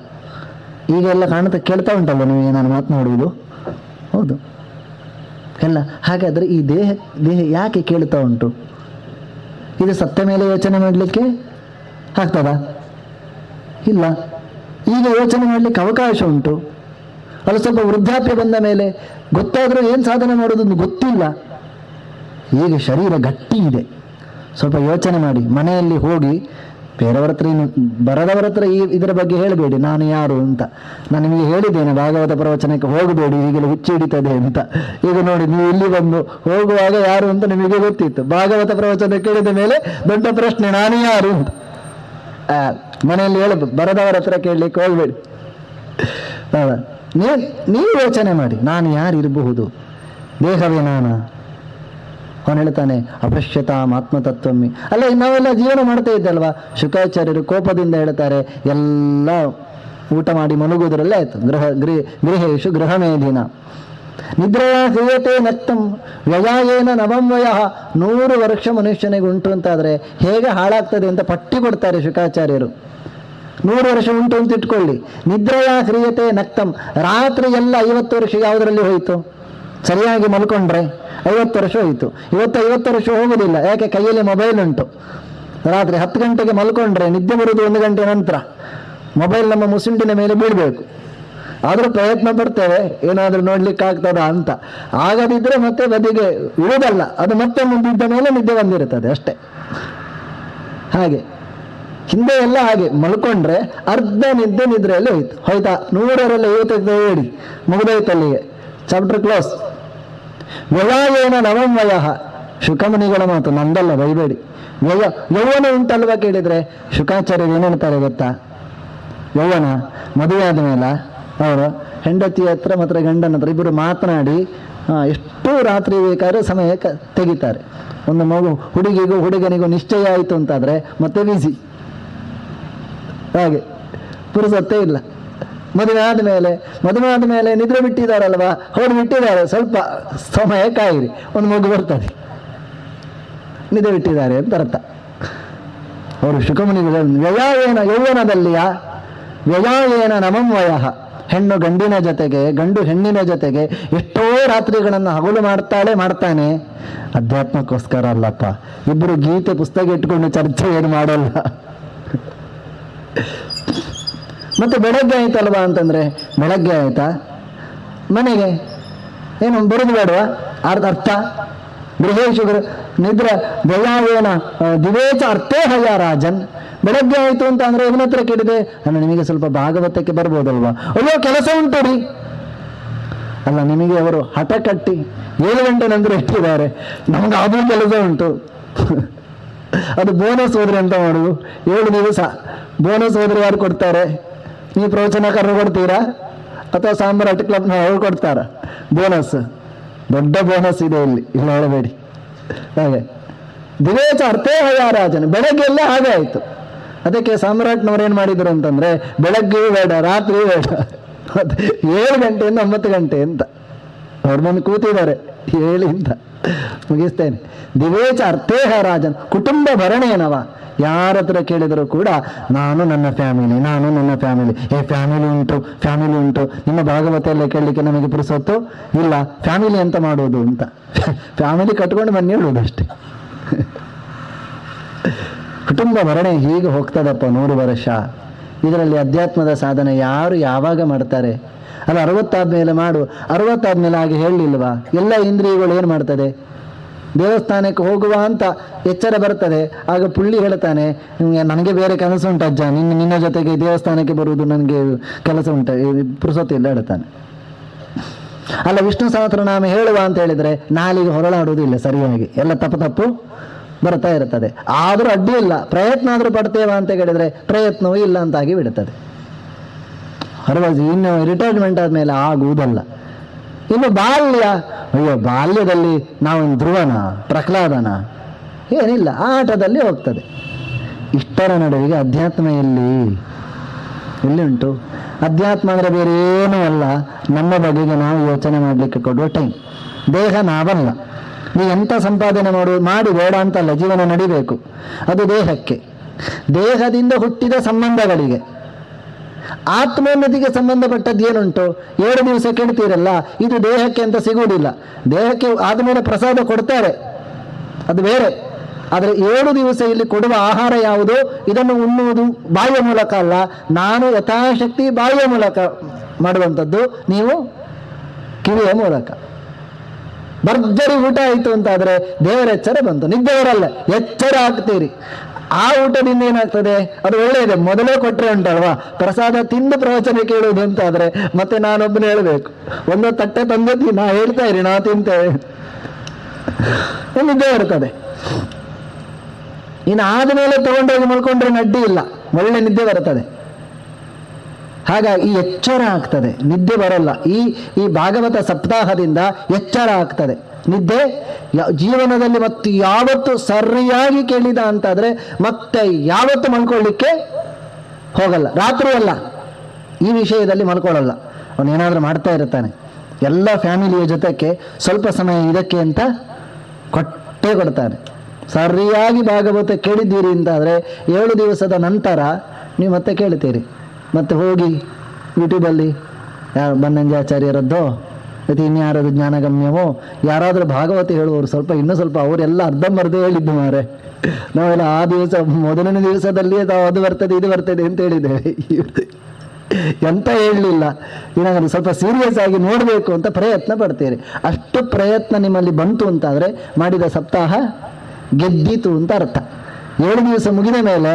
ಈಗೆಲ್ಲ ಕಾಣುತ್ತಾ ಕೇಳ್ತಾ ಉಂಟಲ್ಲ ನೀವು ನಾನು ಮಾತನಾಡುವುದು? ಹೌದು ಎಲ್ಲ. ಹಾಗಾದರೆ ಈ ದೇಹ ಯಾಕೆ ಕೇಳ್ತಾ ಉಂಟು? ಇದು ಸತ್ತ ಮೇಲೆ ಯೋಚನೆ ಮಾಡಲಿಕ್ಕೆ ಆಗ್ತದಾ? ಇಲ್ಲ. ಈಗ ಯೋಚನೆ ಮಾಡಲಿಕ್ಕೆ ಅವಕಾಶ ಉಂಟು. ಅದು ಸ್ವಲ್ಪ ವೃದ್ಧಾಪ್ಯ ಬಂದ ಮೇಲೆ ಗೊತ್ತಾದರೂ ಏನು ಸಾಧನೆ ಮಾಡೋದೊಂದು ಗೊತ್ತಿಲ್ಲ. ಈಗ ಶರೀರ ಗಟ್ಟಿ ಇದೆ, ಸ್ವಲ್ಪ ಯೋಚನೆ ಮಾಡಿ. ಮನೆಯಲ್ಲಿ ಹೋಗಿ ಬೇರೆಯವರ ಹತ್ರ, ಇನ್ನು ಬರದವರ ಹತ್ರ ಇದರ ಬಗ್ಗೆ ಹೇಳಬೇಡಿ ನಾನು ಯಾರು ಅಂತ. ನಾನು ನಿಮಗೆ ಹೇಳಿದ್ದೇನೆ ಭಾಗವತ ಪ್ರವಚನಕ್ಕೆ ಹೋಗಬೇಡಿ, ಈಗಲೂ ಹುಚ್ಚಿ ಹಿಡಿತದೆ ಅಂತ. ಈಗ ನೋಡಿ, ನೀವು ಇಲ್ಲಿ ಬಂದು ಹೋಗುವಾಗ ಯಾರು ಅಂತ ನಿಮಗೆ ಗೊತ್ತಿತ್ತು. ಭಾಗವತ ಪ್ರವಚನ ಕೇಳಿದ ಮೇಲೆ ದೊಡ್ಡ ಪ್ರಶ್ನೆ ನಾನು ಯಾರು ಅಂತ. ಮನೆಯಲ್ಲಿ ಹೇಳಬೇಕು, ಬರದವರ ಹತ್ರ ಕೇಳಲಿಕ್ಕೆ ಹೋಗಬೇಡಿ. ನೀವು ಯೋಚನೆ ಮಾಡಿ, ನಾನು ಯಾರು ಇರಬಹುದು? ದೇಹವೇ ನಾನು? ಅವನು ಹೇಳ್ತಾನೆ ಅಪಶ್ಯತಾಂ ಆತ್ಮತತ್ವಮ್ಮಿ. ಅಲ್ಲ, ನಾವೆಲ್ಲ ಜೀವನ ಮಾಡ್ತಾ ಇದ್ದಲ್ವಾ? ಶುಕಾಚಾರ್ಯರು ಕೋಪದಿಂದ ಹೇಳ್ತಾರೆ, ಎಲ್ಲ ಊಟ ಮಾಡಿ ಮಲಗುವುದರಲ್ಲೇ ಆಯ್ತು. ಗೃಹೇಶು ಗೃಹಮೇಧಿನ ನಿದ್ರೆಯ ಕ್ರಿಯತೆ ನಕ್ತಂ ವ್ಯಯಾಯೇನ ನವಂ ವಯಃ. 100 ವರ್ಷ ಮನುಷ್ಯನಿಗೆ ಉಂಟು ಅಂತಾದರೆ ಹೇಗೆ ಹಾಳಾಗ್ತದೆ ಅಂತ ಪಟ್ಟಿ ಕೊಡ್ತಾರೆ ಶುಕಾಚಾರ್ಯರು. 100 ವರ್ಷ ಉಂಟು ಅಂತ ಇಟ್ಕೊಳ್ಳಿ. ನಿದ್ರೆಯ ಕ್ರಿಯತೆ ನಕ್ತಂ, ರಾತ್ರಿ ಎಲ್ಲ 50 ವರ್ಷ ಯಾವುದರಲ್ಲಿ ಹೋಯಿತು? ಸರಿಯಾಗಿ ಮಲ್ಕೊಂಡ್ರೆ 50 ವರ್ಷ ಹೋಯಿತು. 50 ವರ್ಷ ಹೋಗುವುದಿಲ್ಲ. ಯಾಕೆ? ಕೈಯಲ್ಲಿ ಮೊಬೈಲ್ ಉಂಟು. ರಾತ್ರಿ 10 ಗಂಟೆಗೆ ಮಲ್ಕೊಂಡ್ರೆ ನಿದ್ದೆ ಬರುವುದು 1 ಗಂಟೆ ನಂತರ. ಮೊಬೈಲ್ ನಮ್ಮ ಮುಸುಂಡಿನ ಮೇಲೆ ಬೀಳಬೇಕು. ಆದರೂ ಪ್ರಯತ್ನ ಪಡ್ತೇವೆ ಏನಾದರೂ ನೋಡ್ಲಿಕ್ಕೆ ಆಗ್ತದಾ ಅಂತ. ಆಗದಿದ್ದರೆ ಮತ್ತೆ ಬದಿಗೆ ಇರುವುದಲ್ಲ, ಅದು ಮತ್ತೆ ಮುಂದಿದ್ದ ಮೇಲೆ ನಿದ್ದೆ ಬಂದಿರುತ್ತದೆ ಅಷ್ಟೇ. ಹಾಗೆ ಹಿಂದೆ ಎಲ್ಲ ಹಾಗೆ ಮಲ್ಕೊಂಡ್ರೆ ಅರ್ಧ ನಿದ್ರೆಯಲ್ಲಿ ಹೋಯ್ತಾ 100ರಲ್ಲಿ 50 ಹೇಳಿ ಮುಗಿದೋಯ್ತಲ್ಲಿಗೆ, ಚಾಪ್ಟರ್ ಕ್ಲೋಸ್. ವ್ಯಯಾಯೇನ ನವಂ ವಯಃ. ಶುಕಮುನಿಗಳ ಮಾತು, ನಂದಲ್ಲ, ಬೈಬೇಡಿ. ಯೌವನ ಉಂಟಲ್ವಾ ಕೇಳಿದ್ರೆ ಶುಕಾಚಾರ್ಯರು ಏನು ಹೇಳ್ತಾರೆ ಗೊತ್ತಾ? ಯೌವನ ಮದುವೆ ಆದ ಮೇಲೆ ಅವರು ಹೆಂಡತಿ ಹತ್ರ ಮತ್ತು ಗಂಡನ ಹತ್ರ ಇಬ್ಬರು ಮಾತನಾಡಿ ಎಷ್ಟು ರಾತ್ರಿ ಬೇಕಾದ್ರೆ ಸಮಯ ತೆಗಿತಾರೆ. ಒಂದು ಮಗು ಹುಡುಗಿಗೂ ಹುಡುಗನಿಗೂ ನಿಶ್ಚಯ ಆಯಿತು ಅಂತಾದರೆ ಮತ್ತೆ ಬಿಸಿ. ಹಾಗೆ ಪುರುಸತ್ತೇ ಇಲ್ಲ. ಮದುವೆ ಆದಮೇಲೆ ನಿದ್ರೆ ಬಿಟ್ಟಿದ್ದಾರಲ್ವಾ, ಹೊರಡು ಬಿಟ್ಟಿದ್ದಾರೆ, ಸ್ವಲ್ಪ ಸಮಯ ಕಾಯಿರಿ, ಒಂದು ಮಗು ಬರ್ತದೆ. ನಿದ್ರೆ ಬಿಟ್ಟಿದ್ದಾರೆ ಅಂತ ಅರ್ಥ. ಅವರು ಶುಕಮುನಿಗಳು ವ್ಯಯಾಯೇನ ಯೌವನದಲ್ಲಿಯ ವ್ಯಯಾಯೇನ ನಮಂ ವಯಃ. ಹೆಣ್ಣು ಗಂಡಿನ ಜೊತೆಗೆ, ಗಂಡು ಹೆಣ್ಣಿನ ಜೊತೆಗೆ ಎಷ್ಟೋ ರಾತ್ರಿಗಳನ್ನು ಹಗಲು ಮಾಡ್ತಾನೆ. ಅಧ್ಯಾತ್ಮಕ್ಕೋಸ್ಕರ ಅಲ್ಲಪ್ಪ. ಇಬ್ಬರು ಗೀತೆ ಪುಸ್ತಕ ಇಟ್ಕೊಂಡು ಚರ್ಚೆ ಏನು ಮಾಡೋಲ್ಲ. ಮತ್ತೆ ಬೆಳಗ್ಗೆ ಆಯ್ತಲ್ವಾ ಅಂತಂದ್ರೆ, ಬೆಳಗ್ಗೆ ಆಯ್ತಾ ಮನೆಗೆ ಏನು ಬರುದು ಬೇಡವಾ? ಅರ್ಥ ಗೃಹೇಶು ನಿದ್ರೆ ವ್ಯಯಾವೇನ ದಿವೇಚ ಅರ್ಥೇ ಹಯ ರಾಜನ್. ಬೆಳಗ್ಗೆ ಆಯ್ತು ಅಂತ ಅಂದ್ರೆ ಇವನ ಹತ್ರ ಕೇಳಿದೆ, ನಿಮಗೆ ಸ್ವಲ್ಪ ಭಾಗವತಕ್ಕೆ ಬರ್ಬೋದಲ್ವಾ? ಅಯ್ಯೋ ಕೆಲಸ ಉಂಟು ರೀ. ಅಲ್ಲ, ನಿಮಗೆ ಅವರು ಹಠ ಕಟ್ಟಿ 7 ಗಂಟೆ ನಂತರ ಇಟ್ಟಿದ್ದಾರೆ, ನಮ್ಗೆ ಅದು ಕೆಲಸ ಉಂಟು. ಅದು ಬೋನಸ್ ಹೋದ್ರೆ ಅಂತ ಮಾಡುದು. 7 ದಿವಸ ಬೋನಸ್ ಹೋದ್ರೆ ಯಾರು ಕೊಡ್ತಾರೆ? ನೀವು ಪ್ರವಚನಕಾರರು ಕೊಡ್ತೀರಾ ಅಥವಾ ಸಾಮ್ರಾಟ್ ಕ್ಲಬ್ನ ಅವ್ರು ಕೊಡ್ತಾರ? ಬೋನಸ್, ದೊಡ್ಡ ಬೋನಸ್ ಇದೆ ಇಲ್ಲಿ, ಇಲ್ಲ ಹೇಳಬೇಡಿ. ಹಾಗೆ ದಿವೇಚ ಅರ್ಥೇ ಹಯಾರಾಜನ. ಬೆಳಗ್ಗೆ ಎಲ್ಲ ಹಾಗೆ ಆಯ್ತು. ಅದಕ್ಕೆ ಸಾಮ್ರಾಟ್ನವ್ರು ಏನು ಮಾಡಿದ್ರು ಅಂತಂದ್ರೆ, ಬೆಳಗ್ಗೆಯೂ ಬೇಡ ರಾತ್ರಿಯೂ ಬೇಡ, 7 ಗಂಟೆಯಿಂದ 9 ಗಂಟೆ ಅಂತ ಅವ್ರು ಬಂದು ಕೂತಿದ್ದಾರೆ. 7 ಅಂತ ಮುಗಿಸ್ತೇನೆ. ದಿವೇಚ ಅರ್ಥೇಹ ರಾಜನ್. ಕುಟುಂಬ ಭರಣೇನವ. ಯಾರ ಹತ್ರ ಕೇಳಿದರೂ ಕೂಡ ನಾನು ನನ್ನ ಫ್ಯಾಮಿಲಿ. ಫ್ಯಾಮಿಲಿ ಉಂಟು. ನಿಮ್ಮ ಭಾಗವತ ಎಲ್ಲ ಕೇಳಲಿಕ್ಕೆ ನಮಗೆ ಪುರುಸೊತ್ತು ಇಲ್ಲ. ಫ್ಯಾಮಿಲಿ ಅಂತ ಮಾಡೋದು ಅಂತ, ಫ್ಯಾಮಿಲಿ ಕಟ್ಕೊಂಡು ಬನ್ನಿ ಹೇಳುವುದಷ್ಟೇ. ಕುಟುಂಬ ಭರಣೆ ಹೀಗೆ ಹೋಗ್ತದಪ್ಪ 100 ವರ್ಷ. ಇದರಲ್ಲಿ ಅಧ್ಯಾತ್ಮದ ಸಾಧನೆ ಯಾರು ಯಾವಾಗ ಮಾಡ್ತಾರೆ? ಅಲ್ಲ, 60 ಆದ್ಮೇಲೆ ಮಾಡು. 60 ಆದ್ಮೇಲೆ ಹಾಗೆ ಹೇಳಲಿಲ್ವಾ? ಎಲ್ಲ ಇಂದ್ರಿಯಗಳು ಏನು ಮಾಡ್ತದೆ? ದೇವಸ್ಥಾನಕ್ಕೆ ಹೋಗುವ ಅಂತ ಎಚ್ಚರ ಬರ್ತದೆ. ಆಗ ಪುಳ್ಳಿ ಹೇಳ್ತಾನೆ, ನನಗೆ ಬೇರೆ ಕೆಲಸ ಉಂಟು ಅಜ್ಜ, ನಿನ್ನ ಜೊತೆಗೆ ದೇವಸ್ಥಾನಕ್ಕೆ ಬರುವುದು ನನಗೆ ಕೆಲಸ ಉಂಟು, ಪುರುಸೊತ್ತಿಲ್ಲ ಹೇಳ್ತಾನೆ. ಅಲ್ಲ, ವಿಷ್ಣು ಸಹಸ್ರನಾಮ ಹೇಳುವ ಅಂತ ಹೇಳಿದ್ರೆ ನಾಲಿಗೆ ಹೊರಳಾಡುವುದಿಲ್ಲ ಸರಿಯಾಗಿ, ಎಲ್ಲ ತಪ್ಪು ಬರ್ತಾ ಇರ್ತದೆ. ಆದರೂ ಅಡ್ಡಿ ಇಲ್ಲ, ಪ್ರಯತ್ನ ಆದರೂ ಪಡ್ತೇವ ಅಂತ ಹೇಳಿದ್ರೆ ಪ್ರಯತ್ನವೂ ಇಲ್ಲ ಅಂತಾಗಿ ಬಿಡುತ್ತದೆ. ಹೊರಬಾಜಿ ಇನ್ನು ರಿಟೈರ್ಮೆಂಟ್ ಆದಮೇಲೆ ಆಗುವುದಲ್ಲ. ಇನ್ನು ಬಾಲ್ಯ, ಅಯ್ಯೋ ಬಾಲ್ಯದಲ್ಲಿ ನಾವು ಧ್ರುವನ ಪ್ರಹ್ಲಾದನ ಏನಿಲ್ಲ, ಆ ಆಟದಲ್ಲಿ ಹೋಗ್ತದೆ. ಇಷ್ಟರ ನಡುವಿಗೆ ಅಧ್ಯಾತ್ಮ ಎಲ್ಲಿ ಉಂಟು? ಅಧ್ಯಾತ್ಮ ಅಂದರೆ ಬೇರೆ ಏನೂ ಅಲ್ಲ, ನಮ್ಮ ಬಗೆಗೆ ನಾವು ಯೋಚನೆ ಮಾಡಲಿಕ್ಕೆ ಕೊಡುವ ಟೈಮ್. ದೇಹ ನಾವಲ್ಲ. ನೀವು ಎಂಥ ಸಂಪಾದನೆ ಮಾಡಿ ಬೇಡ ಅಂತಲ್ಲ, ಜೀವನ ನಡಿಬೇಕು. ಅದು ದೇಹಕ್ಕೆ, ದೇಹದಿಂದ ಹುಟ್ಟಿದ ಸಂಬಂಧಗಳಿಗೆ. ಆತ್ಮೋನ್ನತಿಗೆ ಸಂಬಂಧಪಟ್ಟದ್ದು ಏನುಂಟು? 7 ದಿವಸ ಕೆಡ್ತೀರಲ್ಲ, ಇದು ದೇಹಕ್ಕೆ ಅಂತ ಸಿಗುವುದಿಲ್ಲ. ದೇಹಕ್ಕೆ ಆದಮೇಲೆ ಪ್ರಸಾದ ಕೊಡ್ತಾರೆ, ಅದು ಬೇರೆ. ಆದರೆ 7 ದಿವಸ ಇಲ್ಲಿ ಕೊಡುವ ಆಹಾರ ಯಾವುದು? ಇದನ್ನು ಉಣ್ಣುವುದು ಬಾಯಿಯ ಮೂಲಕ ಅಲ್ಲ, ನಾನು ಯಥಾಶಕ್ತಿ ಬಾಯಿಯ ಮೂಲಕ ಮಾಡುವಂಥದ್ದು, ನೀವು ಕಿವಿಯ ಮೂಲಕ. ಭರ್ಜರಿ ಊಟ ಆಯಿತು ಅಂತಾದರೆ ದೇವರ ಎಚ್ಚರ ಬಂತು, ನಿದ್ದೆ ಬರಲ್ಲ, ಎಚ್ಚರ ಆಗ್ತೀರಿ. ಆ ಊಟದಿಂದ ಏನಾಗ್ತದೆ? ಅದು ಒಳ್ಳೆಯದೆ, ಮೊದಲೇ ಕೊಟ್ಟರೆ ಉಂಟಲ್ವಾ, ಪ್ರಸಾದ ತಿಂದು ಪ್ರವಚನ ಕೇಳುವುದು ಅಂತಾದರೆ ಮತ್ತೆ ನಾನೊಬ್ಬನು ಹೇಳಬೇಕು, ಒಂದು ತಟ್ಟೆ ತಂದತಿ ನಾ ಹೇಳ್ತಾ ಇರಿ, ನಾ ತಿಂತೇವೆ, ನಿದ್ದೆ ಬರ್ತದೆ. ಇನ್ನು ಆದಮೇಲೆ ತಗೊಂಡೋಗಿ ಮಲ್ಕೊಂಡ್ರೆ ಅಡ್ಡಿ ಇಲ್ಲ, ಒಳ್ಳೆ ನಿದ್ದೆ ಬರ್ತದೆ. ಹಾಗಾಗಿ ಈ ಎಚ್ಚರ ಆಗ್ತದೆ, ನಿದ್ದೆ ಬರಲ್ಲ. ಈ ಭಾಗವತ ಸಪ್ತಾಹದಿಂದ ಎಚ್ಚರ ಆಗ್ತದೆ. ನಿದ್ದೆ ಜೀವನದಲ್ಲಿ ಮತ್ತೆ ಯಾವತ್ತು ಸರಿಯಾಗಿ ಕೇಳಿದ ಅಂತಾದರೆ ಮತ್ತೆ ಯಾವತ್ತು ಮಲ್ಕೊಳ್ಳಿಕ್ಕೆ ಹೋಗಲ್ಲ. ರಾತ್ರಿ ಅಲ್ಲ, ಈ ವಿಷಯದಲ್ಲಿ ಮಲ್ಕೊಳ್ಳಲ್ಲ. ಅವನೇನಾದರೂ ಮಾಡ್ತಾ ಇರ್ತಾನೆ. ಎಲ್ಲ ಫ್ಯಾಮಿಲಿಯ ಜೊತೆಗೆ ಸ್ವಲ್ಪ ಸಮಯ ಇದಕ್ಕೆ ಅಂತ ಕೊಟ್ಟೇ ಕೊಡ್ತಾನೆ. ಸರಿಯಾಗಿ ಭಾಗವತ ಕೇಳಿದ್ದೀರಿ ಅಂತಾದರೆ 7 ದಿವಸದ ನಂತರ ನೀವು ಮತ್ತೆ ಕೇಳ್ತೀರಿ. ಮತ್ತೆ ಹೋಗಿ ಯೂಟ್ಯೂಬಲ್ಲಿ ಯಾರು ಬನ್ನಂಜಾಚಾರ್ಯರದ್ದೋ ಮತ್ತು ಇನ್ಯಾರದು ಜ್ಞಾನಗಮ್ಯವೋ ಯಾರಾದರೂ ಭಾಗವತ ಹೇಳುವವರು ಇನ್ನೂ ಸ್ವಲ್ಪ ಅವರೆಲ್ಲ ಅರ್ಧಂಬರ್ಧ ಹೇಳಿದ್ದು ಮಾರೆ. ನಾವೆಲ್ಲ ಆ ದಿವಸ ಮೊದಲನೇ ದಿವಸದಲ್ಲಿಯೇ ನಾವು ಅದು ಬರ್ತದೆ ಇದು ಬರ್ತದೆ ಅಂತ ಹೇಳಿದ್ದೇವೆ, ಎಂತ ಹೇಳಲಿಲ್ಲ. ಏನಾದರೂ ಸ್ವಲ್ಪ ಸೀರಿಯಸ್ ಆಗಿ ನೋಡಬೇಕು ಅಂತ ಪ್ರಯತ್ನ ಪಡ್ತೀರಿ. ಅಷ್ಟು ಪ್ರಯತ್ನ ನಿಮ್ಮಲ್ಲಿ ಬಂತು ಅಂತಾದರೆ ಮಾಡಿದ ಸಪ್ತಾಹ ಗೆದ್ದಿತು ಅಂತ ಅರ್ಥ. 7 ದಿವಸ ಮುಗಿದ ಮೇಲೆ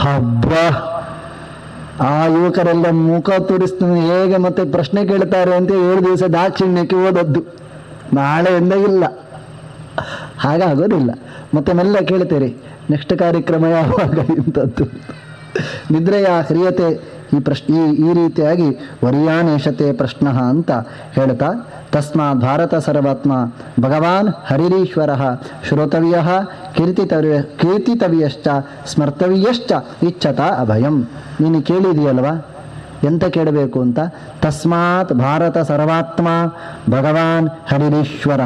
ಹಬ್ಬ, ಆ ಯುವಕರೆಲ್ಲ ಮುಖ ತೋರಿಸ್ತಾನೆ, ಹೇಗೆ ಮತ್ತೆ ಪ್ರಶ್ನೆ ಕೇಳ್ತಾರೆ ಅಂತ 7 ದಿವಸ ದಾಕ್ಷಿಣ್ಯಕ್ಕೆ ಓದದ್ದು, ನಾಳೆಯಿಂದ ಇಲ್ಲ. ಹಾಗಾಗೋದಿಲ್ಲ. ಮತ್ತೆ ಮೆಲ್ಲ ಕೇಳ್ತೀರಿ ನೆಕ್ಸ್ಟ್ ಕಾರ್ಯಕ್ರಮ ಯಾವಾಗ ಇಂಥದ್ದು. ನಿದ್ರೆಯ ಕ್ರಿಯತೆ ಈ ರೀತಿಯಾಗಿ ವರ್ಯಾನೇಶತೆ ಪ್ರಶ್ನ ಅಂತ ಹೇಳ್ತಾ, ತಸ್ಮಾತ್ ಭಾರತ ಸರ್ವಾತ್ಮ ಭಗವಾನ್ ಹರಿರೀಶ್ವರ ಶ್ರೋತವ್ಯ ಕೀರ್ತಿತವ್ಯಶ್ಚ ಸ್ಮರ್ತವ್ಯಶ್ಚ ಇಚ್ಛತ ಅಭಯಂ. ನೀನು ಕೇಳಿದೆಯಲ್ವಾ ಎಂತ ಕೇಳಬೇಕು ಅಂತ? ತಸ್ಮಾತ್ ಭಾರತ ಸರ್ವಾತ್ಮ ಭಗವಾನ್ ಹರಿರೀಶ್ವರ.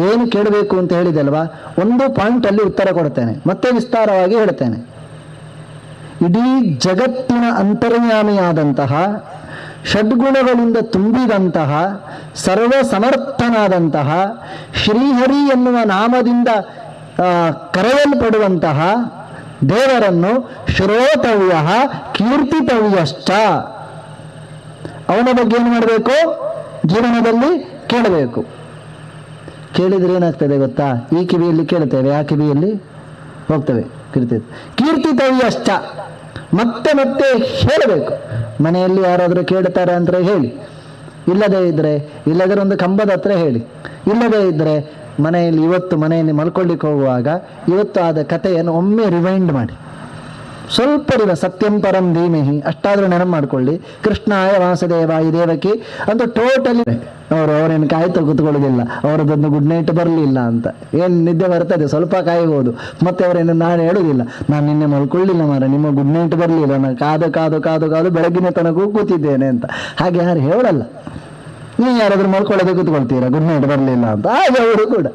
ಏನು ಕೇಳಬೇಕು ಅಂತ ಹೇಳಿದೆಲ್ವಾ, ಒಂದು ಪಾಯಿಂಟಲ್ಲಿ ಉತ್ತರ ಕೊಡ್ತೇನೆ, ಮತ್ತೆ ವಿಸ್ತಾರವಾಗಿ ಹೇಳ್ತೇನೆ. ಇಡೀ ಜಗತ್ತಿನ ಅಂತರ್ಯಾಮಿಯಾದಂತಹ, ಷಡ್ಗುಣಗಳಿಂದ ತುಂಬಿದಂತಹ, ಸರ್ವ ಸಮರ್ಥನಾದಂತಹ, ಶ್ರೀಹರಿ ಎನ್ನುವ ನಾಮದಿಂದ ಕರೆಯಲ್ಪಡುವಂತಹ ದೇವರನ್ನು ಶ್ರೋತವ್ಯ ಕೀರ್ತಿತವ್ಯಶ್ಚ, ಅವನ ಬಗ್ಗೆ ಏನು ಮಾಡಬೇಕು? ಜೀವನದಲ್ಲಿ ಕೇಳಬೇಕು. ಕೇಳಿದ್ರೆ ಏನಾಗ್ತದೆ ಗೊತ್ತಾ? ಈ ಕಿವಿಯಲ್ಲಿ ಕೇಳ್ತೇವೆ, ಆ ಕಿವಿಯಲ್ಲಿ ಹೋಗ್ತೇವೆ. ಕೀರ್ತಿತವ್ಯಶ್ಚ, ಮತ್ತೆ ಮತ್ತೆ ಹೇಳಬೇಕು. ಮನೆಯಲ್ಲಿ ಯಾರಾದರೂ ಕೇಳ್ತಾರೆ ಅಂದರೆ ಹೇಳಿ, ಇಲ್ಲದೇ ಇಲ್ಲದ್ರೆ ಒಂದು ಕಂಬದ ಹತ್ರ ಹೇಳಿ, ಇಲ್ಲದೇ ಇದ್ದರೆ ಮನೆಯಲ್ಲಿ ಮಲ್ಕೊಳ್ಳಿಕ್ಕೆ ಹೋಗುವಾಗ ಇವತ್ತು ಆದ ಕಥೆಯನ್ನು ಒಮ್ಮೆ ರಿವೈಂಡ್ ಮಾಡಿ, ಸ್ವಲ್ಪ ಸತ್ಯಂ ಪರಂ ಧೀಮಹಿ ಅಷ್ಟಾದರೂ ನೆನಪು ಮಾಡಿಕೊಳ್ಳಿ. ಕೃಷ್ಣಾಯ ವಾಸುದೇವಾಯ ದೇವಕಿ ಅಂತ ಟೋಟಲಿ ಅವರೇನು ಕಾಯ್ತಾ ಕೂತ್ಕೊಳ್ಳೋದಿಲ್ಲ, ಅವರದೊಂದು ಗುಡ್ ನೈಟ್ ಬರಲಿಲ್ಲ ಅಂತ. ಏನು ನಿದ್ದೆ ಬರ್ತದೆ, ಸ್ವಲ್ಪ ಕಾಯ್ಬೋದು. ಮತ್ತೆ ಅವರೇನು ನಾನು ಹೇಳೋದಿಲ್ಲ, ನಾನು ನಿನ್ನೆ ಮಲ್ಕೊಳ್ಳಿಲ್ಲ ಮಾರ, ನಿಮ್ಮ ಗುಡ್ ನೈಟ್ ಬರಲಿಲ್ಲ, ನಾನು ಕಾದು ಕಾದು ಕಾದು ಕಾದು ಬೆಳಗಿನ ತನಕ ಕೂತಿದ್ದೇನೆ ಅಂತ. ಹಾಗೆ ಯಾರು ಹೇಳಲ್ಲ. ನೀವು ಯಾರಾದರೂ ಮಲ್ಕೊಳ್ಳೋದೇ ಕೂತ್ಕೊಳ್ತೀರಾ ಗುಡ್ ನೈಟ್ ಬರಲಿಲ್ಲ ಅಂತ? ಹಾಗೆ ಅವರು ಕೂಡ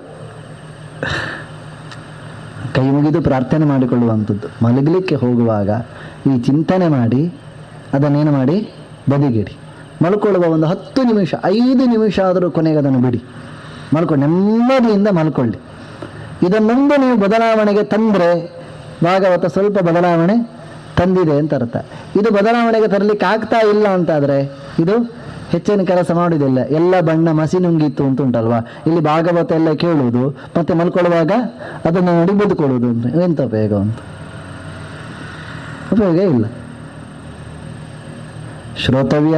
ಕೈ ಮುಗಿದು ಪ್ರಾರ್ಥನೆ ಮಾಡಿಕೊಳ್ಳುವಂಥದ್ದು. ಮಲಗಲಿಕ್ಕೆ ಹೋಗುವಾಗ ಈ ಚಿಂತನೆ ಮಾಡಿ ಅದನ್ನೇನು ಮಾಡಿ ಬದಿಗಿಡಿ. ಮಲ್ಕೊಳ್ಳುವ ಒಂದು 10 ನಿಮಿಷ 5 ನಿಮಿಷ ಆದರೂ ಕೊನೆಗೆ ಅದನ್ನು ಬಿಡಿ, ಮಲ್ಕೊಂಡು ನೆಮ್ಮದಿಯಿಂದ ಮಲ್ಕೊಳ್ಳಿ. ಇದನ್ನೊಂದು ನೀವು ಬದಲಾವಣೆಗೆ ತಂದರೆ ಭಾಗವತ ಸ್ವಲ್ಪ ಬದಲಾವಣೆ ತಂದಿದೆ ಅಂತ ಅರ್ಥ. ಇದು ಬದಲಾವಣೆಗೆ ತರಲಿಕ್ಕೆ ಆಗ್ತಾ ಇಲ್ಲ ಅಂತಾದರೆ ಇದು ಹೆಚ್ಚಿನ ಕೆಲಸ ಮಾಡುವುದಿಲ್ಲ. ಎಲ್ಲ ಬಣ್ಣ ಮಸಿ ನುಂಗಿತ್ತು ಅಂತ ಉಂಟಲ್ವಾ, ಇಲ್ಲಿ ಭಾಗವತ ಎಲ್ಲ ಕೇಳುವುದು ಮತ್ತೆ ಮಲ್ಕೊಳ್ಳುವಾಗ ಅದನ್ನು ನೋಡಿ ಬದುಕೊಳ್ಳುವುದು ಅಂತ ಎಂತ ಉಪಯೋಗ? ಅಂತ ಉಪಯೋಗ ಇಲ್ಲ. ಶ್ರೋತವ್ಯ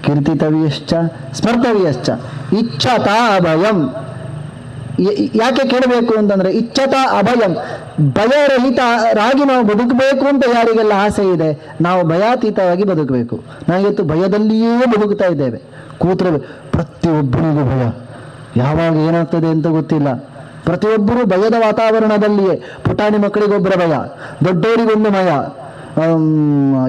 ಕೀರ್ತಿತವ್ಯಶ್ಚ ಸ್ಮರ್ತವ್ಯಶ್ಚ ಇಚ್ಛತಾ ಅಭಯಂ. ಯಾಕೆ ಕೇಳಬೇಕು ಅಂತಂದ್ರೆ ಇಚ್ಛತಾ ಅಭಯಂ, ಭಯರಹಿತರಾಗಿ ನಾವು ಬದುಕಬೇಕು ಅಂತ ಯಾರಿಗೆಲ್ಲ ಆಸೆ ಇದೆ, ನಾವು ಭಯಾತೀತವಾಗಿ ಬದುಕಬೇಕು. ನಾವಿವತ್ತು ಭಯದಲ್ಲಿಯೇ ಬದುಕ್ತಾ ಇದ್ದೇವೆ. ಕೂತ್ರೆ ಪ್ರತಿಯೊಬ್ಬರಿಗೂ ಭಯ, ಯಾವಾಗ ಏನಾಗ್ತದೆ ಅಂತ ಗೊತ್ತಿಲ್ಲ. ಪ್ರತಿಯೊಬ್ಬರು ಭಯದ ವಾತಾವರಣದಲ್ಲಿಯೇ. ಪುಟಾಣಿ ಮಕ್ಕಳಿಗೊಬ್ಬರ ಭಯ, ದೊಡ್ಡವರಿಗೊಂದು ಭಯ,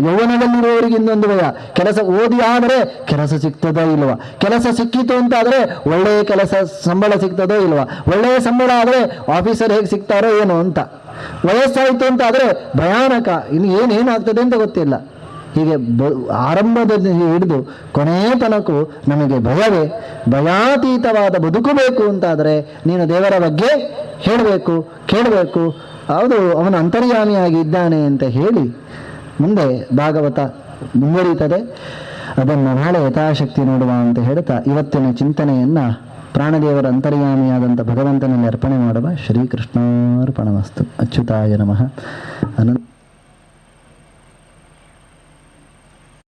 ಯೌವನದಲ್ಲಿರುವವರಿಗೆ ಇನ್ನೊಂದು ಭಯ. ಕೆಲಸ ಓದಿ ಆದರೆ ಕೆಲಸ ಸಿಗ್ತದೋ ಇಲ್ವಾ, ಕೆಲಸ ಸಿಕ್ಕಿತು ಅಂತಾದರೆ ಒಳ್ಳೆಯ ಕೆಲಸ ಸಂಬಳ ಸಿಗ್ತದೋ ಇಲ್ವಾ, ಒಳ್ಳೆಯ ಸಂಬಳ ಆದರೆ ಆಫೀಸರ್ ಹೇಗೆ ಸಿಗ್ತಾರೋ ಏನೋ ಅಂತ. ವಯಸ್ಸಾಯಿತು ಅಂತ ಆದರೆ ಭಯಾನಕ, ಇನ್ನು ಏನೇನಾಗ್ತದೆ ಅಂತ ಗೊತ್ತಿಲ್ಲ. ಹೀಗೆ ಆರಂಭದಲ್ಲಿ ಹಿಡಿದು ಕೊನೆಯ ತನಕ ನಮಗೆ ಭಯವೇ, ಭಯಾತೀತವಾದ ಬದುಕು ಬೇಕು ಅಂತಾದರೆ ನೀನು ದೇವರ ಬಗ್ಗೆ ಹೇಳಬೇಕು, ಕೇಳಬೇಕು. ಹೌದು, ಅವನು ಅಂತರ್ಯಾಮಿಯಾಗಿ ಇದ್ದಾನೆ ಅಂತ ಹೇಳಿ ಮುಂದೆ ಭಾಗವತ ಮುಂದುವರಿಯುತ್ತದೆ. ಅದನ್ನು ನಾಳೆ ಯಥಾಶಕ್ತಿ ನೋಡುವ ಅಂತ ಹೇಳ್ತಾ ಇವತ್ತಿನ ಚಿಂತನೆಯನ್ನು ಪ್ರಾಣದೇವರ ಅಂತರ್ಯಾಮಿಯಾದಂಥ ಭಗವಂತನಲ್ಲಿ ಅರ್ಪಣೆ ಮಾಡುವ. ಶ್ರೀಕೃಷ್ಣಾರ್ಪಣಮಸ್ತು. ಅಚ್ಯುತಾಯ ನಮಃ. ಅನಂತ